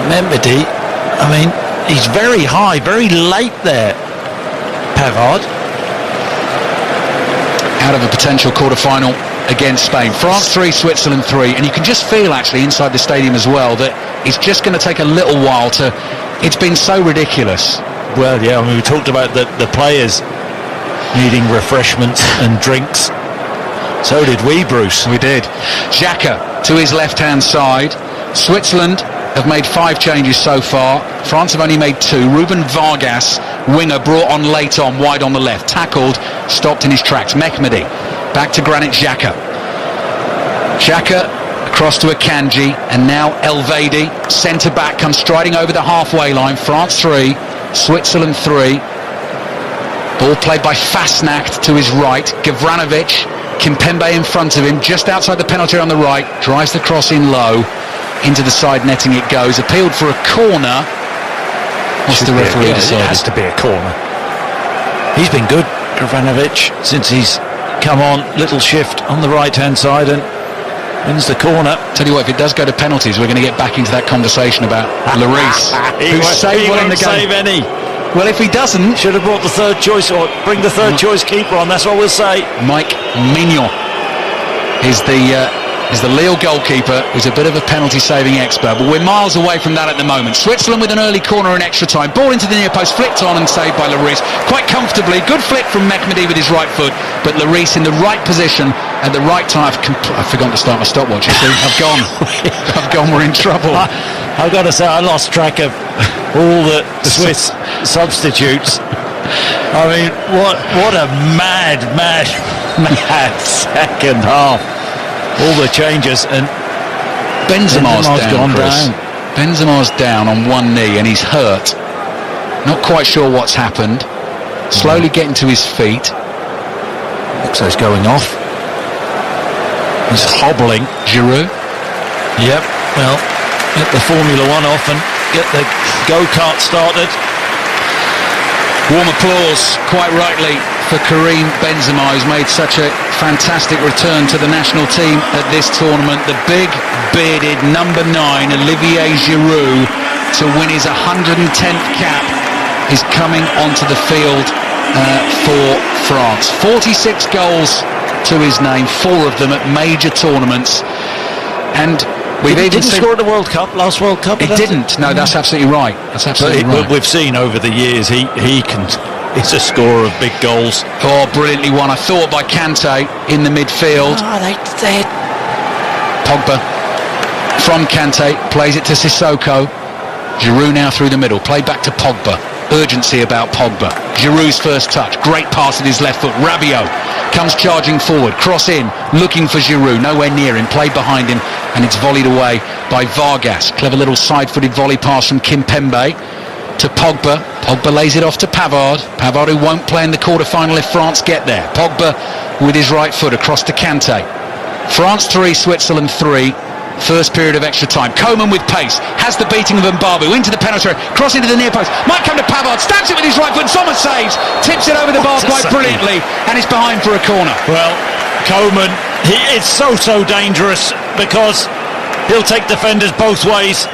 Mehmedi, I mean, he's very high, very late there. Pavard. Out of a potential quarter-final against Spain. France 3, Switzerland 3. And you can just feel, actually, inside the stadium as well, that it's just going to take a little while to... It's been so ridiculous. Well, yeah, I mean, we talked about the players needing refreshments and drinks. So did we, Bruce. We did. Xhaka to his left-hand side. Switzerland have made 5 changes so far. France have only made 2. Ruben Vargas, winger, brought on late on, wide on the left. Tackled, stopped in his tracks. Mehmedi, back to Granit Xhaka. Xhaka across to Akanji, and now Elvedi, centre-back, comes striding over the halfway line. France 3, Switzerland 3. Ball played by Fasnacht to his right. Gavranovic, Kimpembe in front of him, just outside the penalty on the right. Drives the cross in low. Into the side netting it goes. Appealed for a corner. What's the referee decided? It has to be a corner. He's been good, Gavranovic, since he's come on. Little shift on the right-hand side and wins the corner. Tell you what, if it does go to penalties, we're going to get back into that conversation about Lloris, who saved one in the game. Save any. Well, if he doesn't, should have brought the third choice, or bring the third choice keeper on. That's what we'll say. Mike Mignon is the Lille goalkeeper, who's a bit of a penalty-saving expert, but we're miles away from that at the moment. Switzerland with an early corner in extra time. Ball into the near post, flicked on and saved by Lloris quite comfortably. Good flick from Mehmedi with his right foot, but Lloris in the right position at the right time. I've forgotten to start my stopwatch. You see, I've gone. We're in trouble. I've got to say, I lost track of all the Swiss substitutes. I mean, what a mad second half. All the changes, and Benzema's gone down. Benzema's down on one knee and he's hurt. Not quite sure what's happened. Slowly getting to his feet. Looks like he's going off. He's hobbling. Giroud. Yep. Well, get the Formula One off and get the go-kart started. Warm applause, quite rightly, for Karim Benzema, who's made such a fantastic return to the national team at this tournament. The big bearded number 9, Olivier Giroud, to win his 110th cap, is coming onto the field for France. 46 goals to his name, 4 of them at major tournaments. And we've didn't score at the World Cup, last World Cup. It didn't. No, that's absolutely right. That's absolutely right. But we've seen over the years he's a scorer of big goals. Oh, brilliantly won. I thought by Kante in the midfield. Pogba from Kante plays it to Sissoko. Giroud now through the middle. Play back to Pogba. Urgency about Pogba. Giroud's first touch. Great pass with his left foot. Rabiot comes charging forward. Cross in. Looking for Giroud. Nowhere near him. Played behind him. And it's volleyed away by Vargas. Clever little side-footed volley pass from Kimpembe to Pogba. Pogba lays it off to Pavard. Pavard, who won't play in the quarter-final if France get there. Pogba with his right foot across to Kante. France 3, Switzerland 3. First period of extra time. Coman with pace. Has the beating of Mbabu. Into the penalty. Cross into the near post. Might come to Pavard. Stabs it with his right foot. Sommer saves. Tips it over the bar quite brilliantly. And it's behind for a corner. Well, Coman, it's so dangerous because he'll take defenders both ways.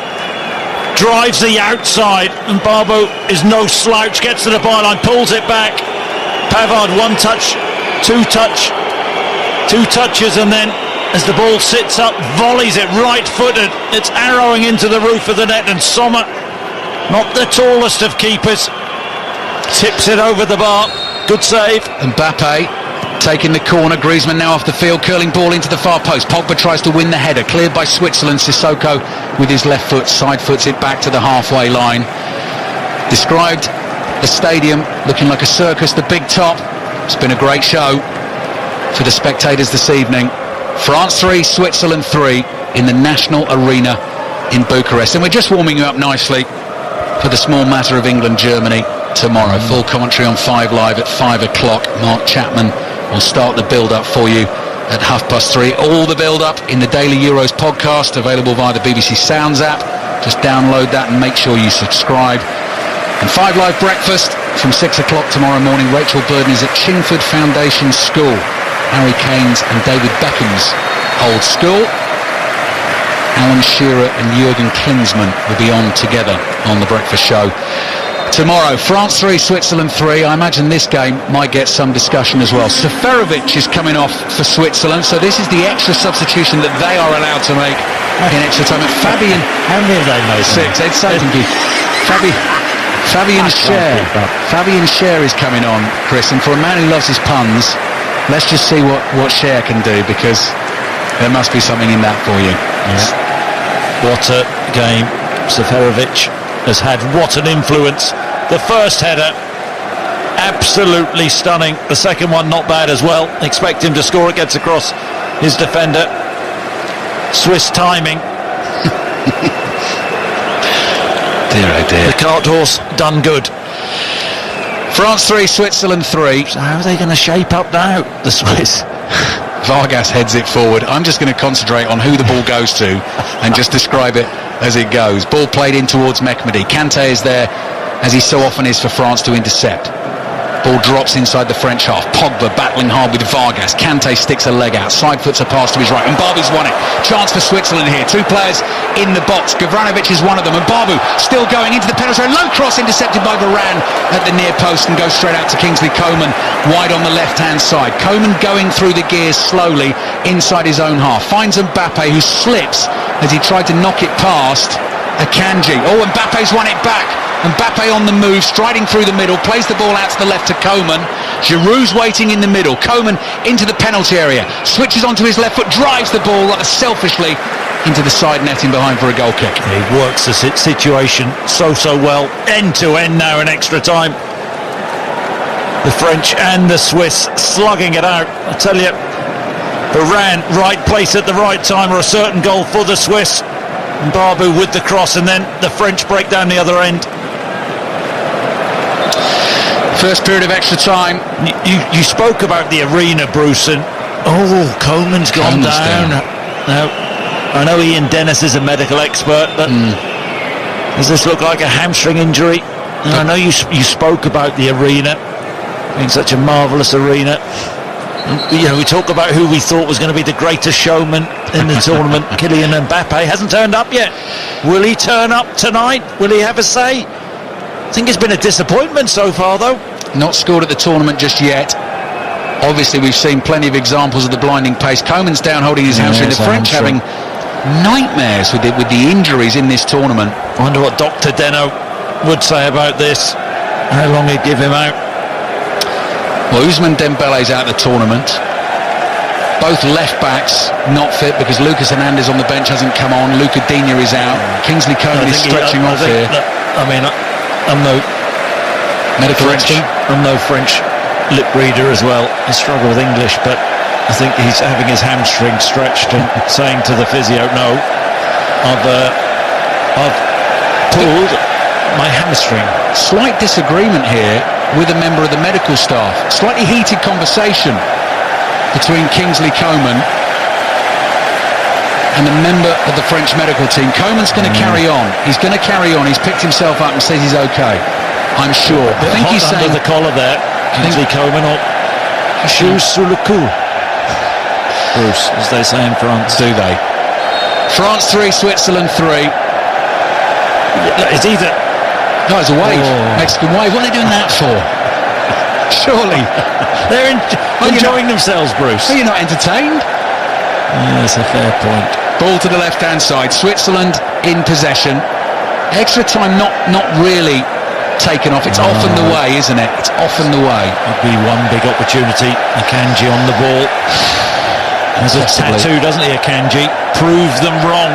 Drives the outside. Mbabu is no slouch. Gets to the byline. Pulls it back. Pavard, 1 touch. 2 touch. 2 touches, and then as the ball sits up, volleys it right-footed. It's arrowing into the roof of the net, and Sommer, not the tallest of keepers, tips it over the bar. Good save. Mbappe taking the corner. Griezmann now off the field, curling ball into the far post. Pogba tries to win the header, cleared by Switzerland. Sissoko with his left foot side foots it back to the halfway line. Described the stadium looking like a circus, the big top. It's been a great show for the spectators this evening. France 3, Switzerland 3 in the National Arena in Bucharest. And we're just warming you up nicely for the small matter of England-Germany tomorrow. Full commentary on 5 Live at 5 o'clock. Mark Chapman will start the build-up for you at 3:30. All the build-up in the Daily Euros podcast, available via the BBC Sounds app. Just download that and make sure you subscribe. And 5 Live breakfast from 6 o'clock tomorrow morning. Rachel Burden is at Chingford Foundation School, Harry Kane's and David Beckham's old school. Alan Shearer and Jurgen Klinsmann will be on together on the breakfast show tomorrow. France 3, Switzerland 3. I imagine this game might get some discussion as well. Seferovic is coming off for Switzerland, so this is the extra substitution that they are allowed to make in extra time. And Fabian, how many have they made? 6. Ed Satinky. Fabian Schär. Fabian Schär is coming on, Chris, and for a man who loves his puns, let's just see what Schär can do, because there must be something in that for you. Yeah. What a game Seferovic has had. What an influence. The first header, absolutely stunning. The second one, not bad as well. Expect him to score. It gets across his defender. Swiss timing. Dear oh dear. The cart horse done good. France 3, Switzerland 3. So how are they going to shape up now, the Swiss? Vargas heads it forward. I'm just going to concentrate on who the ball goes to and just describe it as it goes. Ball played in towards Mehmedi. Kanté is there, as he so often is for France, to intercept. Ball drops inside the French half. Pogba battling hard with Vargas. Kanté sticks a leg out. Side foots a pass to his right. And Mbabu's won it. Chance for Switzerland here. 2 players in the box. Gavranovic is one of them. And Mbabu still going into the penalty area. Low cross intercepted by Varane at the near post and goes straight out to Kingsley Coman wide on the left-hand side. Coman going through the gears slowly inside his own half. Finds Mbappe, who slips as he tried to knock it past Akanji. Oh, Mbappe's won it back. Mbappe on the move, striding through the middle, plays the ball out to the left to Coman. Giroud's waiting in the middle. Coman into the penalty area, switches onto his left foot, drives the ball rather selfishly into the side netting behind for a goal kick. He works the situation so well, end to end now in extra time. The French and the Swiss slugging it out. I tell you, Varane, right place at the right time, or a certain goal for the Swiss. Mbabu with the cross, and then the French break down the other end. First period of extra time. You spoke about the arena, Bruce, and Coman's gone down. Now, I know Ian Dennis is a medical expert, but does this look like a hamstring injury? Now, I know you spoke about the arena being such a marvellous arena. You know, we talk about who we thought was going to be the greatest showman in the tournament. Kylian Mbappe hasn't turned up yet. Will he turn up tonight? Will he have a say? I think it's been a disappointment so far, though. Not scored at the tournament just yet. Obviously, we've seen plenty of examples of the blinding pace. Coman's down holding his hamstring. The French having nightmares with the injuries in this tournament. I wonder what Dr. Deno would say about this. How long he'd give him out. Well, Ousmane Dembele's out of the tournament. Both left backs not fit because Lucas Hernandez on the bench hasn't come on. Luca Digne is out. Kingsley Coman is stretching off here. I mean, I'm no medical expert. I'm no French lip reader as well. I struggle with English, but I think he's having his hamstring stretched and saying to the physio, "No, I've pulled my hamstring." Slight disagreement here with a member of the medical staff. Slightly heated conversation between Kingsley Coman and a member of the French medical team. Coman's going to carry on. He's going to carry on. He's picked himself up and says he's okay. I'm sure. I think he's saying under the collar there, Kingsley Coman, or shoes sous le cou. Bruce, as they say in France. Do they? France 3, Switzerland 3. It's either... No, it's a wave. Mexican wave. What are they doing that for? Surely. They're enjoying themselves, Bruce. Are you not entertained? Yeah, that's a fair point. Ball to the left-hand side. Switzerland in possession. Extra time not really taken off. It's often the way, isn't it? It's often the way. Would be one big opportunity. Akanji on the ball. Has a tattoo, doesn't he, Akanji? Prove them wrong.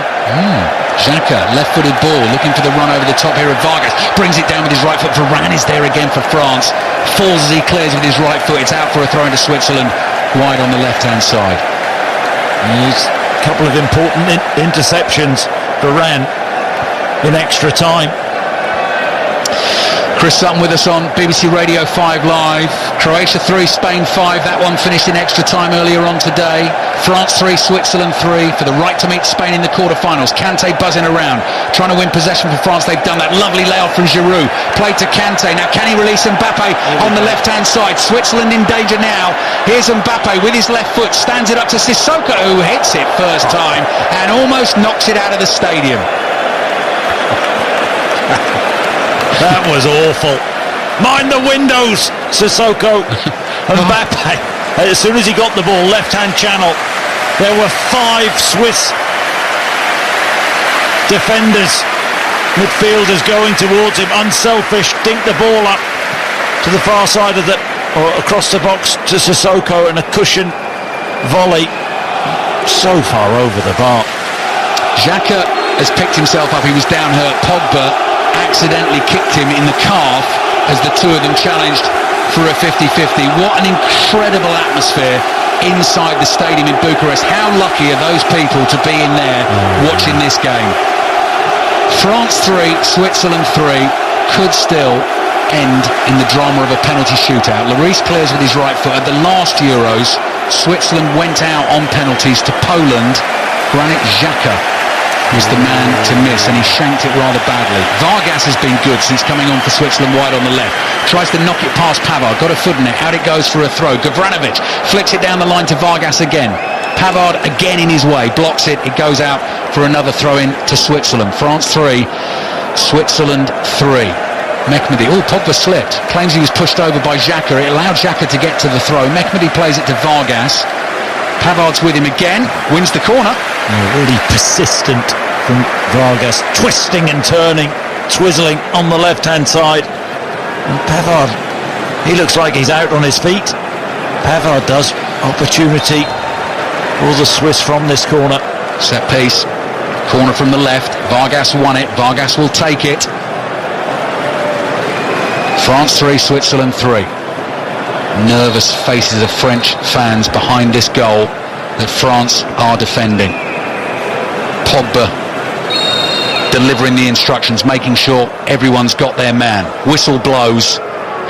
Xhaka, left-footed ball, looking for the run over the top here of Vargas. Brings it down with his right foot. Varane is there again for France. Falls as he clears with his right foot. It's out for a throw into Switzerland. Wide on the left-hand side. There's a couple of important interceptions. Varane in extra time. Chris Sutton with us on BBC Radio 5 Live. Croatia 3, Spain 5. That one finished in extra time earlier on today. France 3, Switzerland 3 for the right to meet Spain in the quarterfinals. Kante buzzing around, trying to win possession for France. They've done that. Lovely layout from Giroud. Played to Kante. Now can he release Mbappe on the left-hand side? Switzerland in danger now. Here's Mbappe with his left foot. Stands it up to Sissoko, who hits it first time and almost knocks it out of the stadium. That was awful. Mind the windows, Sissoko. Mbappe, as soon as he got the ball, left-hand channel, there were 5 Swiss defenders, midfielders going towards him. Unselfish, dinked the ball up to the far side of the, or across the box to Sissoko, and a cushion volley so far over the bar. Xhaka has picked himself up. He was down hurt. Pogba accidentally kicked him in the calf as the two of them challenged for a 50-50. What an incredible atmosphere inside the stadium in Bucharest. How lucky are those people to be in there watching this game. France 3, Switzerland 3 could still end in the drama of a penalty shootout. Lloris clears with his right foot. At the last Euros, Switzerland went out on penalties to Poland. Granit Xhaka was the man to miss, and he shanked it rather badly. Vargas has been good since coming on for Switzerland wide on the left. Tries to knock it past Pavard, got a foot in it, out it goes for a throw. Gavranovic flicks it down the line to Vargas again. Pavard again in his way, blocks it, it goes out for another throw-in to Switzerland. France 3, Switzerland 3. Mehmedi, Pogba slipped, claims he was pushed over by Xhaka. It allowed Xhaka to get to the throw. Mehmedi plays it to Vargas. Pavard's with him again, wins the corner. Really persistent from Vargas, twisting and turning, twizzling on the left-hand side. And Pavard, he looks like he's out on his feet. Pavard does. Opportunity for the Swiss from this corner. Set piece, corner from the left. Vargas won it. Vargas will take it. France 3, Switzerland 3. Nervous faces of French fans behind this goal that France are defending. Pogba delivering the instructions, making sure everyone's got their man. Whistle blows.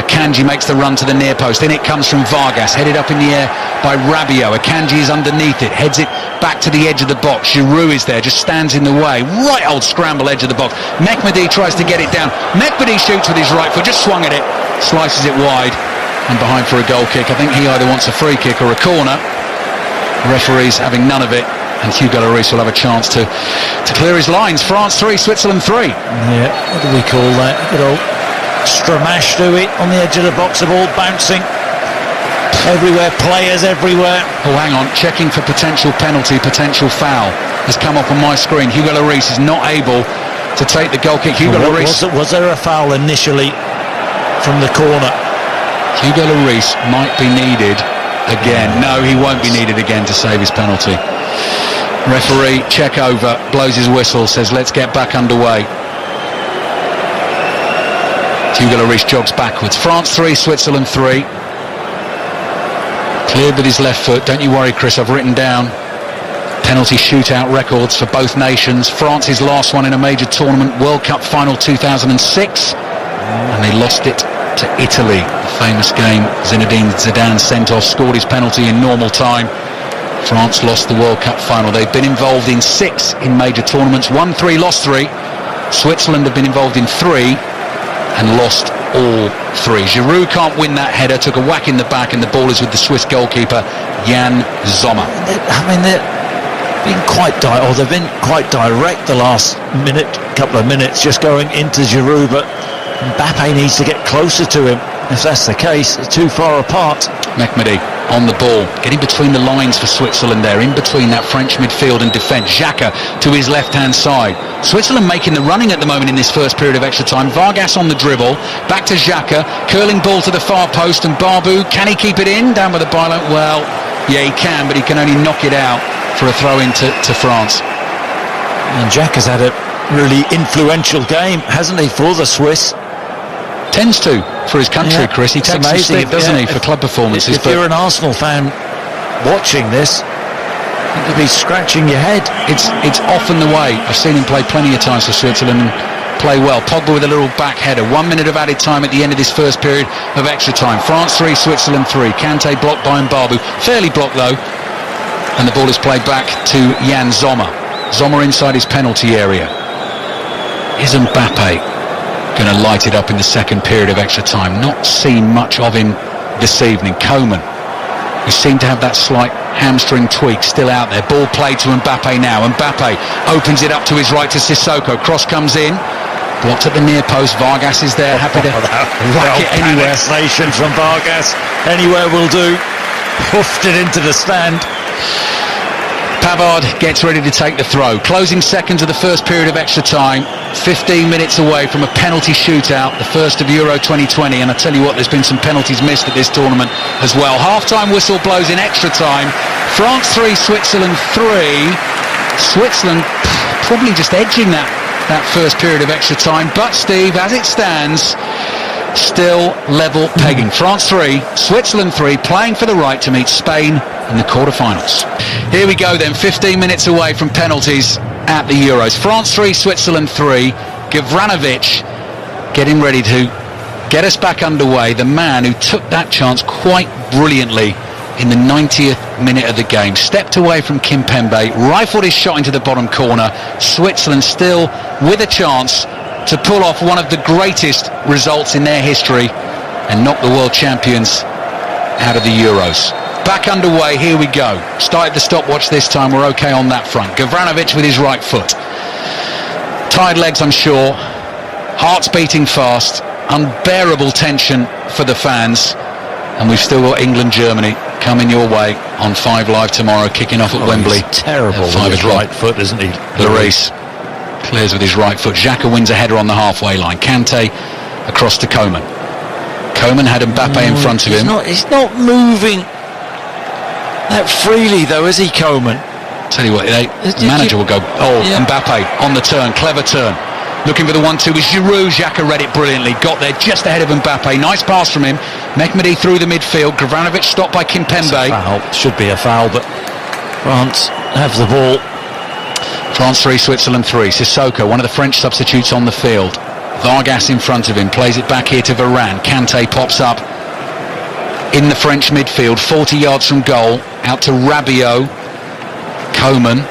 Akanji makes the run to the near post. In it comes from Vargas, headed up in the air by Rabiot. Akanji is underneath it, heads it back to the edge of the box. Giroud is there, just stands in the way. Right old scramble edge of the box. Mehmedi tries to get it down. Mehmedi shoots with his right foot, just swung at it, slices it wide and behind for a goal kick. I think he either wants a free kick or a corner. The referee's having none of it, and Hugo Lloris will have a chance to clear his lines. France 3, Switzerland 3. Yeah, what do we call that? Good old Stramash to it on the edge of the box, the ball bouncing everywhere, players everywhere. Oh, hang on, checking for potential penalty, potential foul has come up on my screen. Hugo Lloris is not able to take the goal kick. Hugo Lloris, was there a foul initially from the corner? Hugo Lloris might be needed again. No, he won't be needed again to save his penalty. Referee, check over, blows his whistle, says let's get back underway. Hugo Lloris jogs backwards. France 3, Switzerland 3. Cleared with his left foot. Don't you worry, Chris, I've written down penalty shootout records for both nations. France's last one in a major tournament, World Cup final 2006, and they lost it to Italy. The famous game Zinedine Zidane sent off, scored his penalty in normal time. France lost the World Cup final. They've been involved in 6 in major tournaments, won 3, lost 3. Switzerland have been involved in 3 and lost all 3. Giroud can't win that header, took a whack in the back, and the ball is with the Swiss goalkeeper Yann Sommer. They've been quite direct the last couple of minutes, just going into Giroud, but Mbappe needs to get closer to him. if that's the case, they're too far apart. Mehmedi on the ball, getting between the lines for Switzerland there, in between that French midfield and defence. Xhaka to his left-hand side. Switzerland making the running at the moment in this first period of extra time. Vargas on the dribble, back to Xhaka, curling ball to the far post, and Barbu, can he keep it in? Down by the byline, well, yeah, he can, but he can only knock it out for a throw-in to France. And Xhaka's had a really influential game, hasn't he, for the Swiss? Tends to, for his country, Chris. He takes the stick, doesn't he, for club performances. If you're an Arsenal fan watching this, you'd be scratching your head. It's often the way. I've seen him play plenty of times for Switzerland and play well. Pogba with a little back header. 1 minute of added time at the end of this first period of extra time. France 3, Switzerland 3. Kante blocked by Mbabu. Fairly blocked, though. And the ball is played back to Jan Sommer. Sommer inside his penalty area. Is Mbappe going to light it up in the second period of extra time? Not seen much of him this evening. Coman, who seemed to have that slight hamstring tweak, still out there. Ball played to Mbappe now. Mbappe opens it up to his right to Sissoko. Cross comes in, blocked at the near post. Vargas is there, happy to whack it anywhere. Annexation from Vargas, anywhere will do. Hoofed it into the stand. Pavard gets ready to take the throw. Closing seconds of the first period of extra time. 15 minutes away from a penalty shootout, the first of Euro 2020. And I tell you what, there's been some penalties missed at this tournament as well. Half-time whistle blows in extra time. France 3, Switzerland 3. Switzerland probably just edging that first period of extra time. But, Steve, as it stands, still level pegging. France 3, Switzerland 3, playing for the right to meet Spain in the quarter-finals. Here we go then, 15 minutes away from penalties at the Euros. France 3, Switzerland 3. Gavranovic getting ready to get us back underway. The man who took that chance quite brilliantly in the 90th minute of the game. Stepped away from Kimpembe, rifled his shot into the bottom corner. Switzerland still with a chance to pull off one of the greatest results in their history and knock the world champions out of the Euros. Back underway, here we go. Started the stopwatch this time, we're okay on that front. Gavranovic with his right foot. Tired legs, I'm sure. Hearts beating fast. Unbearable tension for the fans. And we've still got England-Germany coming your way on 5 Live tomorrow, kicking off at Wembley. He's terrible with his right foot, isn't he? Lloris clears with his right foot. Xhaka wins a header on the halfway line. Kante across to Coman. Coman had Mbappe in front of him. He's not moving that freely, though, is he, Coman? Tell you what, the manager will go, Mbappe on the turn, clever turn. Looking for the 1-2 with Giroud. Xhaka read it brilliantly, got there just ahead of Mbappe. Nice pass from him. Mehmedi through the midfield. Gavranovic stopped by Kimpembe. Should be a foul, but France have the ball. France 3, Switzerland 3. Sissoko, one of the French substitutes on the field. Vargas in front of him, plays it back here to Varane. Kante pops up in the French midfield, 40 yards from goal, out to Rabiot. Coman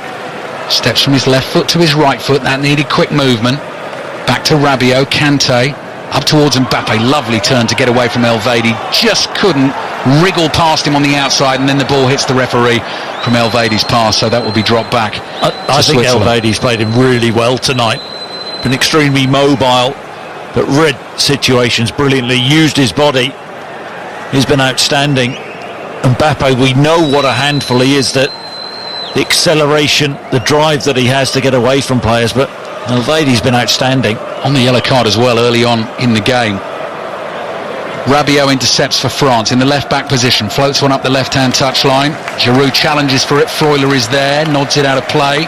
steps from his left foot to his right foot. That needed quick movement. Back to Rabiot. Kante up towards Mbappe. Lovely turn to get away from Elvedi. Just couldn't wriggle past him on the outside, and then the ball hits the referee from Elvedi's pass, so that will be dropped back. I think Elvedi's played him really well tonight. Been extremely mobile, but read situations brilliantly, used his body. He's been outstanding. Mbappe, we know what a handful he is, that the acceleration, the drive that he has to get away from players, but Elvedi's been outstanding. On the yellow card as well early on in the game. Rabiot intercepts for France in the left back position, floats one up the left hand touchline. Giroud challenges for it. Freuler is there, nods it out of play.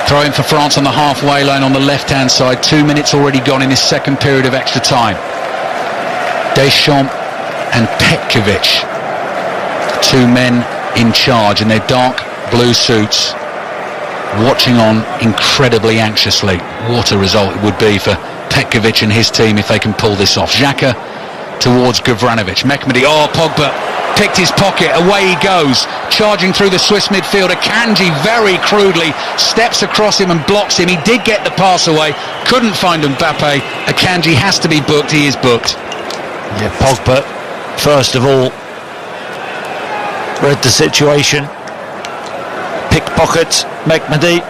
Throw in for France on the halfway line on the left hand side. 2 minutes already gone in this second period of extra time. Deschamps and Petkovic, two men in charge in their dark blue suits, watching on incredibly anxiously. What a result it would be for Petkovic and his team if they can pull this off. Xhaka towards Gavranovic. Mehmedi, Pogba picked his pocket, away he goes, charging through the Swiss midfielder. Akanji very crudely steps across him and blocks him. He did get the pass away, couldn't find Mbappe. Akanji has to be booked, he is booked. Yeah, Pogba, first of all, read the situation, pickpockets Mehmedi,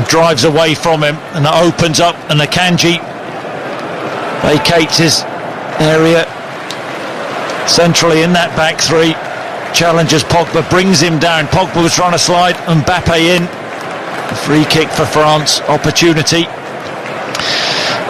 drives away from him, and that opens up, and Akanji vacates his area. centrally in that back three. Challenges Pogba, brings him down. Pogba was trying to slide, Mbappe in. Free kick for France, opportunity.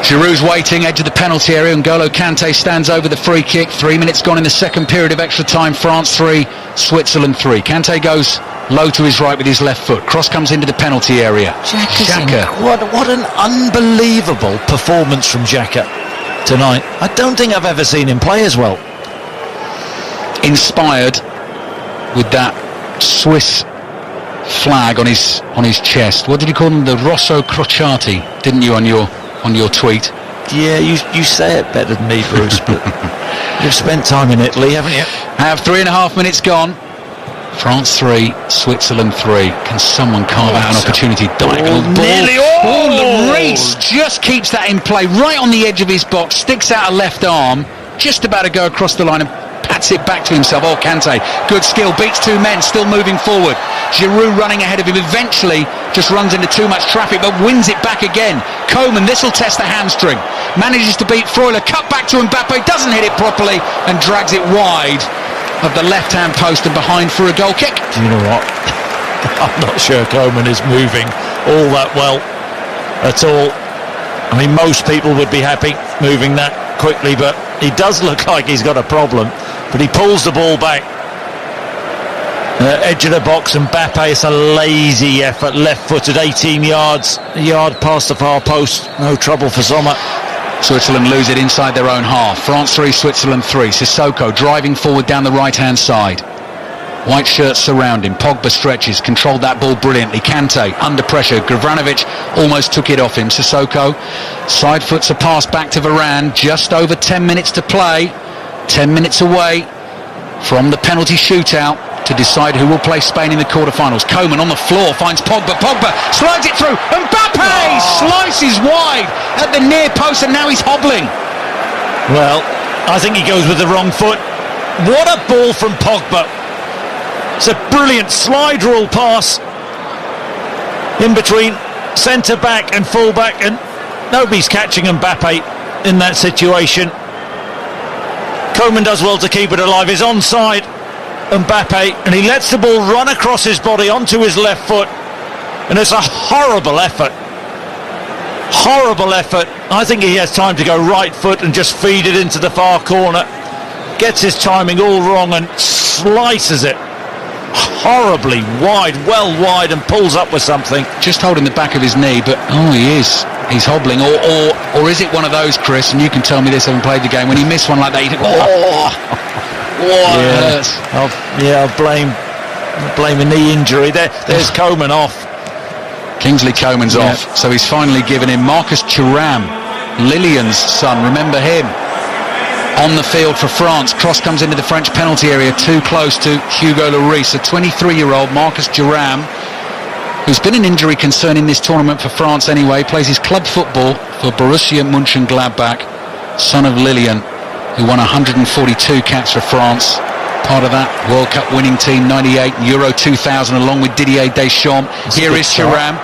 Giroud's waiting, edge of the penalty area. N'Golo Kante stands over the free kick. 3 minutes gone in the second period of extra time. France 3, Switzerland 3. Kante goes low to his right with his left foot. Cross comes into the penalty area. Xhaka. What an unbelievable performance from Xhaka tonight. I don't think I've ever seen him play as well. Inspired with that Swiss flag on his chest. What did you call them? The Rosso Crociati, didn't you, on your tweet? Yeah, you say it better than me, Bruce, but you've spent time in Italy, haven't you? Have 3.5 minutes gone. France 3, Switzerland 3. Can someone carve out an opportunity? Diagonal ball. Nearly Lloris just keeps that in play, right on the edge of his box, sticks out a left arm, just about to go across the line and pats it back to himself. Oh, Kante, good skill, beats two men, still moving forward. Giroud running ahead of him, eventually just runs into too much traffic, but wins it back again. Coman, this will test the hamstring, manages to beat Freuler, cut back to Mbappe, doesn't hit it properly and drags it wide of the left-hand post and behind for a goal kick. Do you know what? I'm not sure Coman is moving all that well at all. I mean, most people would be happy moving that quickly, but he does look like he's got a problem. But he pulls the ball back. Edge of the box, and Mbappe, it's a lazy effort, left-footed, 18 yards, a yard past the far post. No trouble for Sommer. Switzerland lose it inside their own half. France 3, Switzerland 3. Sissoko driving forward down the right-hand side. White shirts surround him. Pogba stretches, controlled that ball brilliantly. Kante under pressure. Gavranovic almost took it off him. Sissoko side foots a pass back to Varane. Just over 10 minutes to play. 10 minutes away from the penalty shootout to decide who will play Spain in the quarterfinals. Coman on the floor finds Pogba. Pogba slides it through. Mbappe slices wide at the near post, and now he's hobbling. Well, I think he goes with the wrong foot. What a ball from Pogba. It's a brilliant slide rule pass in between centre back and full back, and nobody's catching Mbappe in that situation. Coman does well to keep it alive. He's onside, Mbappe, and he lets the ball run across his body onto his left foot, and it's a horrible effort. Horrible effort. I think he has time to go right foot and just feed it into the far corner. Gets his timing all wrong and slices it horribly wide, well wide, and pulls up with something. Just holding the back of his knee, but he's hobbling, or is it one of those, Chris, and you can tell me this having played the game, when he missed one like that, you think, I'll blame a knee injury. There's Coman off. Kingsley Coman's off, so he's finally given him Marcus Thuram, Lilian's son, remember him, on the field for France. Cross comes into the French penalty area, too close to Hugo Lloris. A 23-year-old Marcus Thuram, who's been an injury concern in this tournament for France anyway, plays his club football for Borussia Mönchengladbach, son of Lilian, who won 142 caps for France, part of that World Cup winning team 98, Euro 2000, along with Didier Deschamps. Here is Thuram,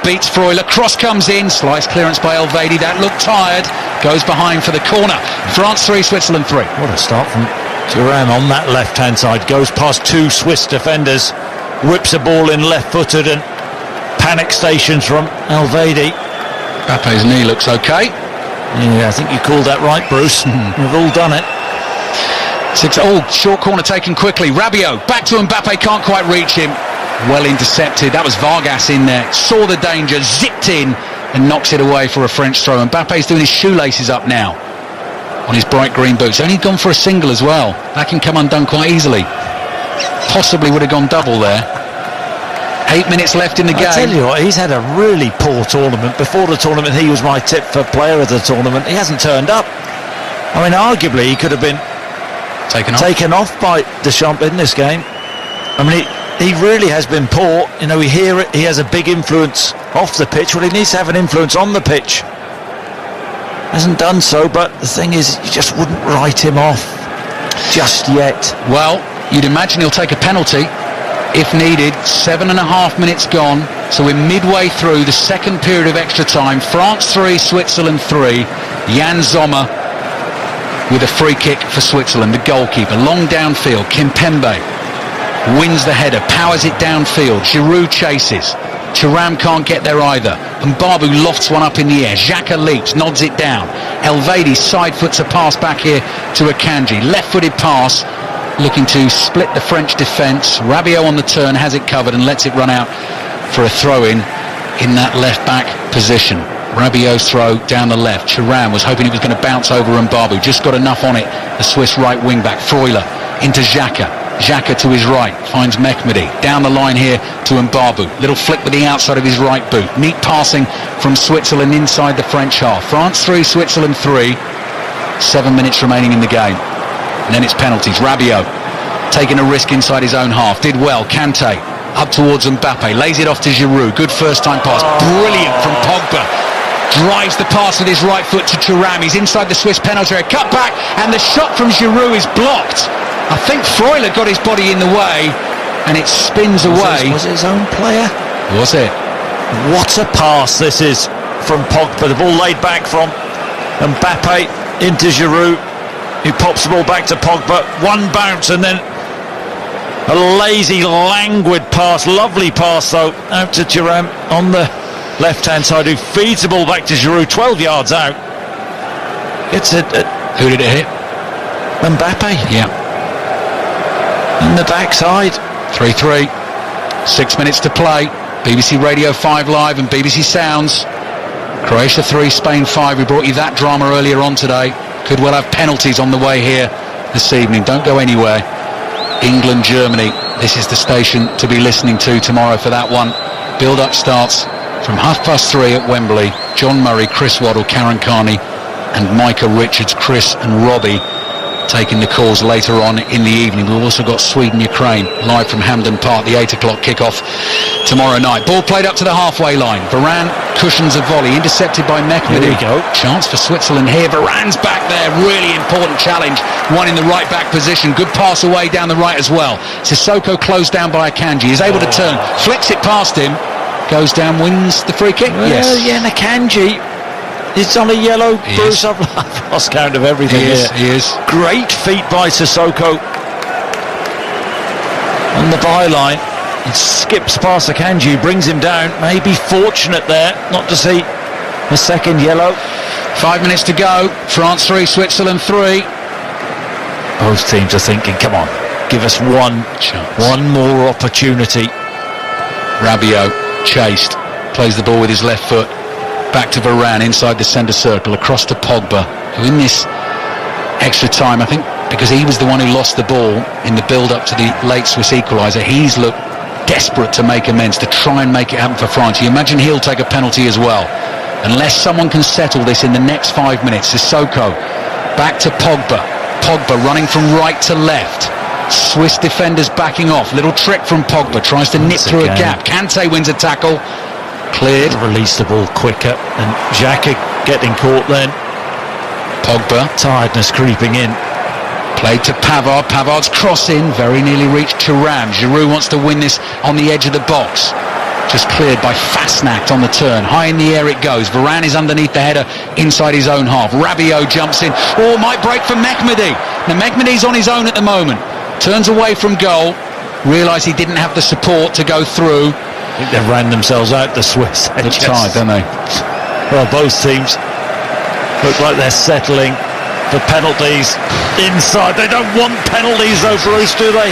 beats Freuler, cross comes in, slice clearance by Elvedi, that looked tired, goes behind for the corner. France 3, Switzerland 3. What a start from Thuram on that left-hand side, goes past two Swiss defenders, whips a ball in left-footed, and panic stations from Elvedi. Mbappe's knee looks okay. Yeah, I think you called that right, Bruce. We've all done it. Short corner taken quickly. Rabiot back to Mbappe, can't quite reach him. Well intercepted. That was Vargas in there. Saw the danger, zipped in and knocks it away for a French throw. Mbappe's doing his shoelaces up now on his bright green boots. Only gone for a single as well. That can come undone quite easily. Possibly would have gone double there. 8 minutes left in the game. I tell you what, he's had a really poor tournament. Before the tournament, he was my tip for player of the tournament. He hasn't turned up. I mean, arguably, he could have been taken off by Deschamps in this game. I mean, he really has been poor. You know, we hear it. He has a big influence off the pitch. Well, he needs to have an influence on the pitch. Hasn't done so, but the thing is, you just wouldn't write him off just yet. Well, you'd imagine he'll take a penalty if needed. 7.5 minutes gone, so we're midway through the second period of extra time. France 3, Switzerland 3. Jan Sommer with a free kick for Switzerland. The goalkeeper, long downfield. Kimpembe wins the header, powers it downfield. Giroud chases. Thuram can't get there either. And Babu lofts one up in the air. Xhaka leaps, nods it down. Elvedi side foots a pass back here to Akanji. Left-footed pass, looking to split the French defence. Rabiot on the turn, has it covered and lets it run out for a throw-in that left-back position. Rabiot's throw down the left. Thuram was hoping it was going to bounce over Mbabu. Just got enough on it. The Swiss right wing-back. Freuler into Xhaka. Xhaka to his right, finds Mehmedi. Down the line here to Mbabu. Little flick with the outside of his right boot. Neat passing from Switzerland inside the French half. France 3, Switzerland 3. 7 minutes remaining in the game. And then it's penalties. Rabiot taking a risk inside his own half. Did well. Kante up towards Mbappe. Lays it off to Giroud. Good first time pass. Brilliant from Pogba. Drives the pass with his right foot to Thuram. He's inside the Swiss penalty area. Cut back and the shot from Giroud is blocked. I think Freuler got his body in the way and it spins away. Was it his own player? Was it? What a pass this is from Pogba. The ball laid back from Mbappe into Giroud, who pops the ball back to Pogba. One bounce and then a lazy, languid pass. Lovely pass though, out to Thuram on the left-hand side, who feeds the ball back to Giroud, 12 yards out. It's Who did it hit? Mbappe. Yeah. In the backside. 3-3. 6 minutes to play. BBC Radio 5 Live and BBC Sounds. Croatia 3, Spain 5. We brought you that drama earlier on today. Could well have penalties on the way here this evening. Don't go anywhere. England, Germany. This is the station to be listening to tomorrow for that one. Build-up starts from 3:30 at Wembley. John Murray, Chris Waddle, Karen Carney and Micah Richards, Chris and Robbie taking the calls later on in the evening. We've also got Sweden-Ukraine live from Hampden Park, the 8 o'clock kickoff tomorrow night. Ball played up to the halfway line. Varane cushions a volley, intercepted by Mehmedi. Here we go. Chance for Switzerland here. Varane's back there, really important challenge. One in the right back position. Good pass away down the right as well. Sissoko closed down by Akanji. He's able to turn, flicks it past him, goes down, wins the free kick. Well, yes. Yeah, Akanji. It's on a yellow. Bruce, I've lost count of everything here. He is. Great feet by Sissoko on the byline. He skips past Akanji, brings him down. Maybe fortunate there not to see a second yellow. 5 minutes to go. France 3, Switzerland 3. Both teams are thinking, come on, give us one more opportunity. Rabiot chased, plays the ball with his left foot. Back to Varane inside the centre circle, across to Pogba, who in this extra time, I think because he was the one who lost the ball in the build-up to the late Swiss equaliser, he's looked desperate to make amends, to try and make it happen for France. You imagine he'll take a penalty as well. Unless someone can settle this in the next 5 minutes. Sissoko, back to Pogba. Pogba running from right to left. Swiss defenders backing off. Little trick from Pogba, tries to nip through a gap. Kante wins a tackle. Cleared. Release the ball quicker, and Xhaka getting caught then. Pogba. Tiredness creeping in. Played to Pavard. Pavard's cross in, very nearly reached Thuram. Giroud wants to win this on the edge of the box. Just cleared by Fasnacht on the turn. High in the air it goes. Varane is underneath the header inside his own half. Rabiot jumps in. Oh, might break for Mehmedi. Now Mehmedi's on his own at the moment. Turns away from goal. Realised he didn't have the support to go through. I think they've ran themselves out, the Swiss. They're tired, don't they? Well, both teams look like they're settling for penalties inside. They don't want penalties though, Bruce, do they?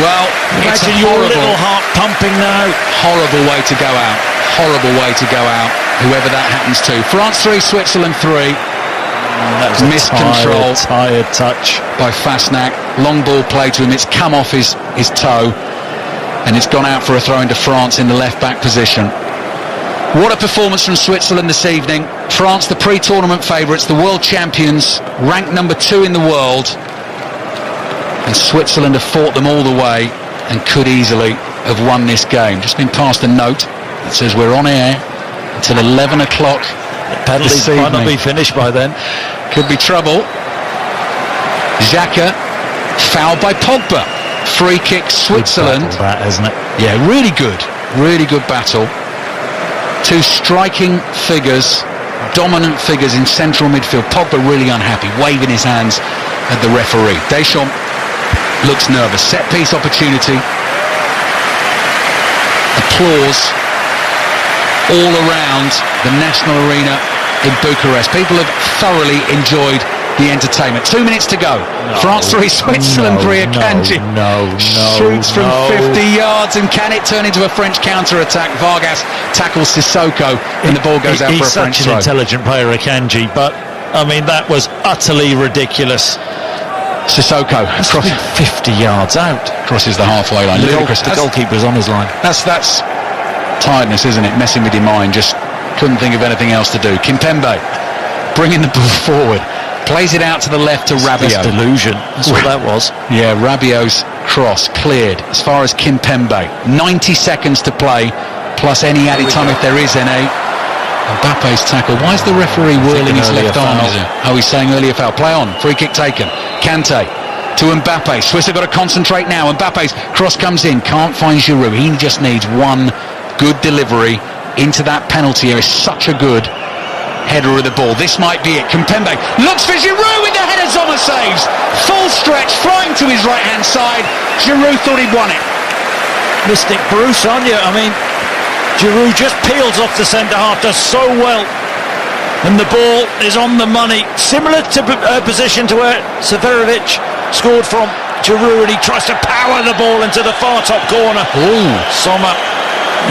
Well, imagine your little heart pumping now. Horrible way to go out. Horrible way to go out, whoever that happens to. France 3, Switzerland 3. That was miscontrol. Tired touch by Fasnacht. Long ball play to him. It's come off his toe. And it's gone out for a throw into France in the left-back position. What a performance from Switzerland this evening. France, the pre-tournament favourites, the world champions, ranked number 2 in the world. And Switzerland have fought them all the way and could easily have won this game. Just been passed a note that says we're on air until 11 o'clock. The penalties might not be finished by then. Could be trouble. Xhaka, fouled by Pogba. Free kick, Switzerland. Good battle, that, isn't it? Yeah, really good battle. Two striking figures dominant figures in central midfield. Pogba really unhappy, waving his hands at the referee. Deschamps looks nervous. Set piece opportunity. Applause all around the National Arena in Bucharest. People have thoroughly enjoyed the entertainment. 2 minutes to go. France 3, Switzerland 3. Akanji shoots from 50 yards, and can it turn into a French counter-attack? Vargas tackles Sissoko and the ball goes out for a French He's such throw. an intelligent player, Akanji, but I mean that was utterly ridiculous. Sissoko Crossing 50 yards out. crosses the halfway line. Ludicrous. The goalkeeper's on his line. That's tiredness, isn't it? Messing with your mind. Just couldn't think of anything else to do. Kimpembe bringing the ball forward. Plays it out to the left to Rabiot. That's delusion. That's what that was. Yeah, Rabiot's cross cleared as far as Kimpembe. 90 seconds to play, plus any added time if there is any. Mbappe's tackle. Why is the referee whirling his left arm? Oh, he's saying earlier foul. Play on. Free kick taken. Kante to Mbappe. Swiss have got to concentrate now. Mbappe's cross comes in. Can't find Giroud. He just needs one good delivery into that penalty area. Such a good header of the ball. This might be it. Kimpembe looks for Giroud with the header. Sommer saves. Full stretch, flying to his right hand side. Giroud thought he'd won it. Mystic Bruce on you. I mean, Giroud just peels off the centre half, does so well, and the ball is on the money. Similar to position to where Severovic scored from. Giroud, and he tries to power the ball into the far top corner. Ooh. Sommer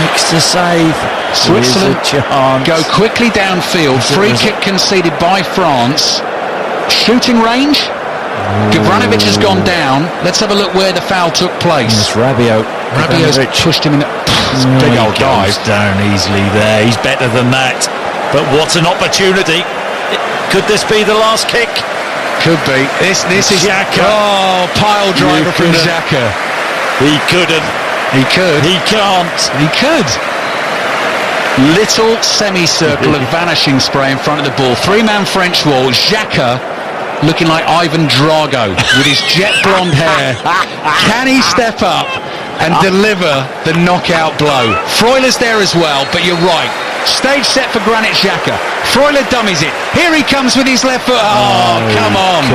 makes the save. Switzerland go quickly downfield. Free kick conceded by France. Shooting range. Gavranovic has gone down. Let's have a look where the foul took place. It's Rabiot. Rabiot's pushed him in the... big old dive. Down easily there. He's better than that. But what an opportunity. Could this be the last kick? Could be. This is... Xhaka. Oh, pile driver from couldn't. Xhaka. He couldn't. He could. He can't. He could. Little semicircle of vanishing spray in front of the ball. Three-man French wall. Xhaka looking like Ivan Drago with his jet blonde hair. Can he step up and deliver the knockout blow? Freuler's there as well, but you're right. Stage set for Granit Xhaka. Freuler dummies it. Here he comes with his left foot. Oh, come on.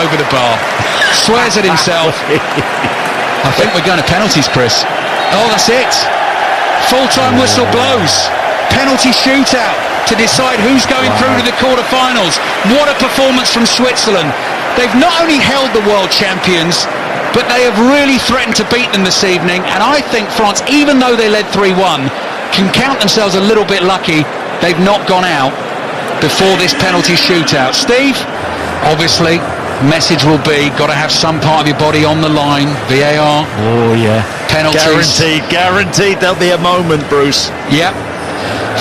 Over the bar. Swears at himself. I think we're going to penalties, Chris. Oh, that's it. Full-time whistle blows. Penalty shootout to decide who's going through to the quarter-finals. What a performance from Switzerland. They've not only held the world champions, but they have really threatened to beat them this evening. And I think France, even though they led 3-1, can count themselves a little bit lucky they've not gone out before this penalty shootout. Steve, obviously, message will be, got to have some part of your body on the line. VAR. Oh, yeah. Penalties. Guaranteed there'll be a moment, Bruce. Yep.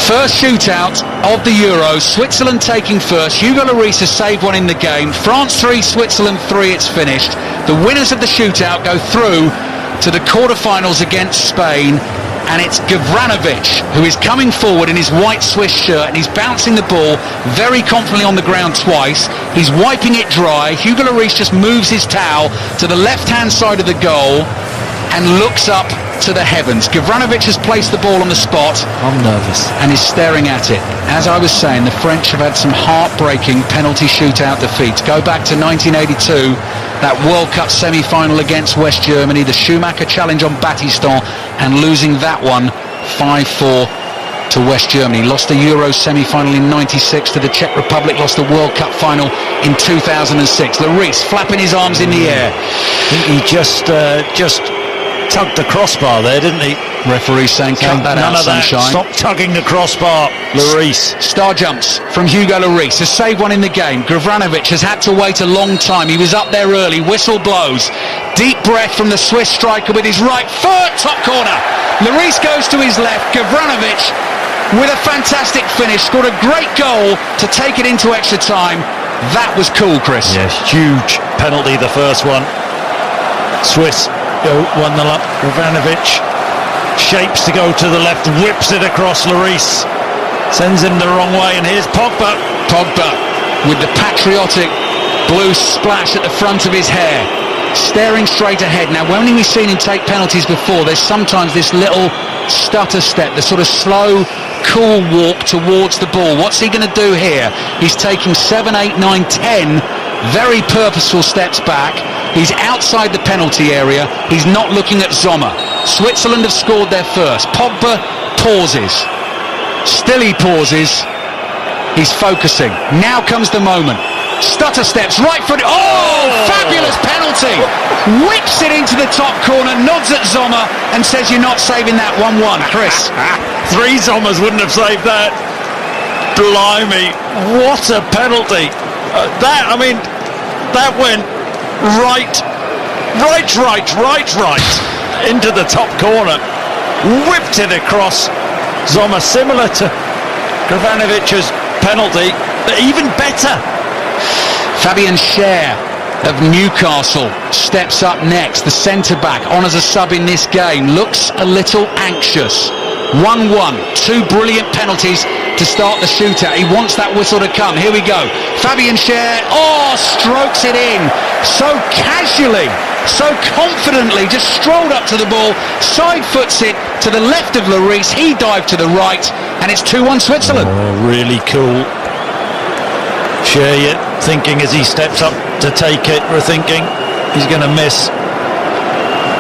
First shootout of the Euros. Switzerland taking first. Hugo Lloris has saved one in the game. France 3, Switzerland 3, it's finished. The winners of the shootout go through to the quarter-finals against Spain. And it's Gavranovic who is coming forward in his white Swiss shirt, and he's bouncing the ball very confidently on the ground twice. He's wiping it dry. Hugo Lloris just moves his towel to the left-hand side of the goal and looks up to the heavens. Gavranovic has placed the ball on the spot. I'm nervous. And is staring at it. As I was saying, the French have had some heartbreaking penalty shootout defeats. Go back to 1982, that World Cup semi-final against West Germany, the Schumacher challenge on Battiston, and losing that one 5-4 to West Germany. Lost the Euro semi-final in 96 to the Czech Republic, lost the World Cup final in 2006. Lloris flapping his arms in the air. I think he just tugged the crossbar there, didn't he? Referee saying, cut that out, sunshine. Stop tugging the crossbar, Lloris. Star jumps from Hugo Lloris. Has saved one in the game. Gavranovic has had to wait a long time. He was up there early. Whistle blows. Deep breath from the Swiss striker with his right foot. Top corner. Lloris goes to his left. Gavranovic with a fantastic finish. Scored a great goal to take it into extra time. That was cool, Chris. Yes, huge penalty, the first one. Swiss go 1-0 up. Gavranovic shapes to go to the left, whips it across Lloris, sends him the wrong way, and here's Pogba. Pogba with the patriotic blue splash at the front of his hair, staring straight ahead. Now, when we've seen him take penalties before, there's sometimes this little stutter step, the sort of slow cool walk towards the ball. What's he going to do here? He's taking 7, 8, 9, 10 very purposeful steps back. He's outside the penalty area. He's not looking at Sommer. Switzerland have scored their first. Pogba pauses. Still he pauses. He's focusing. Now comes the moment. Stutter steps, right foot. Oh, fabulous penalty. Whips it into the top corner, nods at Sommer and says you're not saving that 1-1. Chris. 3 Sommers wouldn't have saved that. Blimey, what a penalty. That went right into the top corner. Whipped it across Sommer, similar to Gravanovic's penalty, but even better. Fabian Schär of Newcastle steps up next. The centre-back on as a sub in this game looks a little anxious. 1-1, 2 brilliant penalties to start the shootout. He wants that whistle to come. Here we go. Fabian Schär, strokes it in so casually, so confidently, just strolled up to the ball, side foots it to the left of Lloris. He dived to the right, and it's 2-1 Switzerland. Really cool. Schär thinking as he steps up to take it, we're thinking he's going to miss.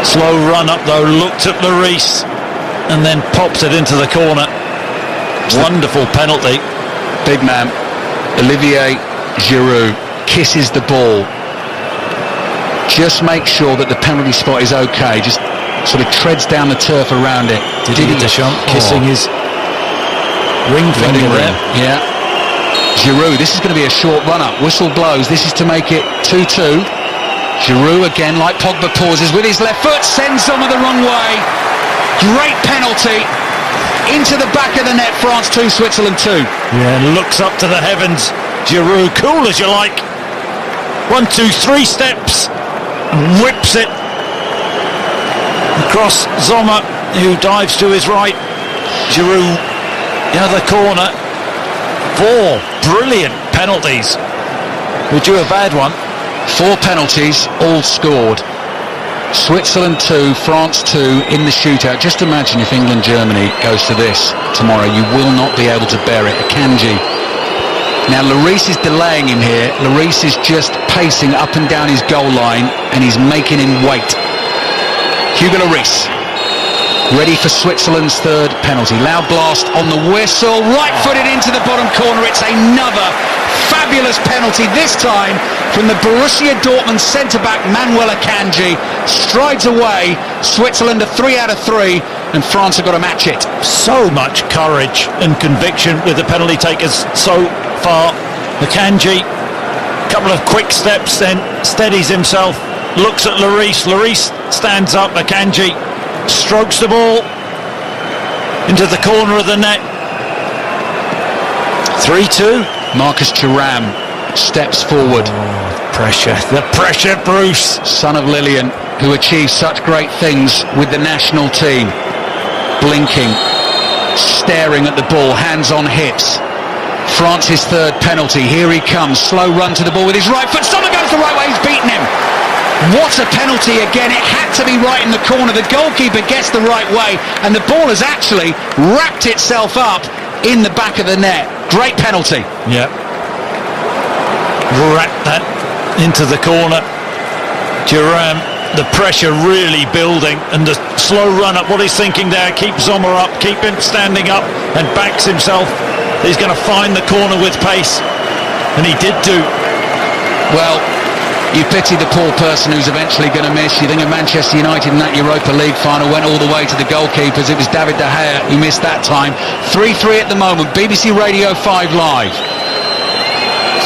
Slow run up though, looked at Lloris and then pops it into the corner. Wonderful penalty. Big man Olivier Giroud kisses the ball. Just make sure that the penalty spot is okay. Just sort of treads down the turf around it. Didier Deschamps kissing his ring finger there. Yeah. Giroud, this is going to be a short run-up. Whistle blows. This is to make it 2-2. Giroud again, like Pogba, pauses with his left foot, sends Sommer the wrong way. Great penalty. Into the back of the net, France 2, Switzerland 2. Yeah, and looks up to the heavens. Giroud, cool as you like. 1, 2, 3 steps. And whips it across Sommer, who dives to his right. Giroud, the other corner. 4 brilliant penalties. Would you have had one? 4 penalties, all scored. Switzerland 2, France 2 in the shootout. Just imagine if England-Germany goes to this tomorrow. You will not be able to bear it. Akanji. Now Lloris is delaying him here. Lloris is just pacing up and down his goal line and he's making him wait. Hugo Lloris. Ready for Switzerland's 3rd penalty. Loud blast on the whistle. Right-footed into the bottom corner. It's another fabulous penalty. This time from the Borussia Dortmund centre-back Manuel Akanji. Strides away. Switzerland are 3 out of 3 and France have got to match it. So much courage and conviction with the penalty takers so far. Akanji, a couple of quick steps, then steadies himself. Looks at Lloris. Lloris stands up. Akanji strokes the ball into the corner of the net. 3-2. Marcus Thuram steps forward. The pressure, Bruce. Son of Lilian, who achieved such great things with the national team. Blinking, staring at the ball, hands on hips. France's 3rd penalty. Here he comes. Slow run to the ball with his right foot. Sommer goes the right way. He's beaten him. What a penalty again. It had to be right in the corner. The goalkeeper gets the right way and the ball has actually wrapped itself up in the back of the net. Great penalty. Yep. Wrapped that into the corner. Thuram, the pressure really building and the slow run up. What he's thinking there, keep Sommer up, keep him standing up and backs himself. He's going to find the corner with pace. And he did do. Well, you pity the poor person who's eventually going to miss. You think of Manchester United in that Europa League final, went all the way to the goalkeepers. It was David De Gea who missed that time. 3-3 at the moment. BBC Radio 5 Live.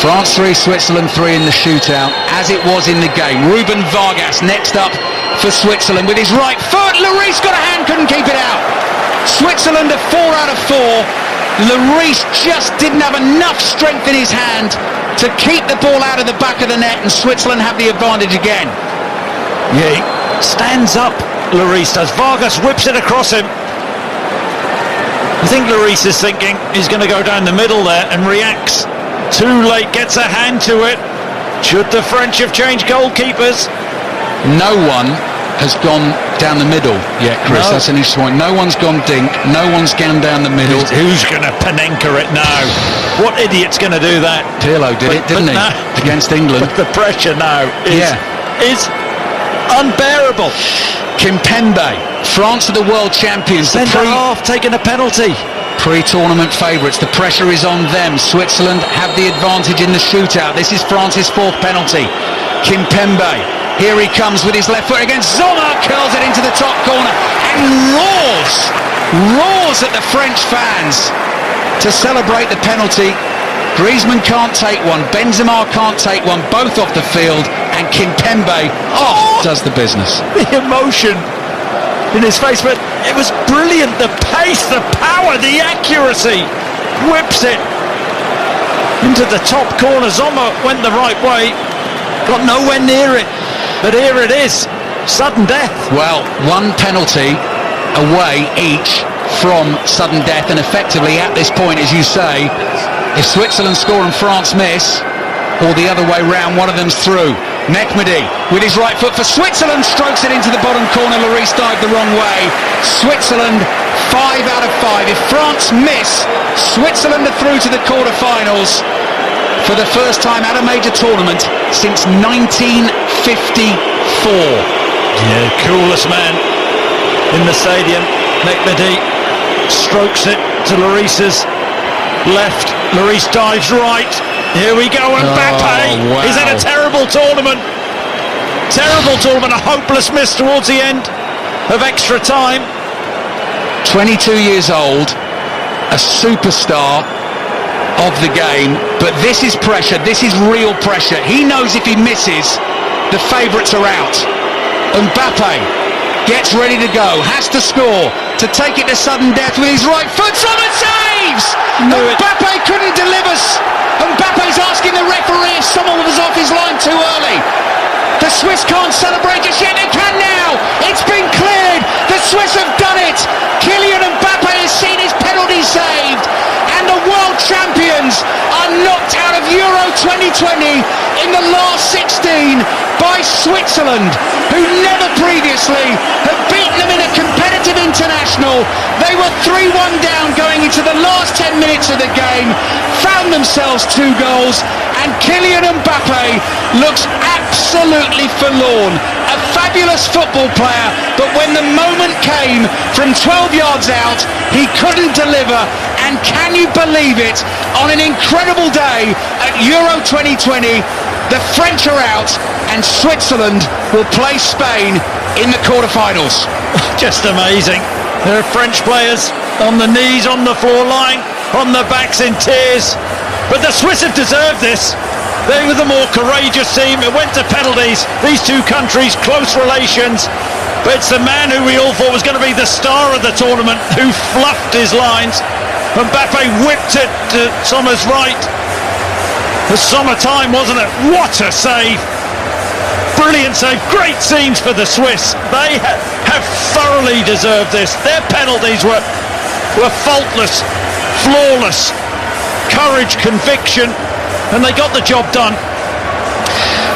France 3, Switzerland 3 in the shootout, as it was in the game. Ruben Vargas next up for Switzerland with his right foot. Lloris got a hand, couldn't keep it out. Switzerland are 4 out of 4. Lloris just didn't have enough strength in his hand to keep the ball out of the back of the net, and Switzerland have the advantage again. Yeah, he stands up, Lloris does. Vargas whips it across him. I think Lloris is thinking he's going to go down the middle there and reacts too late, gets a hand to it. Should the French have changed goalkeepers? No one has gone down the middle yet, Chris. No. That's an interesting point. No one's gone dink. No one's gone down the middle. Who's going to Panenka it now? What idiot's going to do that? Pirlo did it, didn't he? No. Against England. But the pressure now is unbearable. Kimpembe, France are the world champions. The Centre half taking a penalty. pre-tournament favourites. The pressure is on them. Switzerland have the advantage in the shootout. This is France's fourth penalty. Kimpembe. Here he comes with his left foot against Sommer, curls it into the top corner and roars at the French fans to celebrate the penalty. Griezmann can't take one, Benzema can't take one, both off the field, and Kimpembe does the business. The emotion in his face, but it was brilliant. The pace, the power, the accuracy, whips it into the top corner. Sommer went the right way, got nowhere near it. But here it is, sudden death. Well, one penalty away each from sudden death, and effectively at this point, as you say, if Switzerland score and France miss, or the other way round, one of them's through. Mehmedi with his right foot for Switzerland, strokes it into the bottom corner. Lloris dived the wrong way. Switzerland 5 out of 5. If France miss, Switzerland are through to the quarter-finals for the first time at a major tournament since 1954. Yeah, coolest man in the stadium. Mehmedi strokes it to Lloris's left. Lloris dives right. Here we go, and Mbappe. Wow. He's had a terrible tournament. Terrible tournament. A hopeless miss towards the end of extra time. 22 years old, a superstar of the game, but this is pressure, this is real pressure. He knows if he misses, the favourites are out. Mbappe gets ready to go, has to score, to take it to sudden death with his right foot. Sommer saves! Mbappe couldn't deliver. Mbappe's asking the referee if someone was off his line too early. The Swiss can't celebrate just yet, they can now! It's been cleared! The Swiss have done it! Kylian Mbappe has seen his penalty saved! And the world champions are knocked out of Euro 2020 in the last 16 by Switzerland, who never previously have beaten them in a competitive international. They were 3-1 down going into the last 10 minutes of the game, found themselves 2 goals, and Kylian Mbappe looks absolutely forlorn. A fabulous football player, but when the moment came from 12 yards out, he couldn't deliver. And can you believe it? On an incredible day at Euro 2020, the French are out and Switzerland will play Spain in the quarter-finals. Just amazing. There are French players on the knees, on the floor, lying on their backs in tears. But the Swiss have deserved this. They were the more courageous team. It went to penalties. These two countries, close relations. But it's the man who we all thought was going to be the star of the tournament who fluffed his lines. Mbappe whipped it to Sommer's right. The summertime, wasn't it? What a save. Brilliant save. Great scenes for the Swiss. They have thoroughly deserved this. Their penalties were faultless, flawless. Courage, conviction, and they got the job done.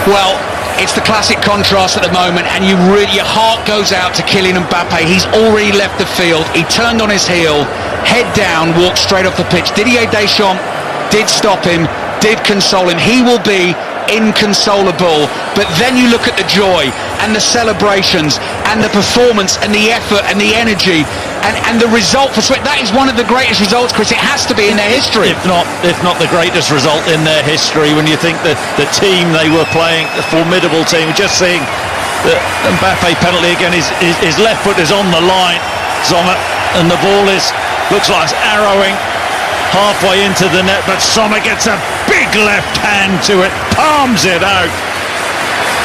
Well, it's the classic contrast at the moment, and your heart goes out to Kylian Mbappe. He's already left the field. He turned on his heel, head down, walked straight off the pitch. Didier Deschamps did stop him, did console him. He will be inconsolable, but then you look at the joy and the celebrations and the performance and the effort and the energy and the result for Switzerland. That is one of the greatest results, Chris. It has to be in their history. If not the greatest result in their history, when you think that the team they were playing, a formidable team. Just seeing the Mbappe penalty again, his left foot is on the line, Sommer, and the ball looks like it's arrowing halfway into the net, but Sommer gets a big left hand to it, palms it out.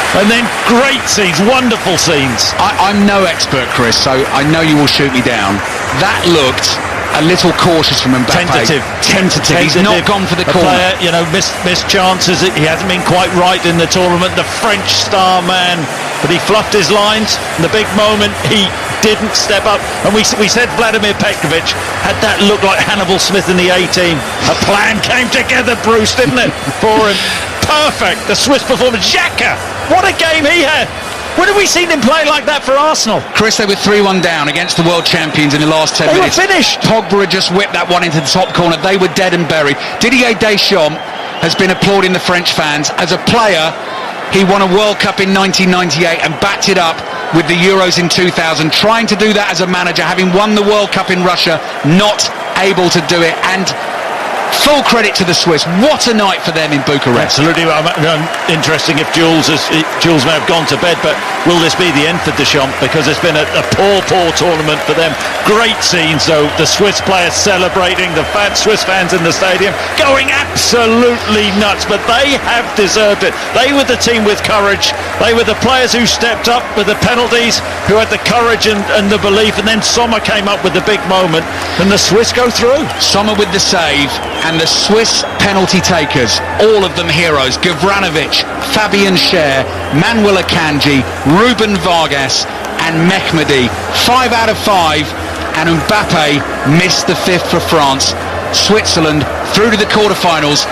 And then great scenes, wonderful scenes. I'm no expert, Chris, so I know you will shoot me down. That looked a little cautious from Mbappe. Tentative. He's not gone for the corner. Player, missed chances. He hasn't been quite right in the tournament. The French star man, but he fluffed his lines. In the big moment, he didn't step up. And we said Vladimir Petkovic had that look like Hannibal Smith in the A-team. A plan came together, Bruce, didn't it, for him? Perfect. The Swiss performance. Xhaka, what a game he had. When have we seen him play like that for Arsenal? Chris, they were 3-1 down against the world champions in the last 10 They were minutes. finished. Pogba had just whipped that one into the top corner. They were dead and buried. Didier Deschamps has been applauding the French fans. As a player, he won a World Cup in 1998 and backed it up with the Euros in 2000. Trying to do that as a manager, having won the World Cup in Russia, not able to do it. And full credit to the Swiss. What a night for them in Bucharest. Absolutely. Interesting if Jules may have gone to bed, but will this be the end for Deschamps? Because it's been a poor tournament for them. Great scenes, though. The Swiss players celebrating, the Swiss fans in the stadium going absolutely nuts, but they have deserved it. They were the team with courage. They were the players who stepped up with the penalties, who had the courage and the belief, and then Sommer came up with the big moment, and the Swiss go through. Sommer with the save, and the Swiss penalty takers, all of them heroes. Gavranovic, Fabian Schär, Manuel Akanji, Ruben Vargas and Mehmedi. 5 out of 5, and Mbappe missed the 5th for France. Switzerland through to the quarterfinals.